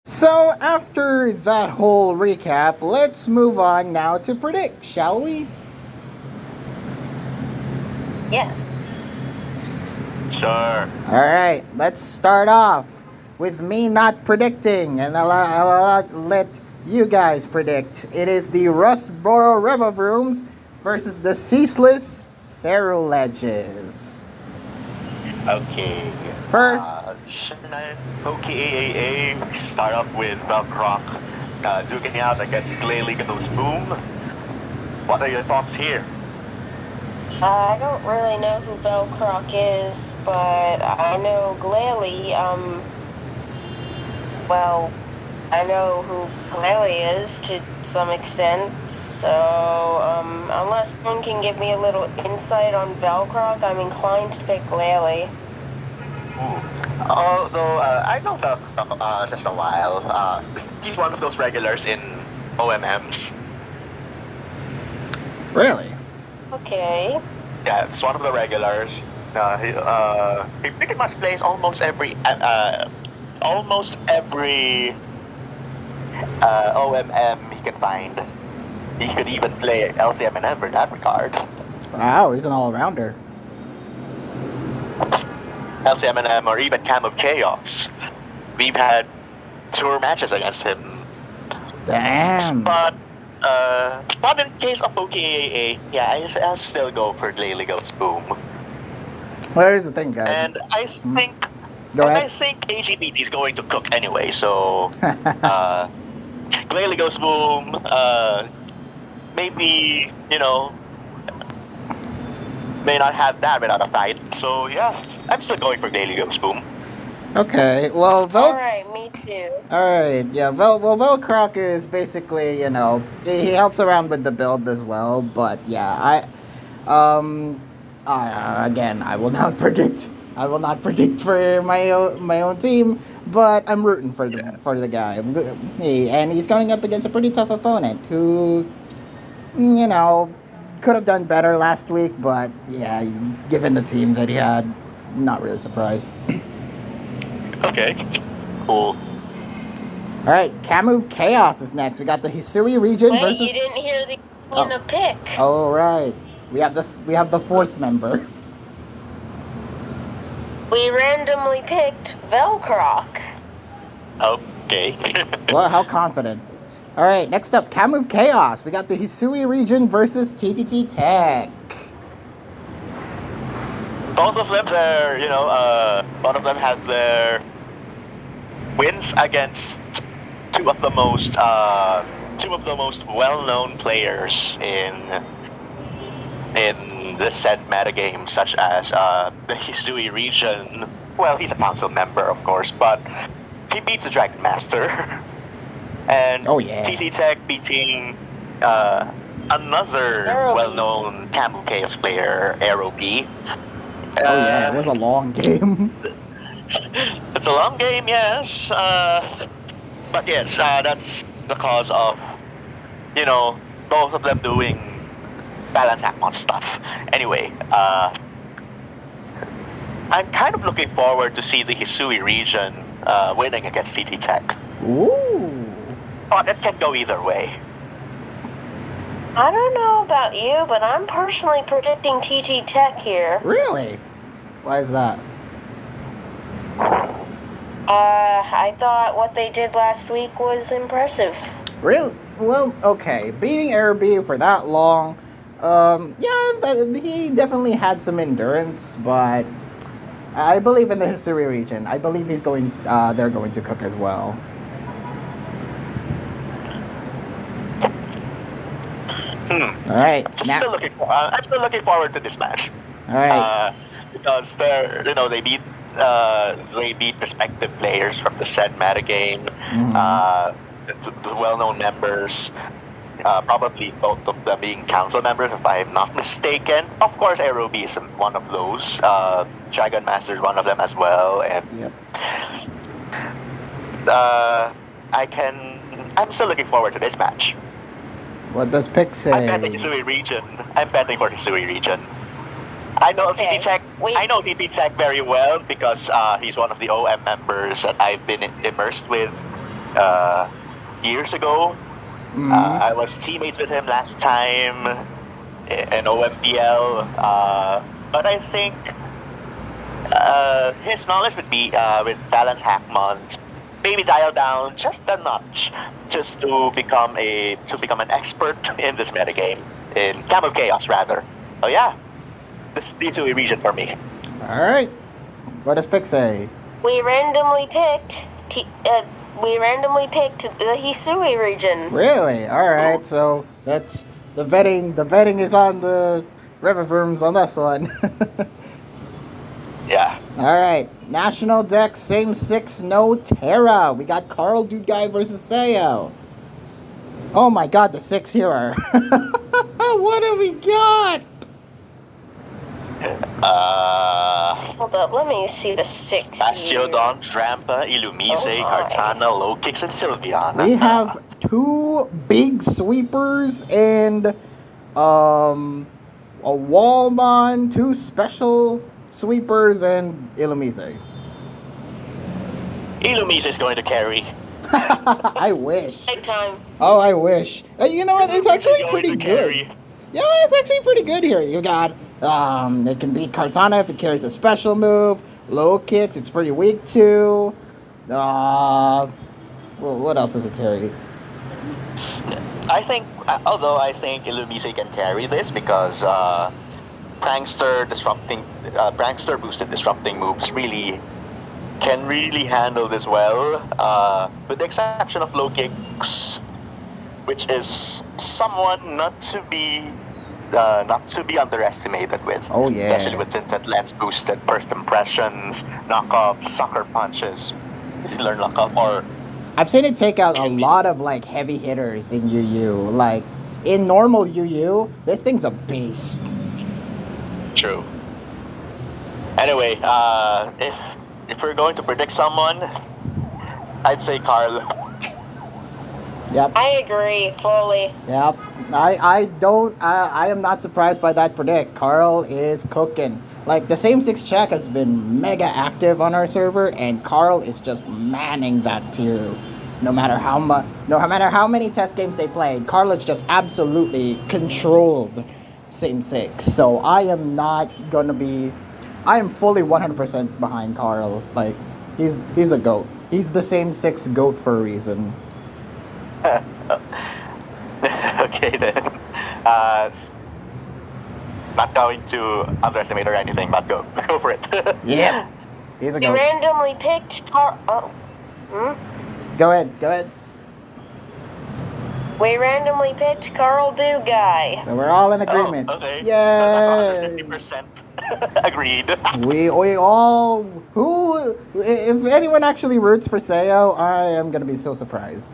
So, after that whole recap, let's move on now to predict, shall we? Yes. Sure. Alright, let's start off with me not predicting, and I'll let you guys predict. It is the Rustboro Revovrooms versus the Ceaseless Ceruledges. Okay. Should I start off with Velcroc duking out against Glalie Goes Boom? What are your thoughts here? I don't really know who Velcroc is, but I know Glalie, well, I know who Glalie is to some extent, so, unless someone can give me a little insight on Velcroc, I'm inclined to pick Glalie. Although, I know Velcroc just a while. He's one of those regulars in OMMs. Really? Okay. Yeah, he's one of the regulars. He pretty much plays almost every OMM he can find. He could even play LCM&M in that regard. Wow, he's an all-rounder. LCM&M or even Cam of Chaos. We've had tour matches against him. Damn. But in case of OKAA, yeah, I'll still go for Glalie Goes Boom. Well, here's the thing, guys. And I think I think AGBT is going to cook anyway, so Glalie Goes Boom, maybe, may not have that without a fight. So yeah, I'm still going for Glalie Goes Boom. Okay, well, Alright, me too. Alright, yeah, Velcroc is basically, he helps around with the build as well, but yeah, again, I will not predict for my own team, but I'm rooting for the guy. And he's going up against a pretty tough opponent who, could have done better last week, but yeah, given the team that he had, not really surprised. Okay, cool. Alright, Camu Chaos is next. We got the Hisui region Wait, versus... you didn't hear the in a pick. Oh, right. We have the fourth member. We randomly picked Velcroc. Okay. Well, how confident. Alright, next up, Camu Chaos. We got the Hisui region versus TTT Tech. Both of them, both of them have their wins against two of the most well-known players in the said metagame, such as the Hisui region. Well, he's a council member, of course, but he beats the Dragon Master. And TT Tech beating another well-known Camu Chaos player, Aero B. It was a long game. It's a long game, yes. But yes, that's the cause of, both of them doing balance Akmon stuff. Anyway, I'm kind of looking forward to see the Hisui region winning against TT Tech. Ooh. But it can go either way. I don't know about you, but I'm personally predicting TT Tech here. Really? Why is that? I thought what they did last week was impressive. Really? Well, okay. Beating Arabi for that long, he definitely had some endurance, but I believe in the Hisui region. I believe he's going. They're going to cook as well. All right. I'm still looking forward to this match. All right. Because they beat respective players from the said metagame. The well-known members. Probably both of them being council members, if I'm not mistaken. Of course, Aerobi is one of those. Dragon Master is one of them as well. And Yep. I'm still looking forward to this match. What does Pick say? I'm betting Hisui region. I'm betting for Hisui region. I know Okay. TT Tech. I know TT Tech very well because he's one of the OM members that I've been immersed with years ago. I was teammates with him last time in OMPL, but I think his knowledge would be with Balance Hackmons maybe dial down just a notch, just to become an expert in this metagame, in Camp of Chaos rather. So yeah, this Hisui region for me. All right. What does Pick say? We randomly picked the Hisui region. Really? All right. So that's the vetting. The vetting is on the Reviverms on this one. Yeah. All right. National deck, same 6, no Terra. We got Carl Dude Guy versus Sayo. Oh my god, the 6 here. What have we got? Hold up, let me see the 6 Bastiodon, Trampa, Illumise, Cartana, Lowkicks, and Sylviana. We have 2 big sweepers and a Wallmon, 2 special sweepers, and Illumise. Illumise is going to carry. I wish. Big time. Oh, I wish. You know what? It's actually pretty good. Yeah, it's actually pretty good here. You got it can beat Cartana if it carries a special move. Low kicks, it's pretty weak too. Well, what else does it carry? I think Illumise can carry this because Prankster boosted disrupting moves can really handle this well. With the exception of low kicks, which is someone not to be underestimated with. Oh yeah. Especially with Tinted Lens boosted first impressions, knockup, sucker punches. Did you learn knockup or? I've seen it take out a lot of like heavy hitters in UU. Like in normal UU, this thing's a beast. True. Anyway, if we're going to predict someone, I'd say Carl. Yep. I agree fully. Yep. I am not surprised by that predict. Carl is cooking. Like the same 6 check has been mega active on our server, and Carl is just manning that tier. No matter how many test games they played, Carl has just absolutely controlled same 6. So I am fully 100% behind Carl. Like he's a goat. He's the same 6 goat for a reason. Okay then. Not going to underestimate or anything, but go for it. Yeah. He's a We goat. randomly picked Go ahead. We randomly picked Carl Do Guy. So we're all in agreement. Oh, okay. Yay! That's 150% agreed. We all if anyone actually roots for Sayo, I am gonna be so surprised.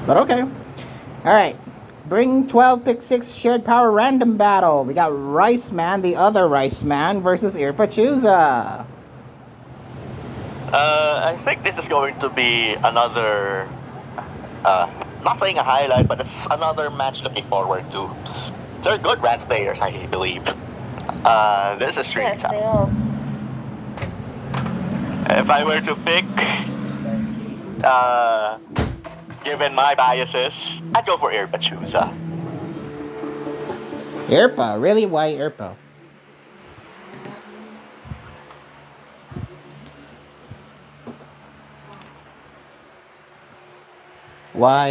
But okay. Alright. Bring 12, pick 6, shared power random battle. We got Rice Man, the other Rice Man, versus Irpachuza. I think this is going to be another, not saying a highlight, but it's another match looking forward to. They're good Rats players, I believe. This is really Yes, tough. they are. If I were to pick, given my biases, I'd go for Irpachuza. Irpa? Really? Why Irpa? Why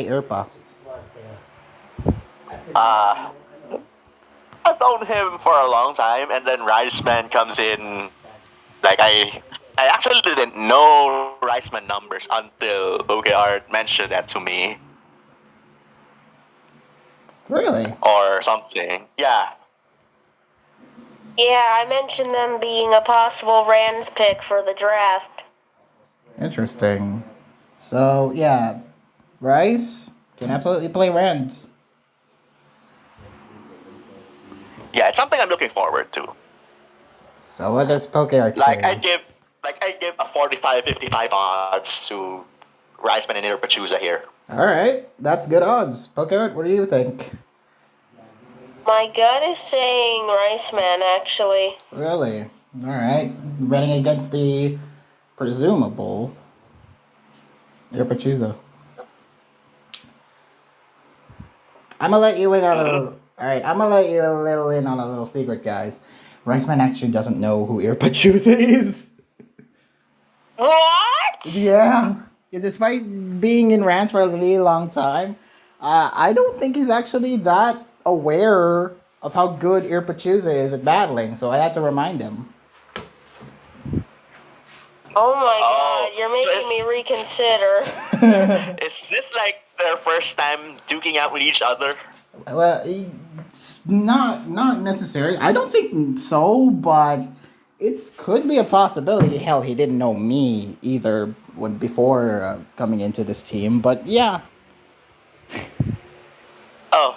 Irpa? I'm known him for a long time, and then Riceman comes in. Like I actually didn't know Riceman numbers until OKR mentioned that to me Really? or something. Yeah. Yeah, I mentioned them being a possible Rams pick for the draft. Interesting. So, yeah, Rice can absolutely play Rams. Yeah, it's something I'm looking forward to. So, what does PokeArt Like say? I give a 45-55 odds to Riceman and Irpachusa here. Alright, that's good odds. PokeArt, what do you think? My gut is saying Riceman, actually. Really? Alright. Betting against the presumable Irpachusa. I'm gonna let you in on a little. Alright, I'm gonna let you a little in on a little secret, guys. Riceman actually doesn't know who Irpachusa is. What? Yeah. Despite being in rants for a really long time, I don't think he's actually that aware of how good Irpachusa is at battling, so I had to remind him. Oh my god, you're making me reconsider. Is this like their first time duking out with each other? Well, it's not necessarily. I don't think so, but it could be a possibility. Hell, he didn't know me either before coming into this team. But yeah, Oh.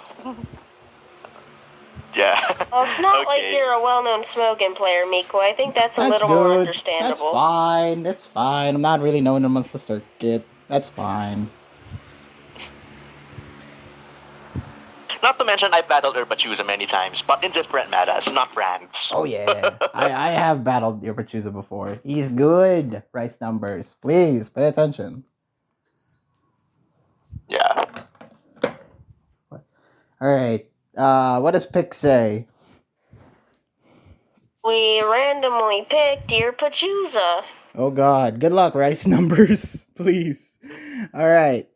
Yeah. Well, it's not like Okay. you're a well-known smoking player, Miko. I think that's a little good. more That's understandable. fine. That's fine. I'm not really known amongst the circuit. That's fine. Not to mention, I've battled Irpachusa many times, but in different metas, not ranks. Oh yeah, I have battled Irpachusa before. He's good. Rice numbers. Please pay attention. Yeah. All right. What does Pick say? We randomly picked Irpachusa. Oh God. Good luck, Rice numbers. Please. All right.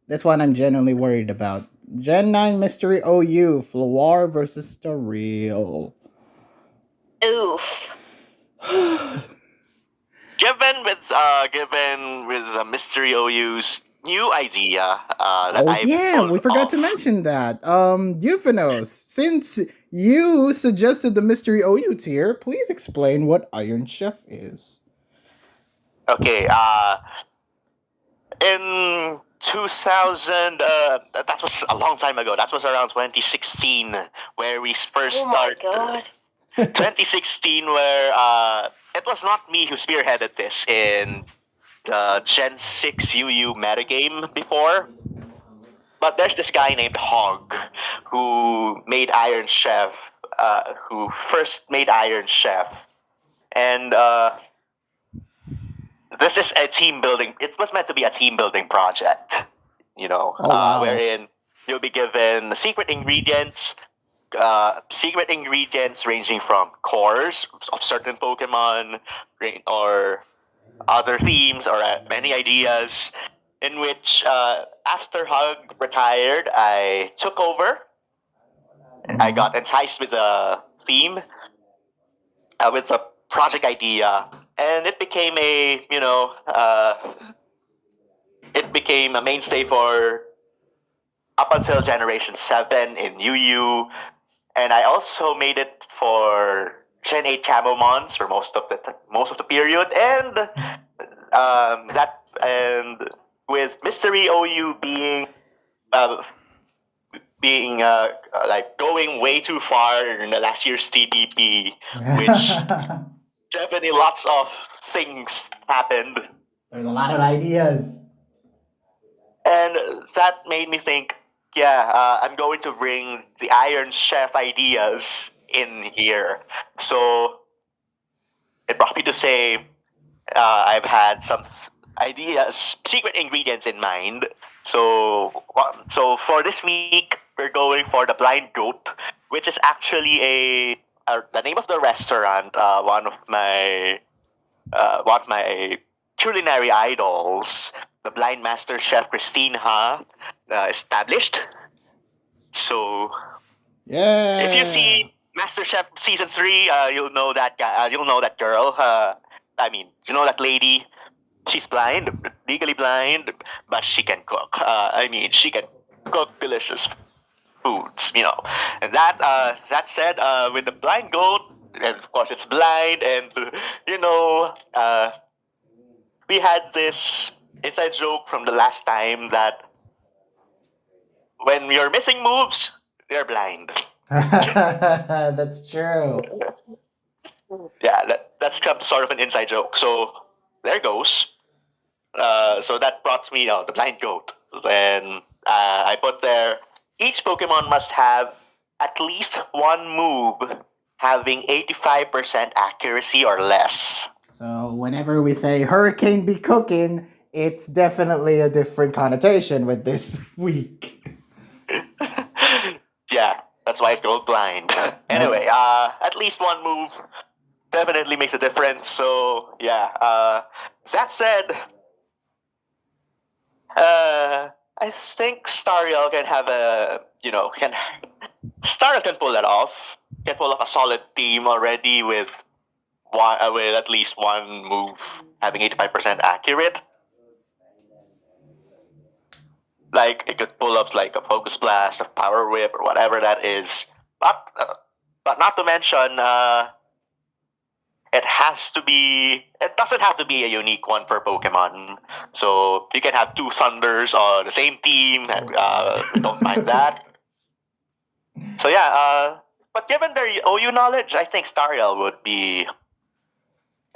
This one I'm genuinely worried about. Gen 9 Mystery OU, Floir versus Starreal. Oof. Given with Mystery OU's new idea that we forgot to mention that. Euphanos, since you suggested the Mystery OU tier, please explain what Iron Chef is. Okay, in 2000, that was a long time ago. That was around 2016, where we first started. Oh my god. 2016, where it was not me who spearheaded this in the Gen 6 UU metagame before. But there's this guy named Hog who made Iron Chef, who first made Iron Chef. And this is a team building. It was meant to be a team building project, wherein you'll be given secret ingredients ranging from cores of certain Pokemon or other themes or many ideas, in which after Hug retired, I took over. I got enticed with a theme, with a project idea, and it became a mainstay for up until Generation 7 in UU, and I also made it for Gen 8 Camomons for most of the period, and with Mystery OU being like going way too far in the last year's TPP, which definitely lots of things happened. There's a lot of ideas. And that made me think, I'm going to bring the Iron Chef ideas in here. So it brought me to say I've had some ideas, secret ingredients in mind. So for this week, we're going for the Blind Goat, which is actually the name of the restaurant. One of my culinary idols, the blind master chef Christine Ha, established. So Yeah. If you see MasterChef season 3, you'll know that guy. You'll know that girl. You know that lady. She's blind, legally blind, but she can cook. She can cook delicious foods. And that said, with the blind goat, and of course it's blind, and we had this inside joke from the last time that when you're missing moves, they're blind. That's true. Yeah, that's some sort of an inside joke. So there goes. So that brought me the blind goat. Then I put there each Pokemon must have at least one move having 85% accuracy or less. So whenever we say hurricane be cooking, it's definitely a different connotation with this week. Yeah, that's why it's called blind. Anyway, at least one move definitely makes a difference. So yeah. That said, I think Stariel can have Stariel can pull that off. Can pull off a solid team already with at least one move having 85% accurate. Like it could pull up like a Focus Blast, a Power Whip, or whatever that is. But not to mention, it doesn't have to be a unique one per Pokemon. So you can have 2 Thunders on the same team, and we don't mind that. So yeah, but given their OU knowledge, I think Stariel would be.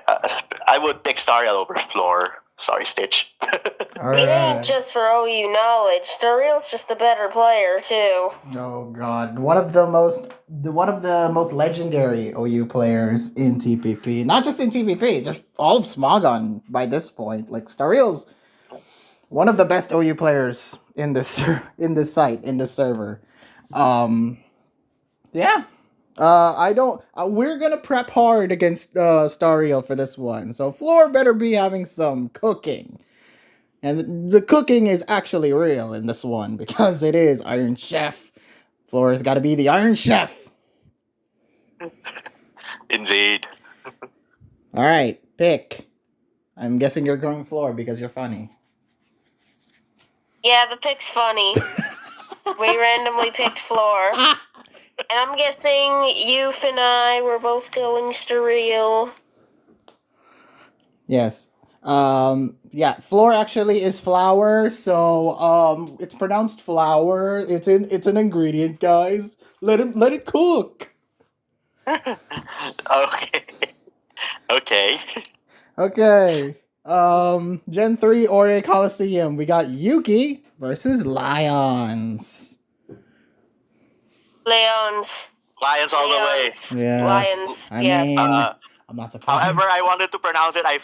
I would pick Stariel over Floor. Sorry, Stitch. It ain't just for OU knowledge. Stariel's just the better player too. Oh God, one of the most legendary OU players in TPP. Not just in TPP, just all of Smogon by this point. Like Stariel's one of the best OU players in this server. Yeah. We're gonna prep hard against Stariel for this one. So Floor better be having some cooking. And the cooking is actually real in this one because it is Iron Chef. Floor has got to be the Iron Chef. Indeed. All right, pick. I'm guessing you're going Floor because you're funny. Yeah, the pick's funny. We randomly picked Floor. And I'm guessing Youth and I were both going Stariel. Yes. Yeah, Floor actually is flour, so it's pronounced flour. It's an ingredient, guys. Let it cook. Okay. Okay. Okay. Gen 3 Ore Coliseum. We got Yuki versus Lions. Lions all the way. Yeah. Lions. I mean, I'm not surprised. However, I wanted to pronounce it. I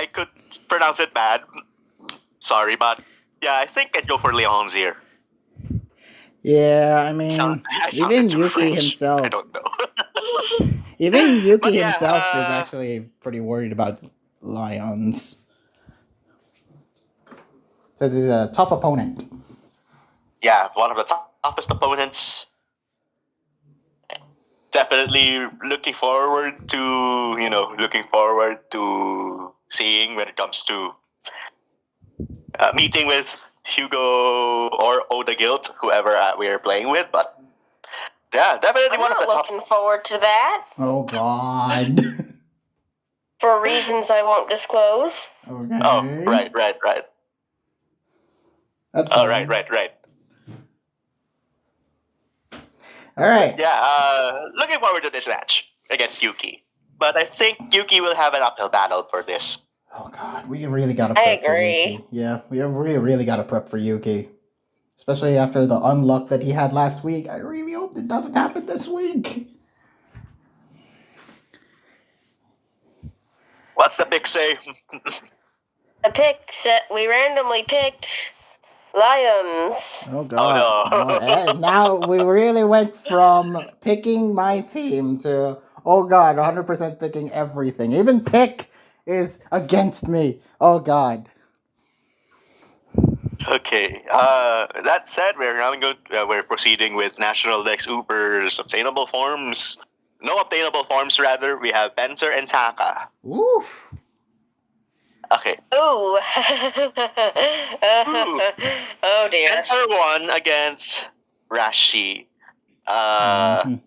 could pronounce it bad. Sorry, but yeah, I think I'd go for Leon's here. Yeah, I mean, even Yuki French. himself. I don't know. Even Yuki yeah, himself is actually pretty worried about Lions. Says he's a tough opponent. Yeah, one of the toughest opponents. Definitely looking forward to seeing when it comes to meeting with Hugo or Oda Guild, whoever we're playing with. But yeah, definitely one of the looking forward to that. Oh God. For reasons I won't disclose. Okay. Oh, right. That's Oh, fine. right. All right. Yeah, looking forward to this match against Yuki. But I think Yuki will have an uphill battle for this. Oh God, we really gotta prep for Yuki. Yeah, we really gotta prep for Yuki. Especially after the unluck that he had last week. I really hope it doesn't happen this week. What's the pick say? The pick set we randomly picked Lions. Oh God. Oh, no. Now we really went from picking my team to, oh God, 100% picking everything. Even pick is against me. Oh God. Okay. That said, we're proceeding with National Dex Uber's obtainable forms. No obtainable forms, rather. We have Pencer and Taka. Oof. Okay. Ooh. Oh dear. Pencer won against Rashi, Mhm.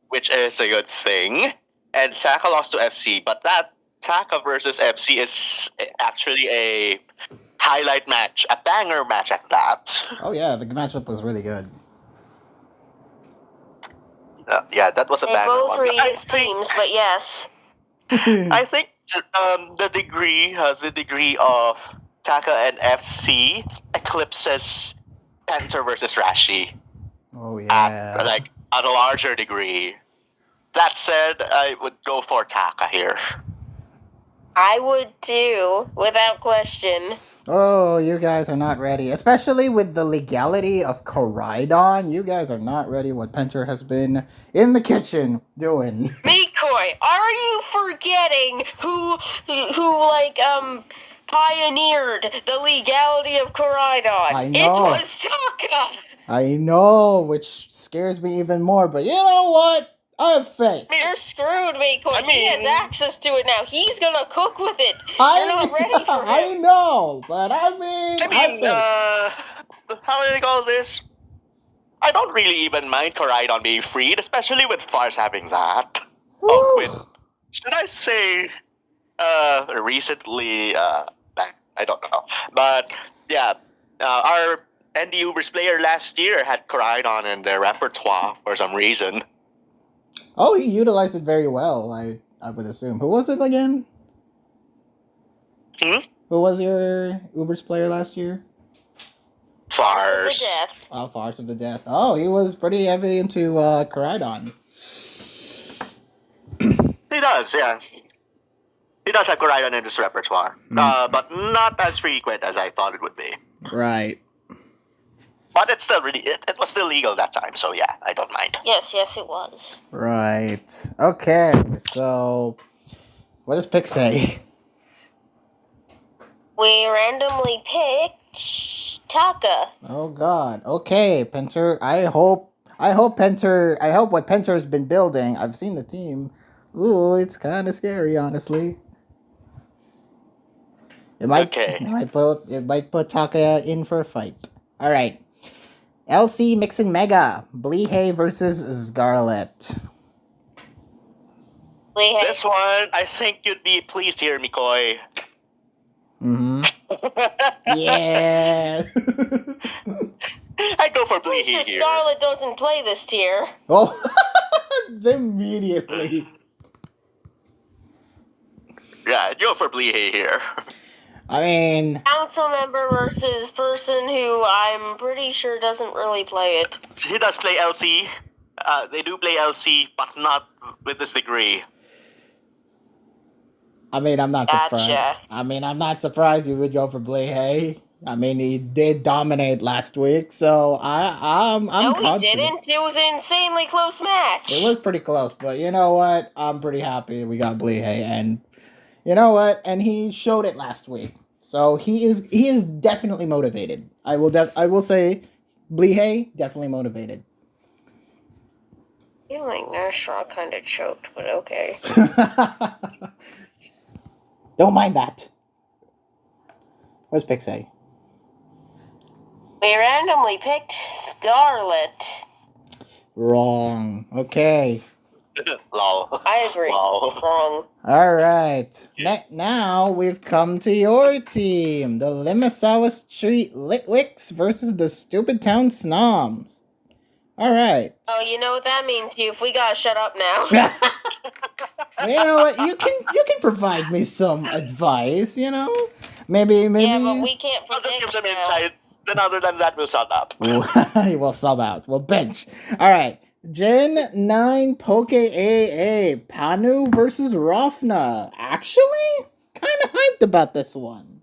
which is a good thing. And Taka lost to FC, but that Taka versus FC is actually a highlight match, a banger match at that. Oh yeah, the matchup was really good. Yeah, that was a They banger both one. were I used think, teams, but yes. I think the degree of Taka and FC eclipses Panther versus Rashi Oh yeah. at a larger degree. That said, I would go for Taka here. I would too, without question. Oh, you guys are not ready. Especially with the legality of Koraidon. You guys are not ready what Penter has been in the kitchen doing. Mikoi, are you forgetting who pioneered the legality of Koraidon? I It know. was Taka! I know, which scares me even more, but you know what? I have faith. You're screwed, Mikoi. He has access to it now. He's gonna cook with it. You're not ready for I him. know, but I have faith. How do they call this? I don't really even mind Koraidon being freed, especially with Fars having that. Should I say, recently, I don't know. But, yeah, our ND Ubers player last year had Koraidon in their repertoire for some reason. Oh, he utilized it very well, I would assume. Who was it again? Hmm? Who was your Uber's player last year? Fars. Oh, Farce of the Death. Oh, he was pretty heavy into Koraidon. He does, yeah. He does have Koraidon in his repertoire. But not as frequent as I thought it would be. Right. But it's still it was still legal that time, so yeah, I don't mind. Yes, it was. Right. Okay, so what does Pick say? We randomly picked Taka. Oh God. Okay, Penter. I hope what Penter's been building. I've seen the team. Ooh, it's kind of scary, honestly. It might put Taka in for a fight. All right. LC mixing Mega Bleehay versus Scarlet. This one, I think you'd be pleased here, Mikoi. Mm-hmm. Yeah. I go for Bleehay here. Scarlet doesn't play this tier. Oh, immediately. Yeah, go for Bleehay here. I mean, council member versus person who I'm pretty sure doesn't really play it. He does play LC. They do play LC, but not with this degree. I mean, I'm not surprised. Gotcha. I'm not surprised you would go for Bleehay. I mean, he did dominate last week, so I'm confident. He didn't. It was an insanely close match. It was pretty close, but you know what? I'm pretty happy we got Bleehay, and you know what? And he showed it last week, so he is definitely motivated. I will say, Bleehay definitely motivated. I feel like Nashra kind of choked, but okay. Don't mind that. What's Pick say? We randomly picked Scarlet. Wrong. Okay. Lol. I agree. Lol. Wrong. All right. Now we've come to your team. The Limasawa Street Litwicks versus the Stupid Town Snoms. All right. Oh, you know what that means, Youth. We gotta shut up now. You know what? You can provide me some advice. You know, maybe. Yeah, but we can't. I'll just give some insight. Then other than that, we'll shut up. We'll sub out. We'll bench. All right. Gen 9 Poke AA Panu versus Rofna. Actually, kind of hyped about this one.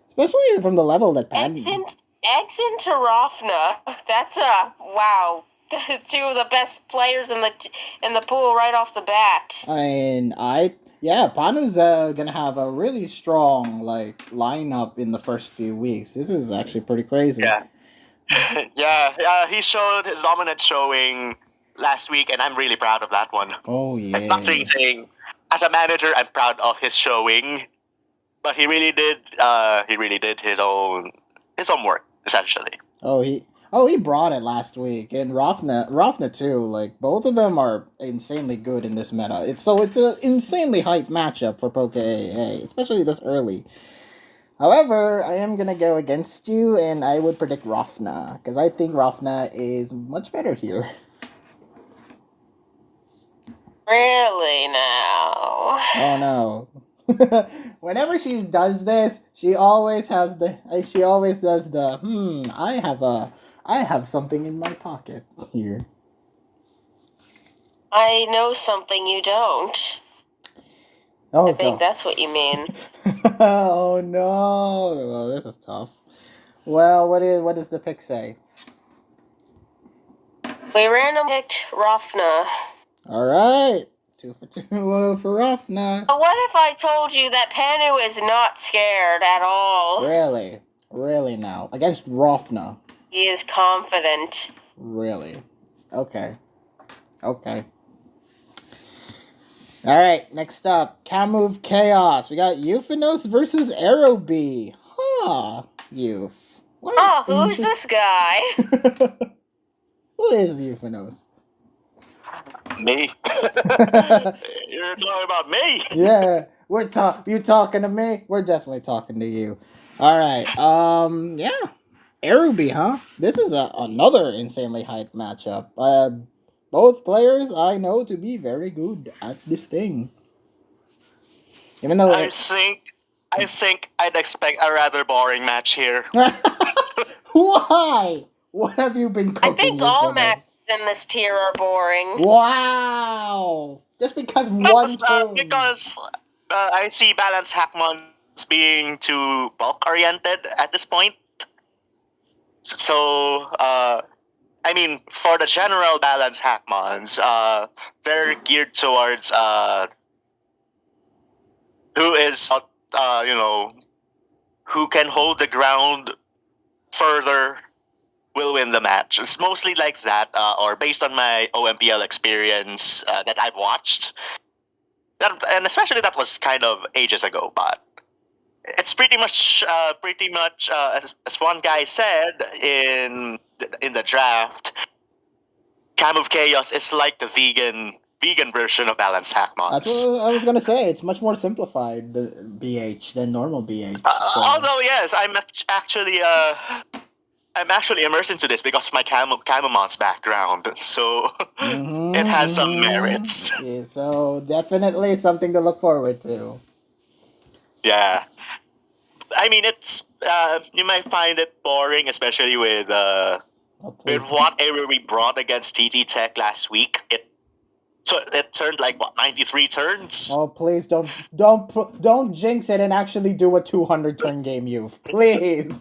Especially from the level that Panu... Exit to Rofna. That's wow. Two of the best players in the pool right off the bat. I mean, Yeah, Panu's gonna have a really strong lineup in the first few weeks. This is actually pretty crazy. Yeah. Yeah, he showed his dominant showing last week, and I'm really proud of that one. Oh Like, yeah. nothing saying, as a manager, I'm proud of his showing, but he really did. He really did his own work essentially. Oh he brought it last week, and Rafna too. Like both of them are insanely good in this meta. It's an insanely hype matchup for Poke AA, especially this early. However, I am gonna go against you, and I would predict Rafna because I think Rafna is much better here. Really now? Oh no. Whenever she does this, she always does the I have something in my pocket here. I know something you don't. Oh, I think that's what you mean. Oh no. Well, this is tough. Well, what does the pick say? We randomly picked Rafna. All right. 2 for 2 for Rafna. But what if I told you that Panu is not scared at all? Really? Really now? Against Rafna? He is confident. Really? Okay. Alright, next up. Camove Chaos. We got Euphanos versus Aerobee. Huh. Youth. Who's this guy? Who is Euphanos? Me? You're talking about me? Yeah, you talking to me? We're definitely talking to you. Alright, yeah. Aerobee, huh? This is another insanely hyped matchup. Both players I know to be very good at this thing. Even though I think I'd expect a rather boring match here. Why? What have you been cooking? I think all matches in this tier are boring. Wow! Just because one turn. Because I see Balance Hackmons being too bulk oriented at this point. So I mean, for the general Balance Hackmons, they're geared towards who is who can hold the ground further will win the match. It's mostly like that, or based on my OMPL experience that I've watched. And especially that was kind of ages ago, but it's pretty much as one guy said in the draft, Cam of Chaos is like the vegan version of Balance Hackmons. That's what I was gonna say. It's much more simplified, the BH, than normal BH. Although yes, I'm actually immersed into this because of my Camomon's background, so it has some merits. Yeah, so definitely something to look forward to. Yeah, I mean it's you might find it boring, especially with what error we brought against TT Tech last week. It turned like 93 turns. Oh please don't jinx it and actually do a 200 turn game, youth. Please.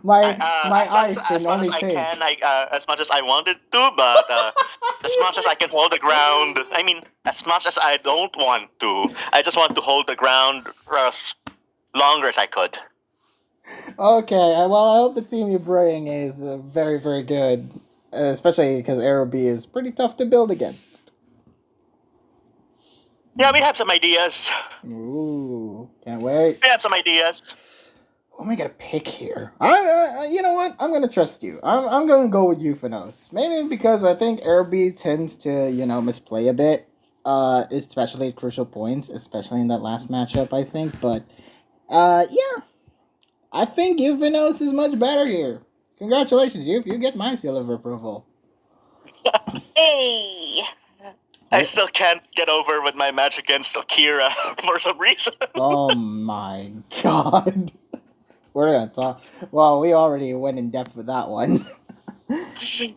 My eyes can only take. As much as I wanted to, but as much as I can hold the ground, I mean, as much as I don't want to, I just want to hold the ground for as longer as I could. Okay, well, I hope the team you're bringing is very, very good, especially because Aerobee is pretty tough to build against. Yeah, we have some ideas. Ooh, can't wait. We have some ideas. Who am I gonna pick here? You know what? I'm gonna trust you. I'm gonna go with Euphanos. Maybe because I think Aerobee tends to, misplay a bit, especially at crucial points, especially in that last matchup, I think. But, yeah. I think Euphanos is much better here. Congratulations, you get my seal of approval. Hey! I still can't get over with my match against Akira for some reason. Oh my god. We're gonna talk. Well, we already went in depth with that one.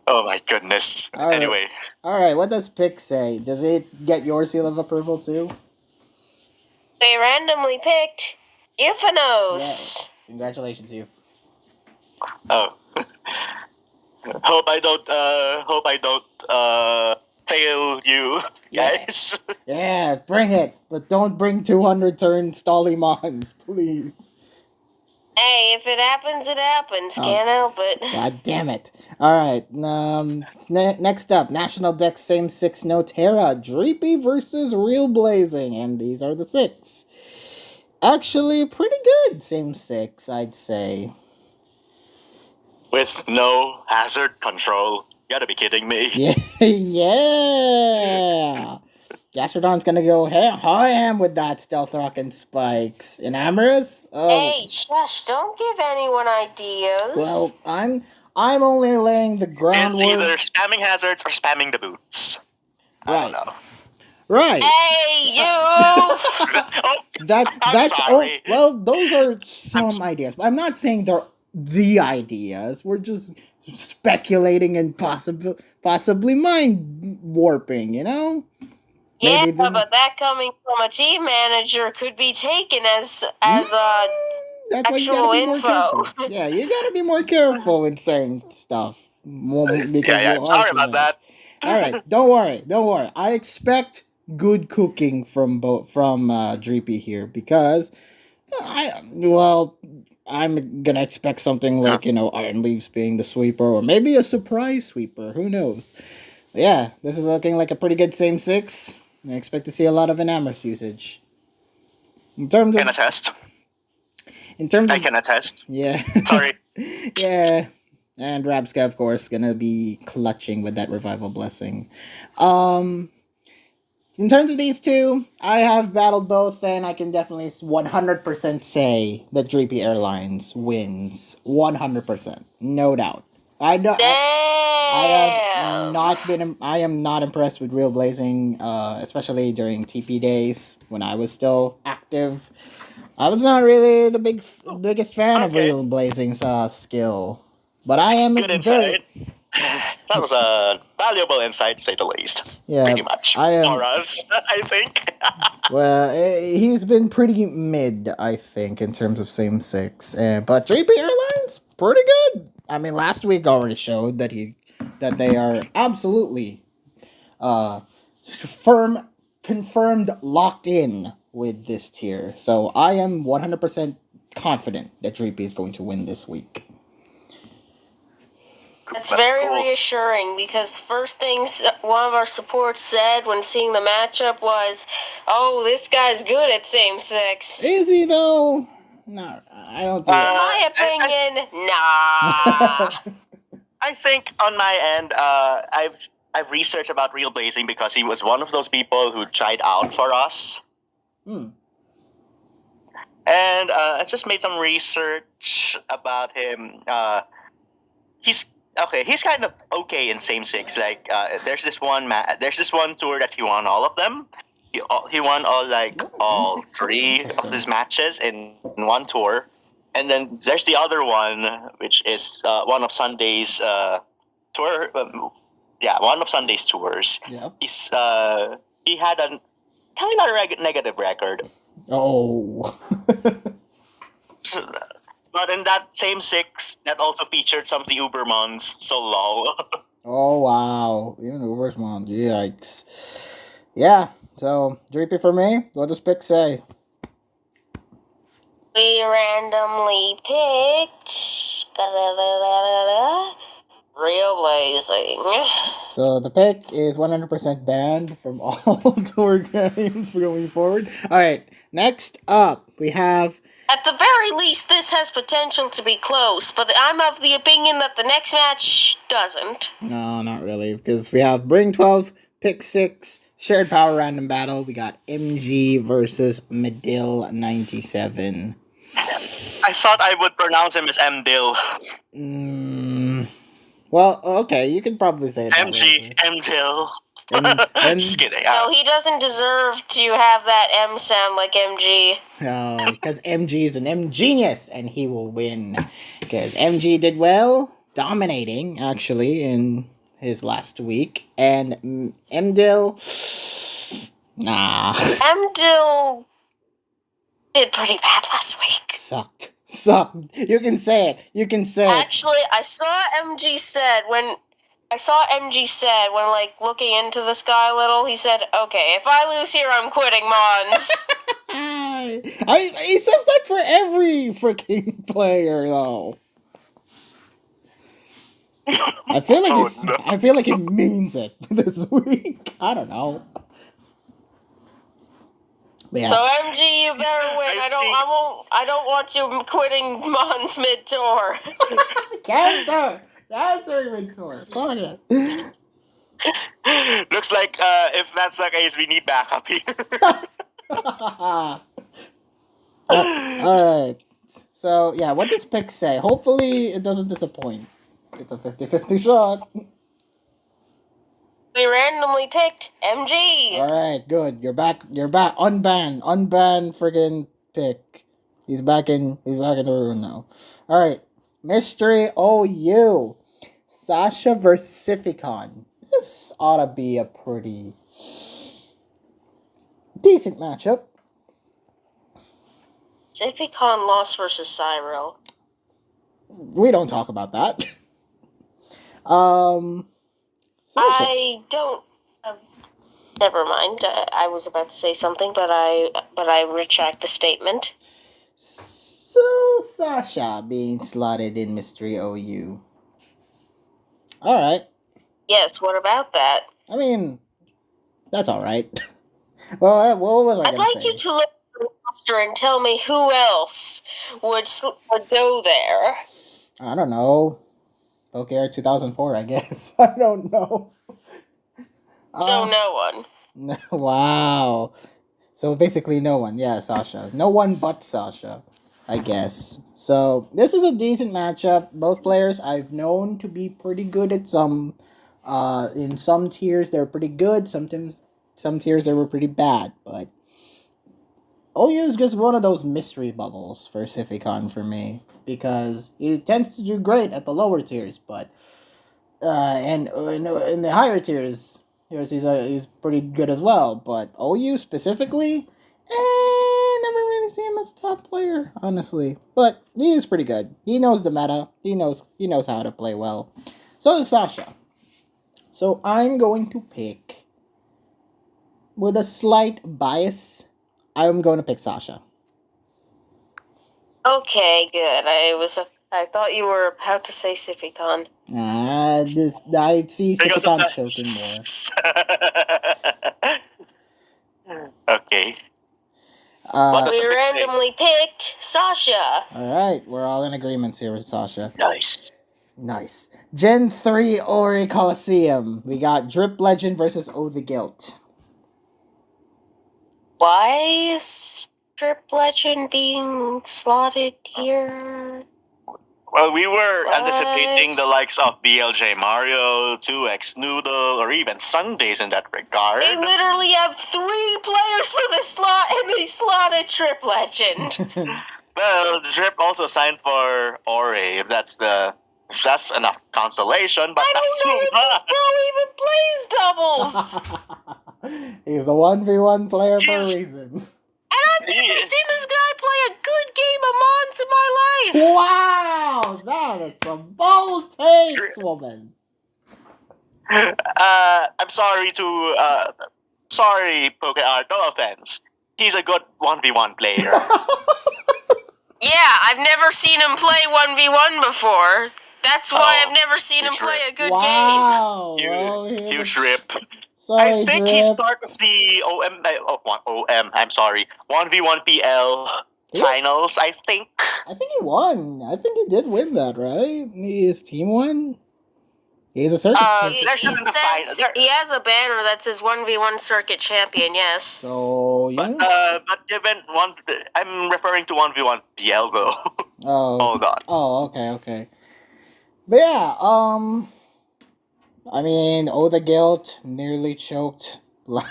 Oh my goodness. All right. Anyway. Alright, what does Pick say? Does it get your seal of approval too? They randomly picked Euphanos. Yeah. Congratulations, you. Oh. Hope I don't fail you guys. Yeah, bring it. But don't bring 200 turn Stollymons, please. Hey, if it happens, it happens. Oh. Can't help it. God damn it. Alright, next up, National Deck Same 6 No Terra, Dreepy versus Real Blazing, and these are the 6. Actually, pretty good Same 6, I'd say. With no hazard control. You gotta be kidding me. Yeah, yeah! Gastrodon's gonna go ham with that Stealth Rock and Spikes. And Amorous? Oh. Hey, shush, don't give anyone ideas. Well, I'm only laying the groundwork. It's either spamming hazards or spamming the boots. I don't know. Right. Hey, you! That's sorry. well, those are some ideas. I'm not saying they're the ideas. We're just speculating and possibly mind warping, you know? Yeah, Maybe but that coming from a team manager could be taken as that's why you actual gotta be more info. careful. Yeah, you gotta be more careful in saying stuff. Because sorry about that. All right, don't worry. I expect good cooking from Dreepy here because I'm gonna expect something like Iron Leaves being the sweeper or maybe a surprise sweeper. Who knows? Yeah, this is looking like a pretty good Same 6. I expect to see a lot of Enamorous usage. In terms of Can attest. I can attest. Yeah. Sorry. Yeah. And Rabska, of course, gonna be clutching with that Revival Blessing. In terms of these two, I have battled both, and I can definitely 100% say that Dreepy Airlines wins. 100%. No doubt. I am not impressed with Real Blazing, especially during TP days when I was still active. I was not really the biggest fan of Real Blazing's skill, but I am good insight. That was a valuable insight, to say the least. Yeah, pretty much. For us, I think. Well, he's been pretty mid, I think, in terms of Same 6. But JP Airlines, pretty good. I mean, last week already showed that they are absolutely confirmed, locked in with this tier. So I am 100% confident that Dreepy is going to win this week. That's very reassuring because first things one of our supports said when seeing the matchup was, "Oh, this guy's good at Same 6." Is he though? No, I don't think. In my opinion, nah. I think on my end, I've researched about Real Blazing because he was one of those people who tried out for us. And I just made some research about him. He's kind of okay in Same 6. Like, there's this one tour that he won all of them. He won all 3 of his matches in one tour. And then there's the other one, which is one of Sunday's tour. One of Sunday's tours. Yeah. He had a kind of negative record. Oh. But in that Same 6, that also featured some of the Ubermons, so lol. Oh, wow. Even Ubermons, yikes. Yeah, so, Dreepy for me, what does Pick say? We randomly picked Real Blazing. So, the pick is 100% banned from all tour games going forward. Alright, next up, we have... At the very least, this has potential to be close, but I'm of the opinion that the next match doesn't. No, not really, because we have Bring 12, Pick 6, Shared Power Random Battle. We got MG versus Medil 97. I thought I would pronounce him as Medil. Well, okay, you can probably say that. Medil. Just kidding. No, he doesn't deserve to have that M sound like MG. No, because MG is an M genius, and he will win. Because MG did well, dominating, actually, in his last week. And Medil... Nah. Medil did pretty bad last week. Sucked. You can say it. Actually, I saw MG said when I saw MG said when looking into the sky a little. He said, "Okay, if I lose here, I'm quitting Mons." He says that for every freaking player, though. I feel like Oh, no. I feel like he means it this week. I don't know. But yeah. So MG, you better win. I don't want you quitting Mons mid tour. Cancer inventory. Fuck it. Looks like if that's the case, we need backup here. Alright. So, yeah, what does pick say? Hopefully it doesn't disappoint. It's a 50-50 shot. We randomly picked MG. Alright, good. You're back. Unban friggin' pick. He's back in the room now. Alright. Mystery OU. Sasha versus Siphicon. This ought to be a pretty decent matchup. Siphicon lost versus Cyril. We don't talk about that. Sasha. I don't. Never mind. I was about to say something, but I retract the statement. So Sasha being slotted in Mystery OU. Alright. Yes, what about that? I mean, that's alright. Well, what was I I'd gonna like say? you to look at the roster and tell me who else would go there. I don't know. PokeAir 2004, I guess. I don't know. So no one. No, wow. So basically no one. Yeah, Sasha. No one but Sasha, I guess. So this is a decent matchup. Both players I've known to be pretty good at some. In some tiers they're pretty good. Sometimes some tiers they were pretty bad. But OU is just one of those mystery bubbles for Siphicon for me, because he tends to do great at the lower tiers, but and in the higher tiers, he's pretty good as well. But OU specifically, never really see him as a top player, honestly. But he is pretty good. He knows the meta. He knows how to play well. So does Sasha. So I'm going to pick, with a slight bias, I'm going to pick Sasha. Okay, good. I thought you were about to say Siphicon. I see Siphicon choking more. Okay. We randomly picked Sasha. Alright, we're all in agreement here with Sasha. Nice. Gen 3 Ori Coliseum. We got Drip Legend versus Oh the Guilt. Why is Drip Legend being slotted here? Well, we were anticipating the likes of BLJ Mario, 2X Noodle, or even Sundays in that regard. They literally have 3 players for the slot, and they slotted Drip Legend. Well, Drip also signed for Ori, if that's enough consolation, but I don't know if this bro even plays doubles. He's the 1v1 player for a reason. And I've never seen this guy play a good game of Mons in my life. Wow, that is some bold takes, woman. I'm sorry sorry, PokeArt, no offense. He's a good 1v1 player. Yeah, I've never seen him play 1v1 before. That's why I've never seen him play a good game. Huge rip. Sorry, I think Drip. he's part of the I'm sorry, 1v1 PL finals, I think. I think he won. I think he did win that, right? His team won? He's a circuit champion. He has a banner that says 1v1 circuit champion, yes. So, yeah. But given I'm referring to 1v1 PL though. Oh. Hold on. Oh, okay. But yeah, I mean, Oh the Guilt nearly choked last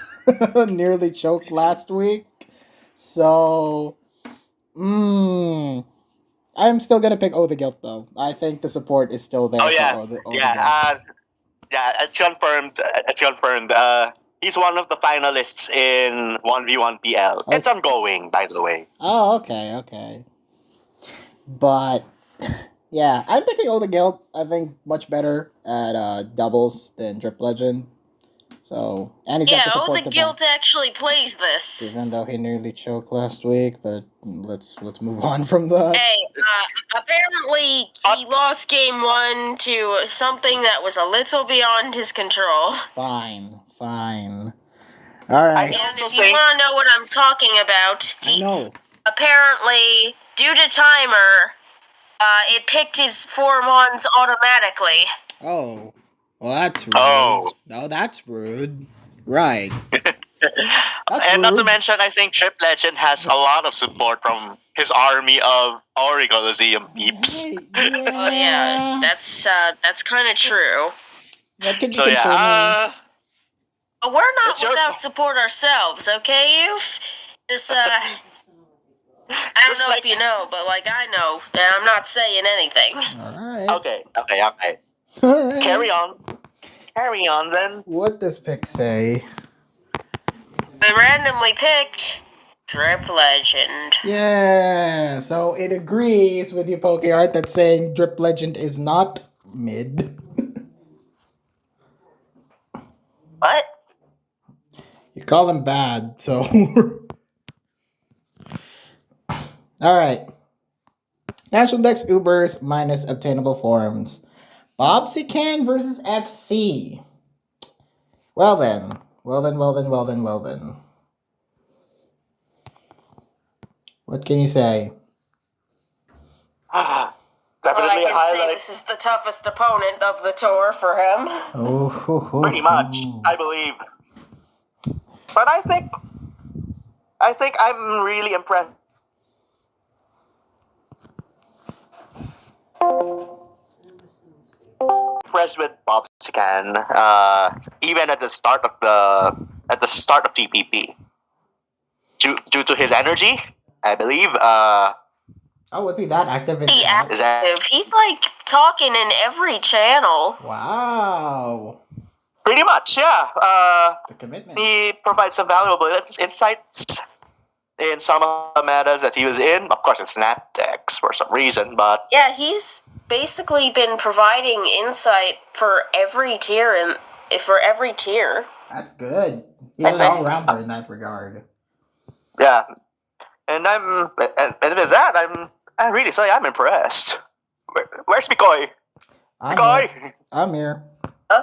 week. So, I'm still gonna pick Oh the Guilt though. I think the support is still there. Oh yeah, for the it's confirmed. He's one of the finalists in 1v1 PL. Okay. It's ongoing, by the way. Oh, okay. But Yeah, I'm picking Older Guild. I think much better at doubles than Drip Legend. So, and he's got the support the guild actually plays this. Even though he nearly choked last week, but let's move on from that. Hey, apparently he lost game 1 to something that was a little beyond his control. Fine. All right. And if you want to know what I'm talking about, I know. Apparently, due to timer, it picked his 4 mons automatically. Oh. Well, that's rude. Oh. No, that's rude. Right. And not to mention, I think Drip Legend has a lot of support from his army of Ori Coliseum peeps. Yeah. Oh yeah, that's kind of true. That could be So yeah, but we're not without support ourselves, okay? You just I don't know if you know, but like I know, and I'm not saying anything. All right. Okay. All right. Carry on then. What does pick say? They randomly picked Drip Legend. Yeah, so it agrees with you, PokeArt, that's saying Drip Legend is not mid. What? You call him bad, so... Alright. National Dex Ubers minus obtainable forms. Bobsican versus FC. Well then. What can you say? Definitely I can say this is the toughest opponent of the tour for him. Pretty much, I believe. But I think I'm really impressed. Impressed with Bobsican, even at the start of TPP, due to his energy, I believe. Oh, was he that active in active? He's like talking in every channel. Wow. Pretty much, yeah. The commitment. He provides some valuable insights in some of the metas that he was in. Of course, it's Snapdex for some reason, but yeah, he's basically been providing insight for every tier That's good. He's an all-rounder in that regard. Yeah, and with that, I really say I'm impressed. Where's Mikoy? I'm here. Huh?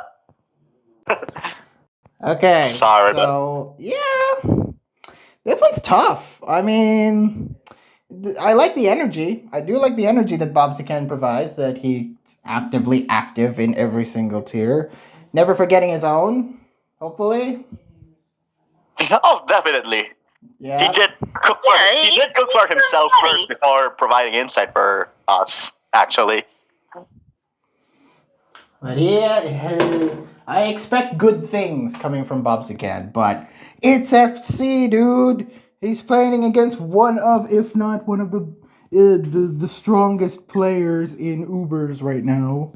Okay. Sorry, so yeah, this one's tough. I mean, I like the energy. I do like the energy that Bobsican provides. That he's actively active in every single tier, never forgetting his own. Hopefully. Oh, definitely. Yeah. He did cook for himself first before providing insight for us. Actually. But yeah, I expect good things coming from Bobsican, but it's FC, dude. He's playing against one of, if not one of the strongest players in Ubers right now.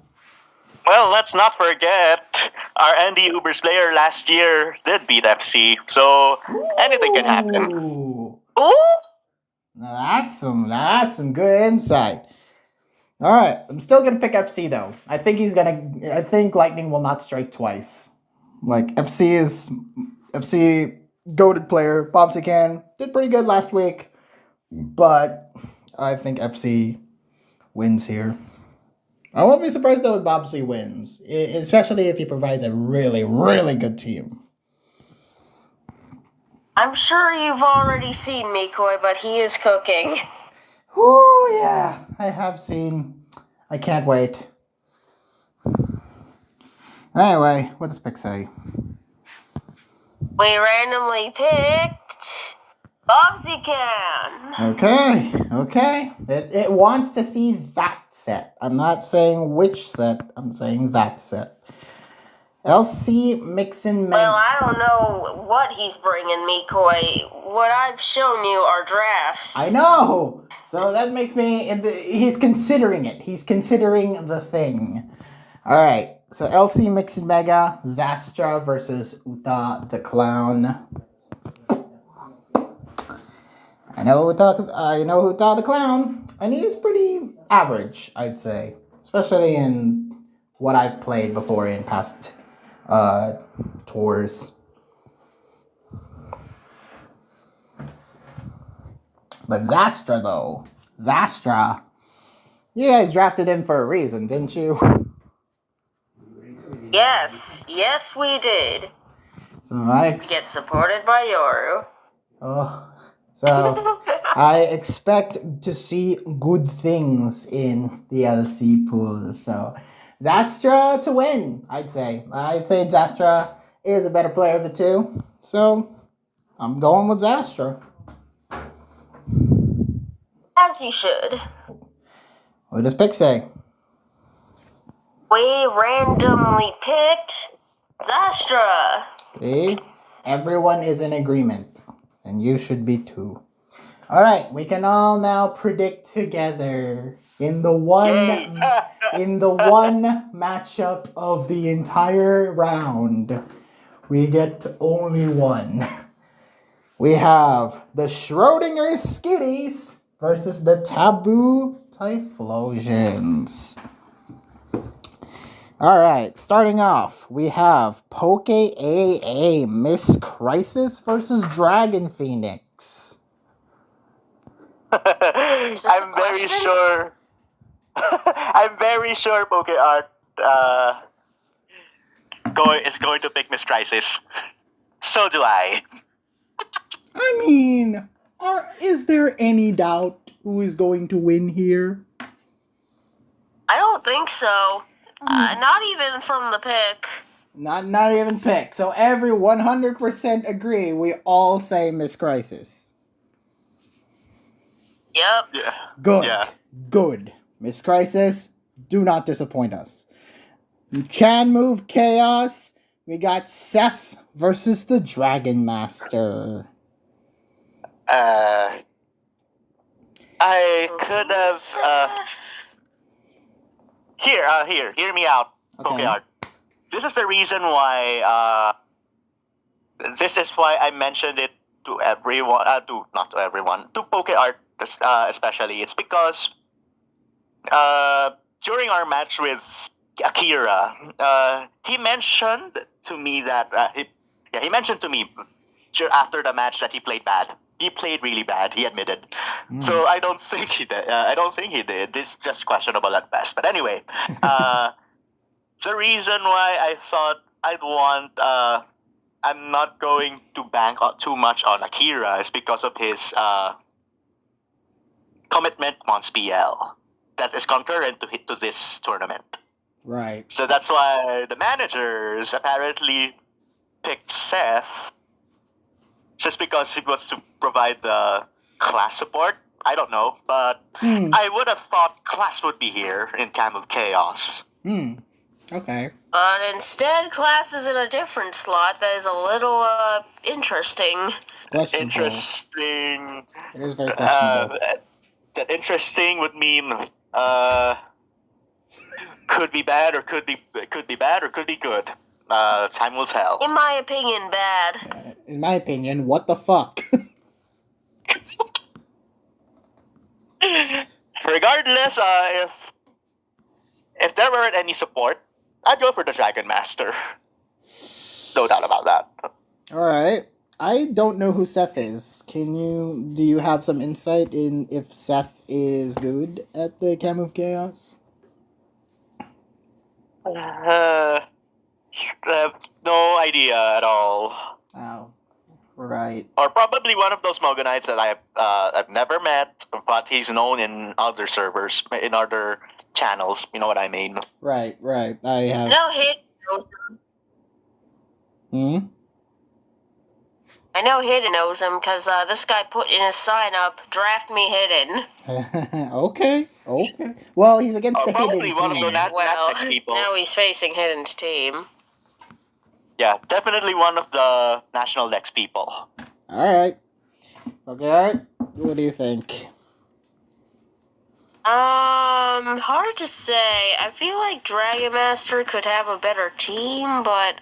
Well, let's not forget our Andy Ubers player last year did beat FC, so anything can happen. Ooh. Ooh. Now that's some good insight. All right, I'm still gonna pick FC though. I think Lightning will not strike twice. Like FC goated player. Bobsican did pretty good last week, but I think FC wins here. I won't be surprised though if Bobsy wins, especially if he provides a really, really good team. I'm sure you've already seen Mikoi, but he is cooking. Oh yeah, I have seen. I can't wait. Anyway, what does Pick say? We randomly picked Bobsican. Okay. It wants to see that set. I'm not saying which set. I'm saying that set. LC Mixin. Well, I don't know what he's bringing, Mikoi. What I've shown you are drafts. I know. So that makes me. He's considering it. He's considering the thing. All right. So LC Mixin Mega Zastra versus Uta the Clown. I know who taught the clown, and he is pretty average, I'd say, especially in what I've played before in past tours. But Zastra, though, you guys drafted him for a reason, didn't you? Yes, we did. So Get supported by Yoru. So I expect to see good things in the LC pool. So Zastra to win, I'd say. I'd say Zastra is a better player of the two. So I'm going with Zastra. As you should. What does Pick say? We randomly picked Zastra. See? Everyone is in agreement. And you should be too. Alright, we can all now predict together in the one matchup of the entire round. We get only one. We have the Schrodinger Skitties versus the Tabu Typhlosions. Alright, starting off, we have Poke AA Miss Crisis versus Dragon Phoenix. I'm very sure. I'm very sure Poke Art is going to pick Miss Crisis. So do I. I mean, is there any doubt who is going to win here? I don't think so. Not even from the pick. Not even pick. So every 100% agree. We all say Miss Crisis. Yep. Yeah. Good. Yeah. Good. Miss Crisis, do not disappoint us. Can Move Chaos. We got Seth versus the Dragon Master. I could have. Hear me out, Okay. Pokeart. This is the reason why. This is why I mentioned it to everyone. Not to everyone. To Pokeart, especially. It's because during our match with Akira, he mentioned to me that he mentioned to me after the match that he played bad. He played really bad. He admitted. So I don't think he did. I don't think he did. This is just questionable at best. But anyway, the reason why I thought I'd want. I'm not going to bank too much on Akira is because of his commitment on SPL that is concurrent to this tournament. Right. So that's why the managers apparently picked Seth just because he wants to provide the class support. I don't know, but I would have thought class would be here in Camp of Chaos. Okay. But instead, class is in a different slot that is a little, interesting. Questionable. Interesting. It is very questionable. That interesting would mean could be bad or could be bad or could be good. Time will tell. In my opinion, bad. In my opinion, what the fuck? Regardless, if there weren't any support, I'd go for the Dragon Master. No doubt about that. Alright. I don't know who Seth is. Do you have some insight in if Seth is good at the Camp of Chaos? No idea at all. Oh, right. Or probably one of those Mogonites that I've never met, but he's known in other servers, in other channels. You know what I mean? Right. I have. No hit knows him. I know Hidden knows him because this guy put in his sign up, draft me Hidden. Okay. Well, he's against the Hidden Probably one team. of the Netflix people. Now he's facing Hidden's team. Yeah, definitely one of the National Dex people. Alright. Okay. What do you think? Hard to say. I feel like Dragon Master could have a better team, but,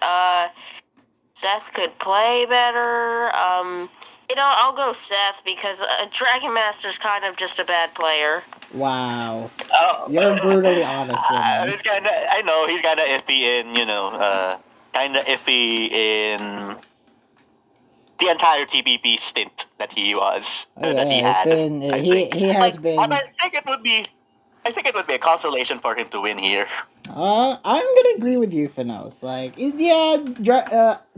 Seth could play better. I'll go Seth because Dragon Master's kind of just a bad player. Wow. Oh. You're brutally honest with me. I know he's kind of iffy in, kind of iffy in the entire TPP stint that he was, Oh, that he yeah, had. he has Like, been. But I think it would be a consolation for him to win here. I'm gonna agree with you, Finos. Like,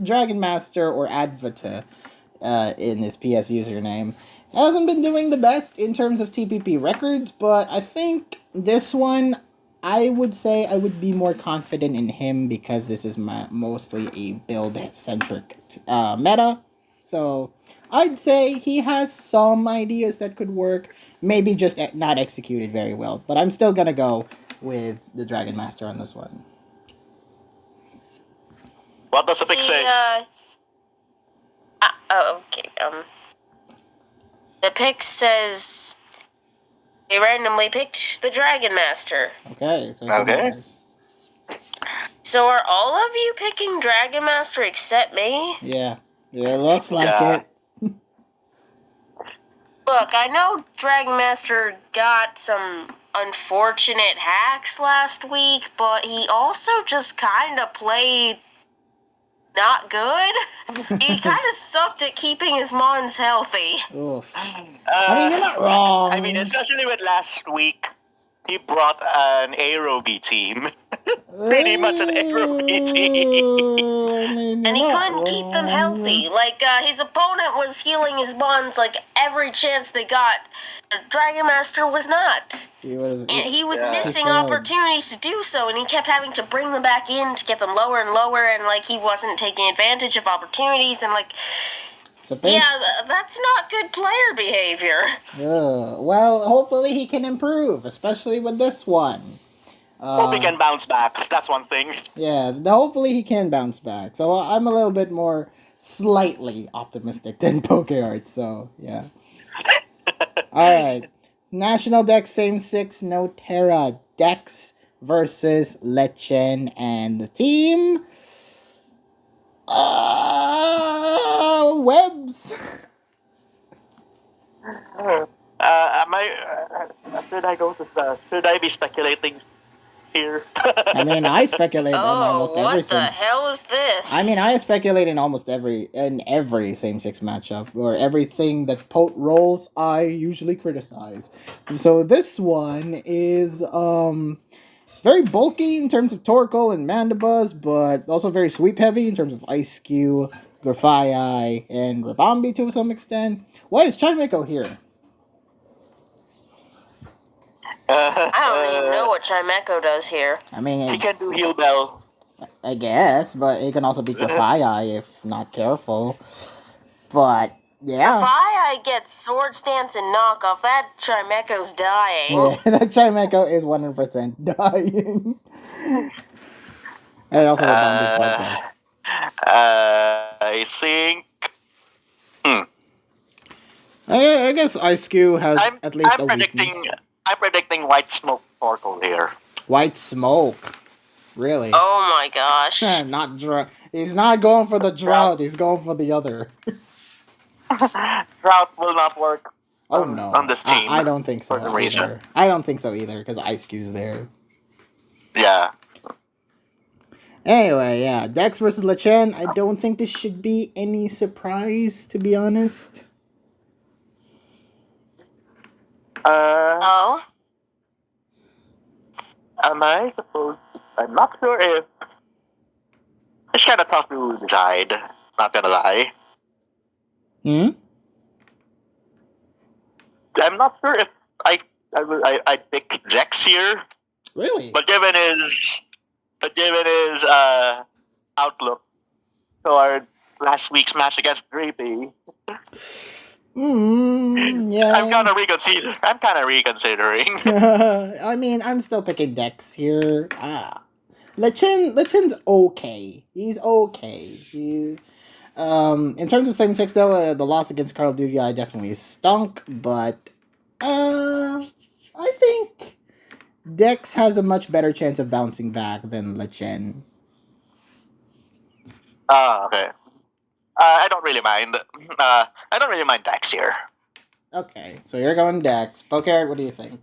Dragon Master or Advata, in his PS username, hasn't been doing the best in terms of TPP records, but I think this one, I would say I would be more confident in him because this is mostly a build-centric meta. So, I'd say he has some ideas that could work, maybe just not executed very well, but I'm still gonna go with the Dragon Master on this one. What does the pick say? Okay. The pick says they randomly picked the Dragon Master. Okay, so it's Okay. nice. So are all of you picking Dragon Master except me? Yeah, it looks like Yeah. it. Look, I know Dragon Master got some unfortunate hacks last week, but he also just kind of played not good. He kind of sucked at keeping his mons healthy. Oof. I mean, you're not wrong. I mean, especially with last week, he brought an Aerobe team. Pretty much an Aerobe team. And he couldn't keep them healthy. Like, his opponent was healing his mons like every chance they got. Dragon Master was not. He was missing opportunities to do so, and he kept having to bring them back in to get them lower and lower, and like he wasn't taking advantage of opportunities, and like, that's not good player behavior. Well, hopefully he can improve, especially with this one. Hope he can bounce back. That's one thing. Yeah, hopefully he can bounce back. So I'm a little bit more slightly optimistic than PokeArt, so yeah. Alright. National Dex Same 6 No Terra Dex versus Lechen and the team. Webs. Should I be speculating here? I mean, I speculate on almost every. What the hell is this? I mean, I speculate in almost every Same 6 matchup, or everything that Pote rolls, I usually criticize. So this one is very bulky in terms of Torkoal and Mandibuzz, but also very sweep heavy in terms of Ice Cube, Grafaiai, and Rabambi to some extent. Why is Chimeco here? I don't even know what Chimeco does here. I mean, he can do Heal Bell, I guess, but it can also be Grafaiai if not careful. But yeah, Grafaiai gets Sword Stance and Knockoff. That Chimeco's dying. Yeah, that Chimeco is 100% dying. And also Rabambi's podcast. I think. I guess Ice Cube has at least a weakness. I'm predicting White Smoke Torkoal here. White Smoke? Really? Oh my gosh. Not drought. He's not going for the drought. He's going for the other. Drought will not work. Oh no. On this team. I don't think so. For the reason. I don't think so either because Ice Cube's there. Yeah. Anyway, yeah, Dex versus Lechen. I don't think this should be any surprise, to be honest. Am I supposed? I'm not sure if. It's kind of tough to decide. Not gonna lie. I'm not sure if I pick Dex here. Really? But given his outlook toward last week's match against 3P, yeah. I'm kind of reconsidering. I mean, I'm still picking Dex here. Lechen's okay. He's okay. In terms of 7-6 though, the loss against Call of Duty I definitely stunk, but I think Dex has a much better chance of bouncing back than Lechen. Okay. I don't really mind. I don't really mind Dex here. Okay, so you're going Dex. Pokeart, what do you think?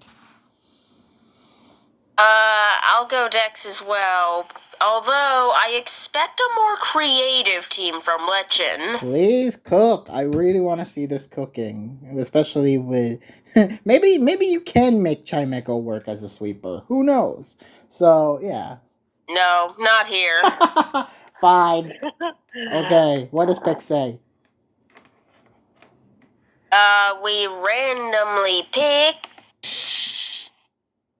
I'll go Dex as well. Although I expect a more creative team from Lechin. Please cook. I really want to see this cooking, especially with maybe you can make Chimecho work as a sweeper. Who knows? So yeah. No, not here. Fine. Okay. What does Pick say? We randomly pick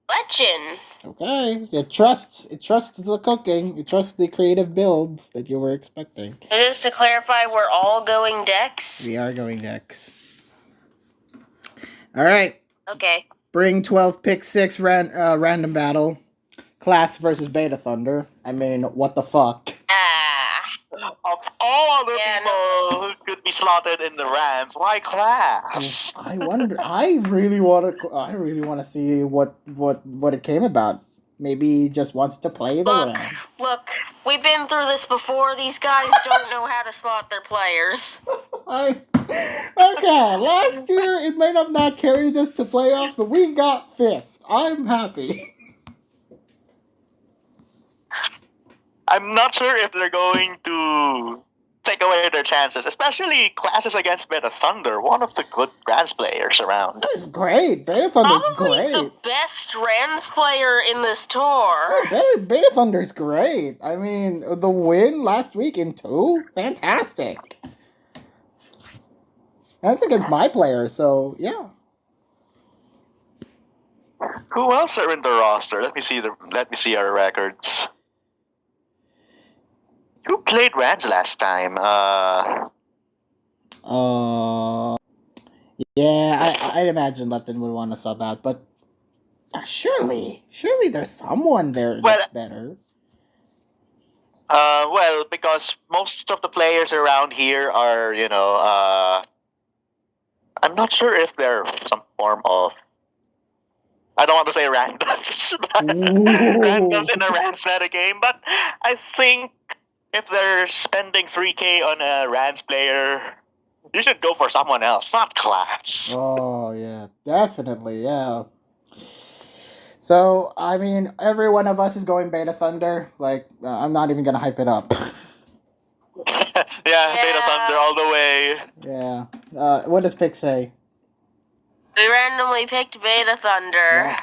Lechin. Okay. It trusts the cooking. It trusts the creative builds that you were expecting. So just to clarify, we're all going Dex? We are going Dex. All right. Okay. Bring 12 pick 6 random battle. Class versus Beta Thunder. I mean, what the fuck? Of all other people who could be slotted in the Rams, why Class? I wonder. I really want to see what it came about. Maybe he just wants to play the Rams. Look, we've been through this before. These guys don't know how to slot their players. Okay, last year it might have not carried us to playoffs, but we got 5th. I'm happy. I'm not sure if they're going to take away their chances, especially Classes against Beta Thunder, one of the good Rams players around. That was great. Beta Thunder's Probably great. the best Rams player in this tour. Beta Thunder's great. I mean, the win last week in 2, fantastic. That's against my player, so yeah. Who else are in the roster? Let me see our records. Who played Rams last time? Yeah, I'd imagine Lupton would want to sub out, but surely there's someone there that's better. Well, because most of the players around here are, I'm not sure if they're some form of, I don't want to say randoms, randoms in a Rams meta game, but I think if they're spending 3K on a Rams player, you should go for someone else, not Class. Oh, yeah, definitely, yeah. So, I mean, every one of us is going Beta Thunder. Like, I'm not even going to hype it up. yeah, Beta Thunder all the way. Yeah. What does Pick say? We randomly picked Beta Thunder. Yeah,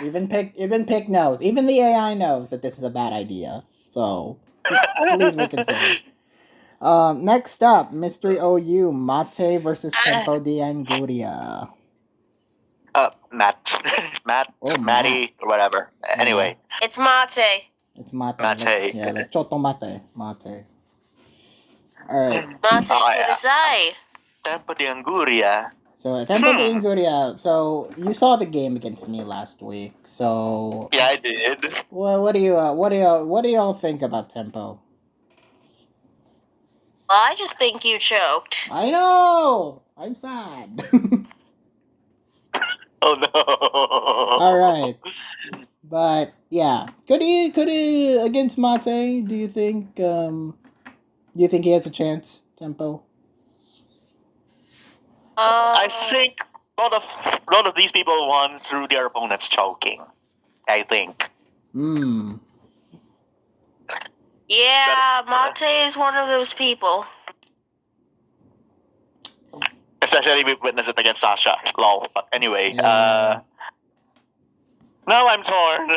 even Pick knows. Even the AI knows that this is a bad idea. So, please reconsider. Next up, Mystery OU, Mate versus Tempo de Anguria. Matty, or whatever. Anyway. It's Mate. It's Mate. Mate. Yeah, like Choto Mate. Mate. Alright. Mate Kudasai. Tempo de Anguria. So, Tempo de Anguria, so you saw the game against me last week, so... Yeah, I did. Well, what do y'all think about Tempo? Well, I just think you choked. I know! I'm sad. Oh no. Alright. But, yeah. Could he, against Mate, do you think he has a chance, Tempo? I think a lot of these people won through their opponents choking. I think. Yeah, Mate is one of those people. Especially we witnessed it against Sasha. Lol. But anyway, Yeah. now I'm torn.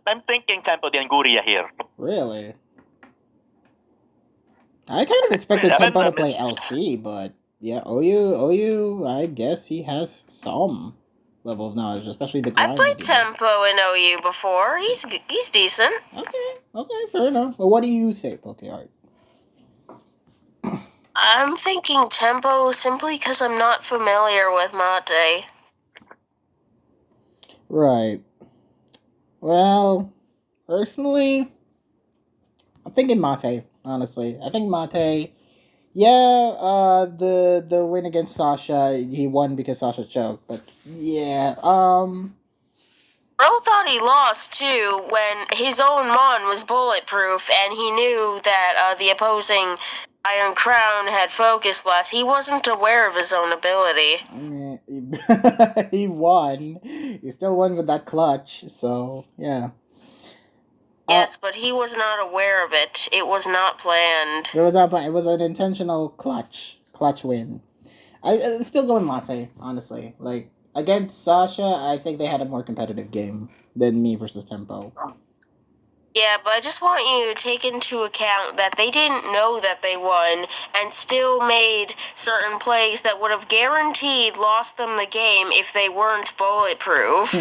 I'm thinking Tempo de Anguria here. Really? I kind of expected Tempo to play LC, but yeah, OU, I guess he has some level of knowledge, especially the grind. I played Tempo in OU before. He's decent. Okay, fair enough. Well, what do you say, Pokeart? I'm thinking Tempo simply because I'm not familiar with Mate. Right. Well, personally, I'm thinking Mate, honestly. I think Mate, yeah, the win against Sasha, he won because Sasha choked, but yeah, Bro thought he lost, too, when his own Mon was bulletproof, and he knew that the opposing Iron Crown had focus less. He wasn't aware of his own ability. I mean, he won. He still won with that clutch, so yeah. Yes, but he was not aware of it. It was not planned. It was not planned. It was an intentional clutch win. It's still going Latte, honestly. Like, against Sasha, I think they had a more competitive game than me versus Tempo. Yeah, but I just want you to take into account that they didn't know that they won and still made certain plays that would have guaranteed lost them the game if they weren't bulletproof.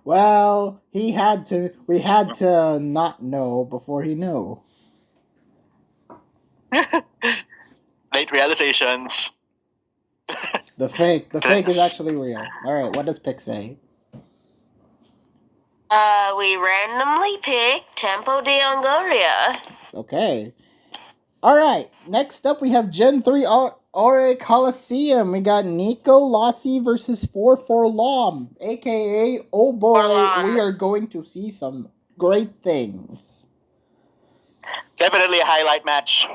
Well, we had to not know before he knew. Late realizations. The fake is actually real. Alright, what does Pick say? We randomly picked Tempo de Angoria. Okay. Alright, next up we have Gen 3 Ore Coliseum. We got Nico Lassi versus 4 aka, oh boy, Forlom. we are going to see some great things. Definitely a highlight match,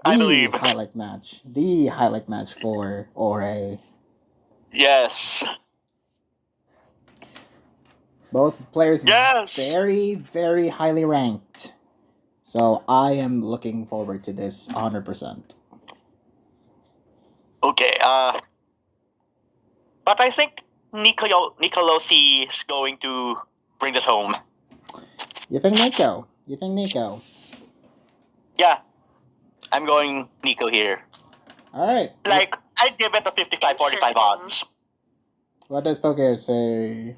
I believe. The highlight match for Ore. Yes. Both players Yes. very, very highly ranked. So I am looking forward to this 100%. Okay, but I think Nicolosi is going to bring this home. You think Nico? Yeah, I'm going Nico here. Alright. Like, I'd give it a 55-45 odds. What does Poker say?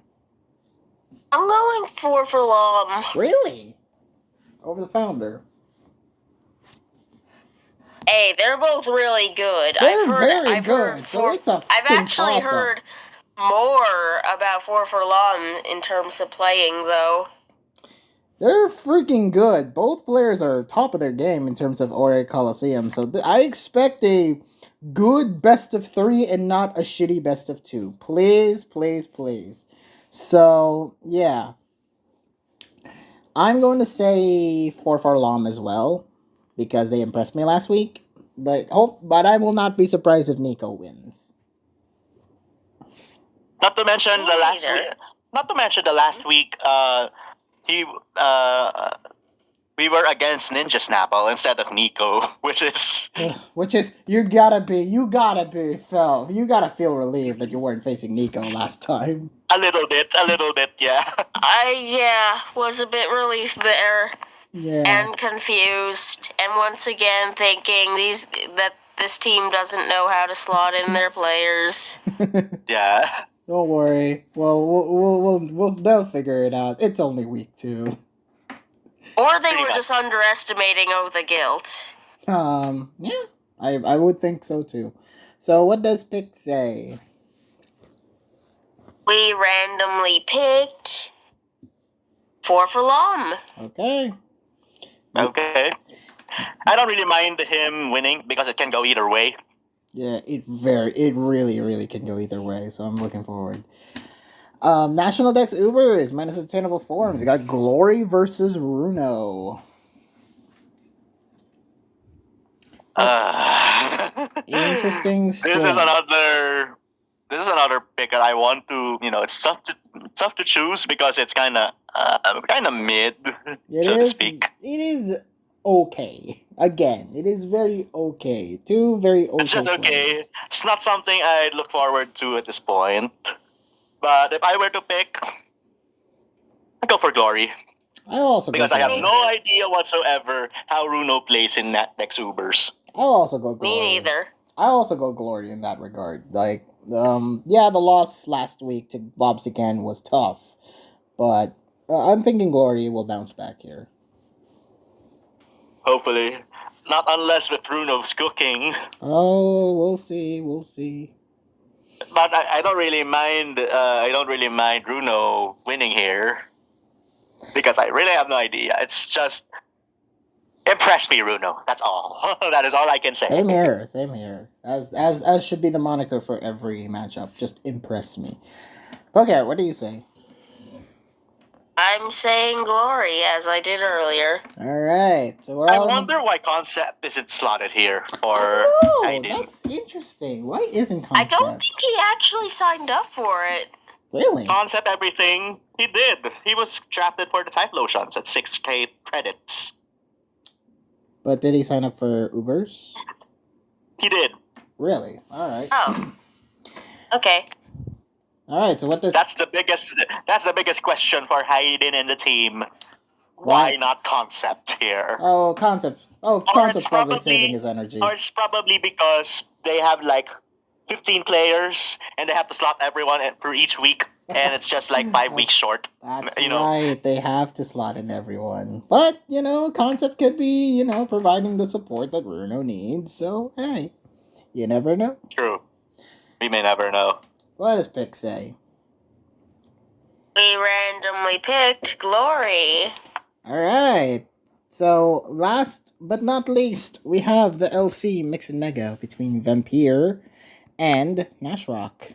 I'm going for Lom. Really? Over the founder? Hey, they're both really good. They're very good. I've actually heard more about 4 in terms of playing, though. They're freaking good. Both players are top of their game in terms of Ore Coliseum. So I expect a good best of 3 and not a shitty best of 2. Please, please, please. So, yeah. I'm going to say 4 as well, because they impressed me last week. But I will not be surprised if Nico wins. Not to mention the last week. We were against Ninja Snapple instead of Nico, which is you gotta feel relieved that you weren't facing Nico last time. a little bit, yeah. I was a bit relieved there. Yeah. And confused, and once again thinking that this team doesn't know how to slot in their players. Yeah. Don't worry. Well, they'll figure it out. It's only week 2. Or they were just underestimating the guilt. Yeah, I would think so too. So what does Pick say? We randomly picked 4 Okay. Okay. I don't really mind him winning because it can go either way. Yeah, it really, really can go either way, so I'm looking forward. National Dex Ubers, minus attainable forms. We got Glory versus Runo. Interesting This is another pick that I want to. It's tough to choose because it's kind of mid, so to speak. It is okay. Again, it is very okay. 2 very okay. It's just okay. Players. It's not something I'd look forward to at this point. But if I were to pick, I'd go for Glory. I also because I have no idea whatsoever how Runo plays in Dex Ubers. I'll also go Glory. Me neither. I also go Glory in that regard. Like, the loss last week to Bobsican was tough, but I'm thinking Glory will bounce back here. Hopefully. Not unless with Runo's cooking. Oh, we'll see. But I don't really mind. I don't really mind Runo winning here because I really have no idea. It's just impress me, Runo. That's all. That is all I can say. Same here. As should be the moniker for every matchup. Just impress me. Okay, what do you say? I'm saying Glory, as I did earlier. Alright, so we're I all... wonder why Concept isn't slotted here. I Or don't know, Aiden. that's interesting. Why isn't Concept? I don't think he actually signed up for it. Really? Concept everything. He did. He was drafted for the Typhlosions at 6k credits. But did he sign up for Ubers? He did. Really? Alright. Oh. Okay. Alright, so what does... That's the biggest question for Hayden and the team. Why not Concept here? Oh, Concept. Oh, Or Concept's it's probably probably- saving his energy. Or it's probably because they have like 15 players and they have to slot everyone for each week, and it's just like 5 weeks short. That's you know. right. They have to slot in everyone. But, Concept could be, providing the support that Bruno needs. So, hey, you never know. True. We may never know. What does Pick say? We randomly picked Glory. Alright. So, last but not least, we have the LC Mix and Mega between Vampire and Nashrock.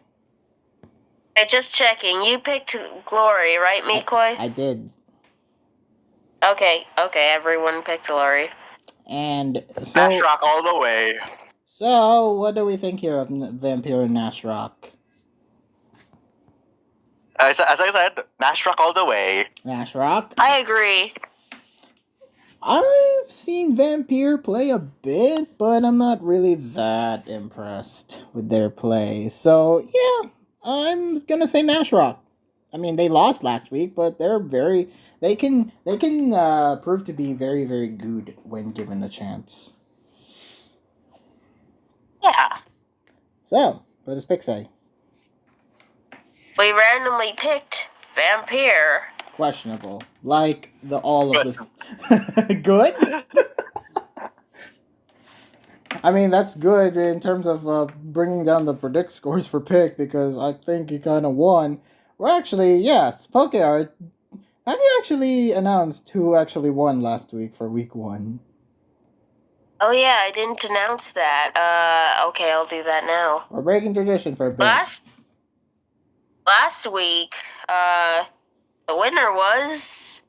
Hey, just checking. You picked Glory, right, Mikoi? I did. Okay, everyone picked Glory. And so... Nashrock all the way. So, what do we think here of Vampire and Nashrock? As I said, Nashrock all the way. Nashrock? I agree. I've seen Vampire play a bit, but I'm not really that impressed with their play. So, yeah, I'm gonna say Nashrock. I mean, they lost last week, but they can prove to be very, very good when given the chance. Yeah. So, what does Pick say? We randomly picked Vampire. Questionable. Like the all of the... Good? I mean, that's good in terms of bringing down the predict scores for Pick, because I think he kind of won. Well, actually, yes. PokeArt, have you actually announced who actually won last week for week 1? Oh yeah, I didn't announce that. Okay, I'll do that now. We're breaking tradition for a bit. Last week, the winner was...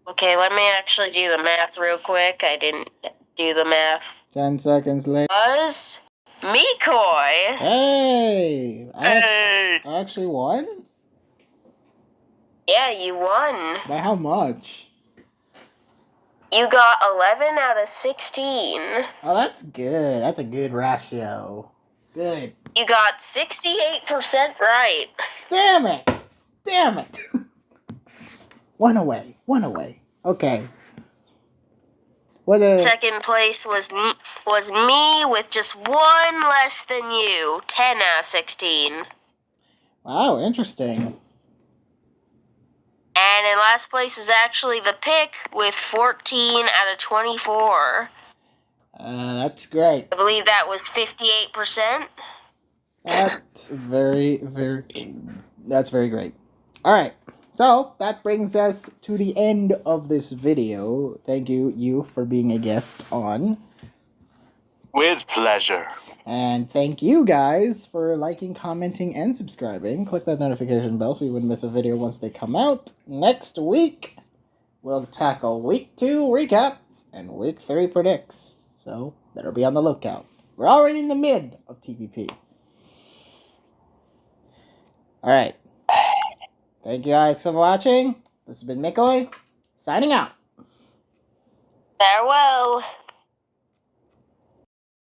Okay, let me actually do the math real quick. I didn't do the math. 10 seconds later. Was Mikoi. Hey! Hey! I actually won? Yeah, you won. By how much? You got 11 out of 16. Oh, that's good. That's a good ratio. Good. You got 68% right. Damn it! Damn it! One away. Okay. Second place was me with just one less than you. 10 out of 16. Wow, interesting. And in last place was actually the Pick with 14 out of 24. That's great. I believe that was 58%. That's very great. Alright, so that brings us to the end of this video. Thank you for being a guest on. With pleasure. And thank you guys for liking, commenting, and subscribing. Click that notification bell so you wouldn't miss a video once they come out. Next week, we'll tackle Week 2 recap and Week 3 predicts. So, better be on the lookout. We're already in the mid of TPP. Alright. Thank you guys for watching. This has been Mikoi, signing out. Farewell.